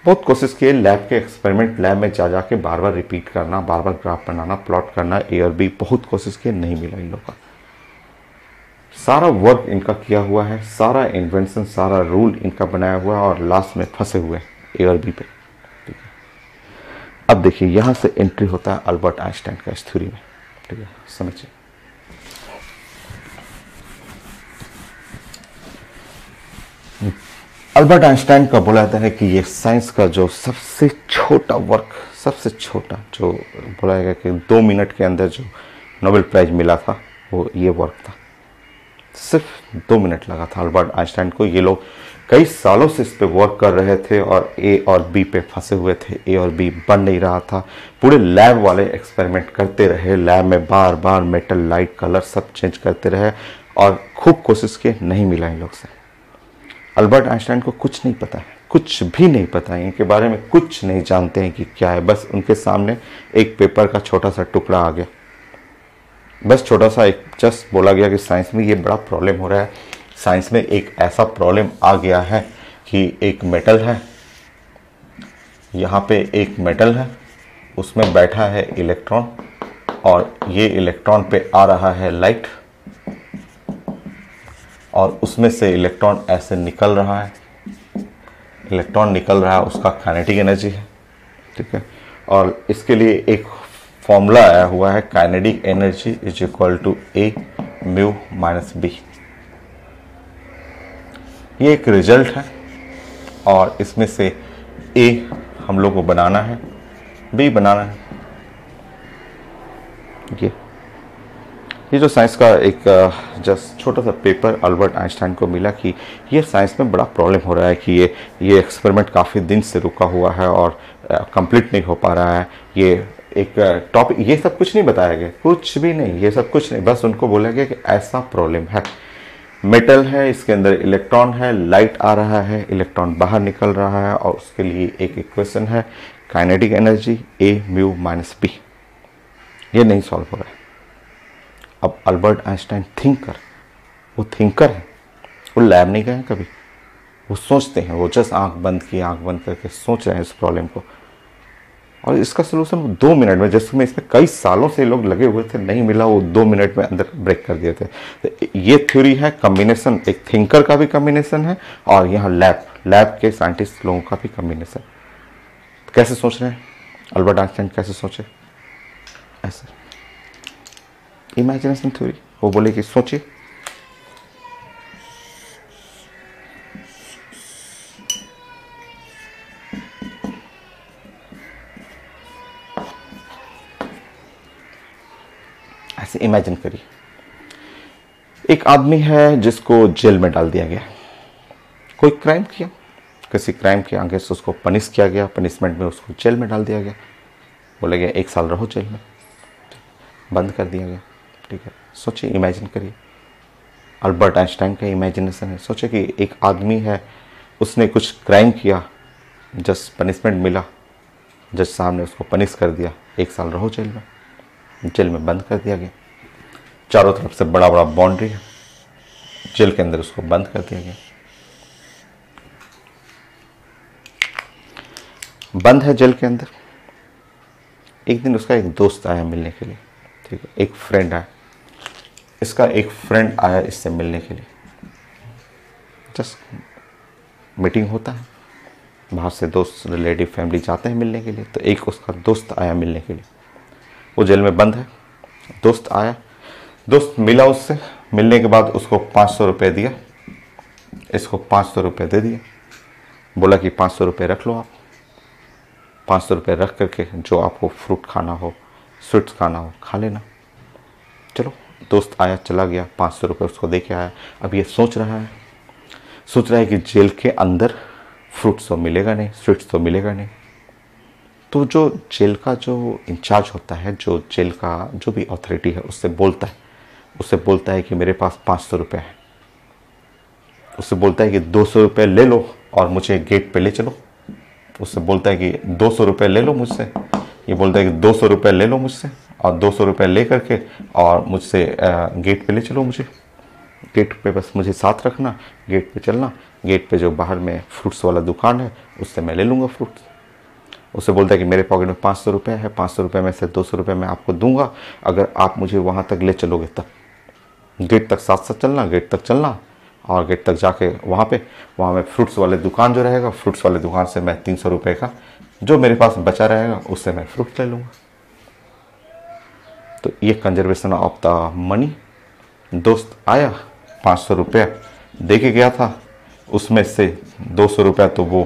बहुत कोशिश किए, लैब के एक्सपेरिमेंट लैब में जा जाके बार बार रिपीट करना, बार बार ग्राफ बनाना, प्लॉट करना, ए और बी बहुत कोशिश किए, नहीं मिला इन लोगों का। सारा वर्क इनका किया हुआ है, सारा इन्वेंशन, सारा रूल इनका बनाया हुआ है, और लास्ट में फंसे हुए ए और बी पे, ठीक है। अब देखिए यहाँ से एंट्री होता है अल्बर्ट आइंस्टाइन का इस थ्योरी में, ठीक है, समझिए। अल्बर्ट आइंस्टाइन का बोला जाता है कि ये साइंस का जो सबसे छोटा वर्क, सबसे छोटा, जो बोला गया कि 2 मिनट के अंदर जो नोबेल प्राइज मिला था वो ये वर्क था। सिर्फ 2 मिनट लगा था अल्बर्ट आइंस्टाइन को। ये लोग कई सालों से इस पे वर्क कर रहे थे और ए और बी पे फंसे हुए थे, ए और बी बन नहीं रहा था। पूरे लैब वाले एक्सपेरिमेंट करते रहे, लैब में बार बार मेटल, लाइट, कलर सब चेंज करते रहे, और खूब कोशिश किए, नहीं मिला इन लोग से। अल्बर्ट आइंस्टाइन को कुछ नहीं पता है, कुछ भी नहीं पता है, इनके बारे में कुछ नहीं जानते हैं कि क्या है। बस उनके सामने एक पेपर का छोटा सा टुकड़ा आ गया, बस छोटा सा एक जस्ट बोला गया कि साइंस में ये बड़ा प्रॉब्लम हो रहा है, साइंस में एक ऐसा प्रॉब्लम आ गया है कि एक मेटल है, यहाँ पे एक मेटल है, उसमें बैठा है इलेक्ट्रॉन, और ये इलेक्ट्रॉन पे आ रहा है लाइट, और उसमें से इलेक्ट्रॉन ऐसे निकल रहा है, इलेक्ट्रॉन निकल रहा है, उसका काइनेटिक एनर्जी है, ठीक है। और इसके लिए एक फॉर्मूला आया हुआ है, kinetic energy is equal to A mu minus B. ये एक रिजल्ट है, और इसमें से ए हम लोग को बनाना है, बी बनाना है। ये जो साइंस का एक जस्ट छोटा सा पेपर अल्बर्ट आइंस्टाइन को मिला कि ये साइंस में बड़ा प्रॉब्लम हो रहा है, कि ये एक्सपेरिमेंट काफ़ी दिन से रुका हुआ है और कंप्लीट नहीं हो पा रहा है। ये एक टॉपिक, ये सब कुछ नहीं बताया गया, कुछ भी नहीं, ये सब कुछ नहीं, बस उनको बोला गया कि ऐसा प्रॉब्लम है, मेटल है, इसके अंदर इलेक्ट्रॉन है, लाइट आ रहा है, इलेक्ट्रॉन बाहर निकल रहा है, और उसके लिए एक इक्वेशन है, काइनेटिक एनर्जी ए म्यू माइनस बी। ये नहीं सॉल्व हो रहा है। अब अल्बर्ट आइंस्टाइन वो थिंकर है, वो लैब नहीं गए कभी, वो सोचते हैं, वो जस्ट आंख बंद करके सोच रहे हैं इस प्रॉब्लम को, और इसका सोल्यूशन 2 मिनट में, जिसमें इसमें कई सालों से लोग लगे हुए थे, नहीं मिला, वो 2 मिनट में अंदर ब्रेक कर दिए थे। तो ये थ्योरी है कॉम्बिनेशन, एक थिंकर का भी कॉम्बिनेशन है, और यहाँ लैब के साइंटिस्ट लोगों का भी कॉम्बिनेशन। तो कैसे सोच रहे हैं अल्बर्ट आइंस्टाइन, कैसे सोचे? ऐसे इमेजिनेशन थ्योरी। वो बोले कि सोचिए, ऐसे इमेजिन करिए, एक आदमी है जिसको जेल में डाल दिया गया, कोई क्राइम किया, किसी क्राइम के आगे से उसको पनिश किया गया, पनिशमेंट में उसको जेल में डाल दिया गया, बोला गया 1 साल रहो जेल में, बंद कर दिया गया। ठीक है, सोचिए, इमेजिन करिए, अल्बर्ट आइंस्टाइन का इमेजिनेशन है। सोचिए कि एक आदमी है, उसने कुछ क्राइम किया, जस्ट पनिशमेंट मिला, जज साहब ने उसको पनिश कर दिया, 1 साल रहो जेल में बंद कर दिया गया। चारों तरफ से बड़ा बड़ा बाउंड्री है, जेल के अंदर उसको बंद कर दिया गया। बंद है जेल के अंदर। एक दिन उसका एक दोस्त आया मिलने के लिए, ठीक है, एक फ्रेंड आया, इसका एक फ्रेंड आया इससे मिलने के लिए। जस्ट मीटिंग होता है, बाहर से दोस्त, रिलेटिव, फैमिली जाते हैं मिलने के लिए, तो एक उसका दोस्त आया मिलने के लिए। वो जेल में बंद है, दोस्त आया, दोस्त मिला उससे, मिलने के बाद उसको 500 रुपये दिया, इसको 500 रुपये दे दिए, बोला कि 500 रुपये रख लो आप, 500 रुपये रख करके जो आपको फ्रूट खाना हो, स्वीट्स खाना हो, खा लेना। चलो, दोस्त आया, चला गया, 500 रुपये उसको दे के आया। अब ये सोच रहा है कि जेल के अंदर फ्रूट्स तो मिलेगा नहीं, स्वीट्स तो मिलेगा नहीं। तो जो जेल का जो इंचार्ज होता है, जो जेल का जो भी अथॉरिटी है, उससे बोलता है कि मेरे पास 500 रुपये है। उससे बोलता है कि 200 रुपये ले लो और मुझे गेट पे ले चलो। उससे बोलता है कि 200 रुपये ले लो मुझसे, ये बोलता है कि 200 रुपये ले लो मुझसे और 200 रुपये ले करके और मुझसे गेट पे ले चलो, मुझे गेट पे बस मुझे साथ रखना, गेट पे चलना, गेट पे जो बाहर में फ्रूट्स वाला दुकान है उससे मैं ले लूँगा फ्रूट्स। उससे बोलता है कि मेरे पॉकेट में 500 रुपये है, 500 रुपये में से 200 रुपये मैं आपको दूंगा अगर आप मुझे वहाँ तक ले चलोगे तब। गेट तक साथ साथ चलना, गेट तक चलना और गेट तक जाके वहाँ में फ्रूट्स वाले दुकान जो रहेगा, फ्रूट्स वाले दुकान से मैं 300 रुपये का जो मेरे पास बचा रहेगा उससे मैं फ्रूट ले लूँगा। तो ये कंजर्वेशन ऑफ द मनी। दोस्त आया, 500 रुपया दे के गया था, उसमें से 200 रुपया तो वो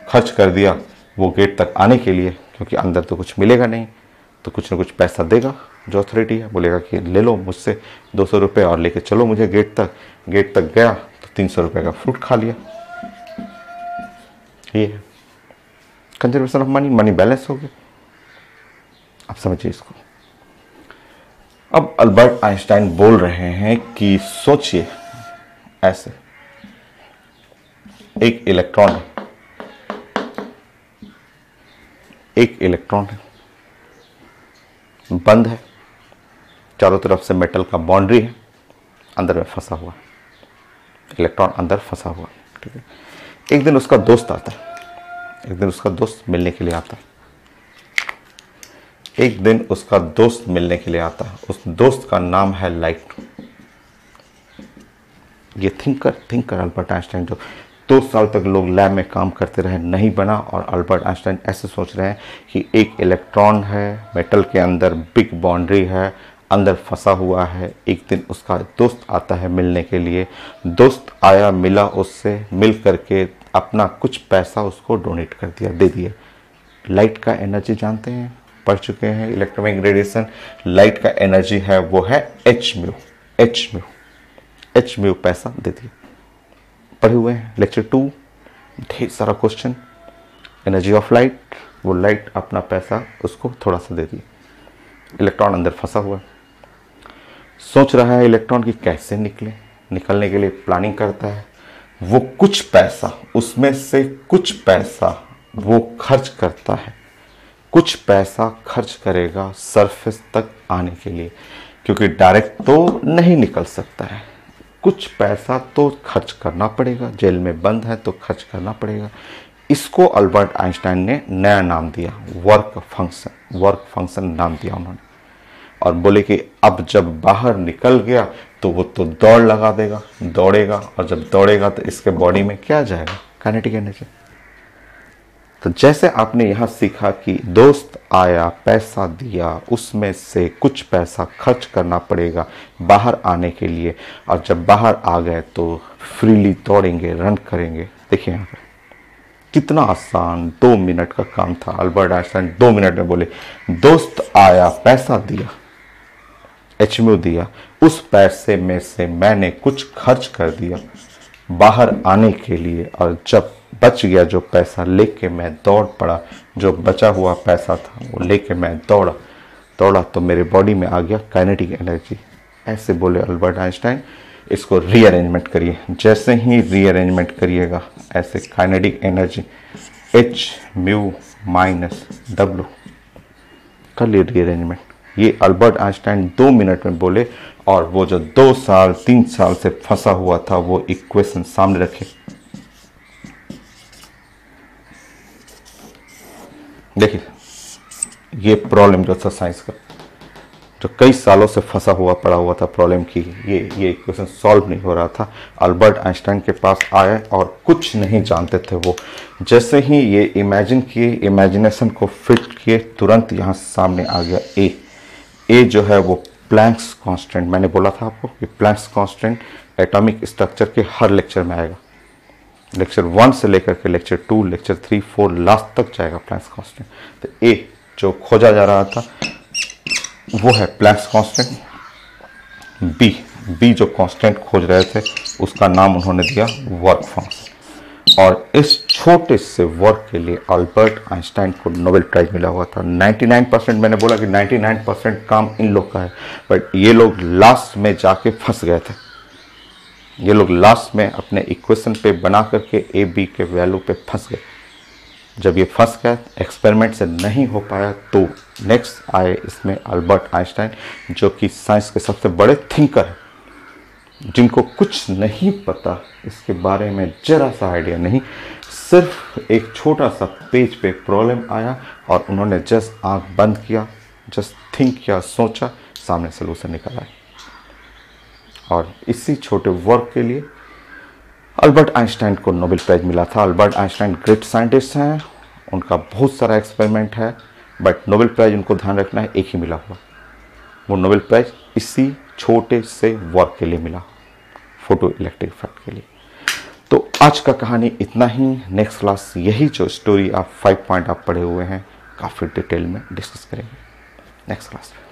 खर्च कर दिया वो गेट तक आने के लिए, क्योंकि अंदर तो कुछ मिलेगा नहीं, तो कुछ ना कुछ पैसा देगा जो अथॉरिटी है, बोलेगा कि ले लो मुझसे 200 रुपये और लेके चलो मुझे गेट तक गया तो 300 रुपये का फ्रूट खा लिया। ये है conservation of money, money balance हो गया। आप समझिए इसको। अब अल्बर्ट आइंस्टाइन बोल रहे हैं कि सोचिए ऐसे, एक इलेक्ट्रॉन है, बंद है, चारों तरफ से मेटल का बाउंड्री है, अंदर में फंसा हुआ, इलेक्ट्रॉन अंदर फंसा हुआ। ठीक है, एक दिन उसका दोस्त आता है, एक दिन उसका दोस्त मिलने के लिए आता है, एक दिन उसका दोस्त मिलने के लिए आता है। उस दोस्त का नाम है लाइट। ये थिंक कर अल्बर्ट आइंस्टाइन, जो 2 साल तक लोग लैब में काम करते रहे, नहीं बना, और अल्बर्ट आइंस्टाइन ऐसे सोच रहे हैं कि एक इलेक्ट्रॉन है, मेटल के अंदर बिग बाउंड्री है, अंदर फंसा हुआ है। एक दिन उसका दोस्त आता है मिलने के लिए, दोस्त आया, मिला उससे, मिल करके अपना कुछ पैसा उसको डोनेट कर दिया, दे दिया। लाइट का एनर्जी जानते हैं, पढ़ चुके हैं इलेक्ट्रोमैग्नेटिक रेडिएशन। लाइट का एनर्जी है वो है एच म्यू, पैसा दे दिया। पढ़े हुए हैं लेक्चर 2, ढेर सारा क्वेश्चन, एनर्जी ऑफ लाइट। वो लाइट अपना पैसा उसको थोड़ा सा दे दिया। इलेक्ट्रॉन अंदर फंसा हुआ, सोच रहा है इलेक्ट्रॉन की कैसे निकलने के लिए प्लानिंग करता है। वो कुछ पैसा, उसमें से कुछ पैसा वो खर्च करता है, कुछ पैसा खर्च करेगा सरफेस तक आने के लिए, क्योंकि डायरेक्ट तो नहीं निकल सकता है, कुछ पैसा तो खर्च करना पड़ेगा, जेल में बंद है तो खर्च करना पड़ेगा। इसको अल्बर्ट आइंस्टाइन ने नया नाम दिया, वर्क फंक्शन नाम दिया उन्होंने, और बोले कि अब जब बाहर निकल गया तो वो तो दौड़ लगा देगा, दौड़ेगा, और जब दौड़ेगा तो इसके बॉडी में क्या जाएगा, काइनेटिक एनर्जी। तो जैसे आपने यहाँ सीखा कि दोस्त आया, पैसा दिया, उसमें से कुछ पैसा खर्च करना पड़ेगा बाहर आने के लिए, और जब बाहर आ गए तो फ्रीली दौड़ेंगे, रन करेंगे। देखिए यहाँ पर कितना आसान, 2 मिनट का काम था। अल्बर्ट आइंस्टाइन 2 मिनट में बोले, दोस्त आया, पैसा दिया, एचम्यू दिया, उस पैसे में से मैंने कुछ खर्च कर दिया बाहर आने के लिए, और जब बच गया जो पैसा लेके मैं दौड़ पड़ा, जो बचा हुआ पैसा था वो लेके मैं दौड़ा तो मेरे बॉडी में आ गया काइनेटिक एनर्जी। ऐसे बोले अल्बर्ट आइंस्टाइन। इसको रीअरेंजमेंट करिए, जैसे ही रीअरेंजमेंट करिएगा ऐसे kinetic energy H mu minus W कर लिए रीअरेंजमेंट। ये अल्बर्ट आइंस्टाइन 2 मिनट में बोले, और वो जो 2 साल 3 साल से फंसा हुआ था वो इक्वेशन सामने रखे। देखिए ये प्रॉब्लम जो था साइंस का, जो कई सालों से फंसा हुआ पड़ा हुआ था प्रॉब्लम की, ये इक्वेशन सॉल्व नहीं हो रहा था। अल्बर्ट आइंस्टाइन के पास आए और कुछ नहीं जानते थे वो। जैसे ही ये इमेजिन किए, इमेजिनेशन को फिट किए, तुरंत यहाँ सामने आ गया ए जो है वो प्लैंक्स कांस्टेंट। मैंने बोला था आपको कि प्लैंक्स कांस्टेंट एटॉमिक स्ट्रक्चर के हर लेक्चर में आएगा। लेक्चर 1 से लेकर के लेक्चर 2, लेक्चर 3, 4 लास्ट तक जाएगा प्लैंक्स कांस्टेंट। तो ए जो खोजा जा रहा था वो है प्लैंक्स कांस्टेंट। बी जो कांस्टेंट खोज रहे थे उसका नाम उन्होंने दिया वर्क फंक्शन। और इस छोटे से वर्क के लिए अल्बर्ट आइंस्टाइन को नोबेल प्राइज मिला हुआ था। 99%, मैंने बोला कि 99% काम इन लोग का है, बट ये लोग लास्ट में जाके फंस गए थे। ये लोग लास्ट में अपने इक्वेशन पे बना करके ए बी के वैल्यू पे फंस गए। जब ये फंस गया, एक्सपेरिमेंट से नहीं हो पाया, तो नेक्स्ट आए इसमें अल्बर्ट आइंस्टाइन, जो कि साइंस के सबसे बड़े थिंकर हैं, जिनको कुछ नहीं पता, इसके बारे में जरा सा आइडिया नहीं। सिर्फ एक छोटा सा पेज पे प्रॉब्लम आया और उन्होंने जस्ट आंख बंद किया, जस्ट थिंक किया, सोचा, सामने सोल्यूशन निकल आया। और इसी छोटे वर्क के लिए अल्बर्ट आइंस्टाइन को नोबेल प्राइज मिला था। अल्बर्ट आइंस्टाइन ग्रेट साइंटिस्ट हैं, उनका बहुत सारा एक्सपेरिमेंट है, बट नोबेल प्राइज उनको ध्यान रखना है एक ही मिला हुआ। वो नोबेल प्राइज इसी छोटे से वर्क के लिए मिला, फोटो इलेक्ट्रिक इफेक्ट के लिए। तो आज का कहानी इतना ही। नेक्स्ट क्लास यही जो स्टोरी आप 5 पॉइंट आप पढ़े हुए हैं काफ़ी डिटेल में डिस्कस करेंगे नेक्स्ट क्लास में।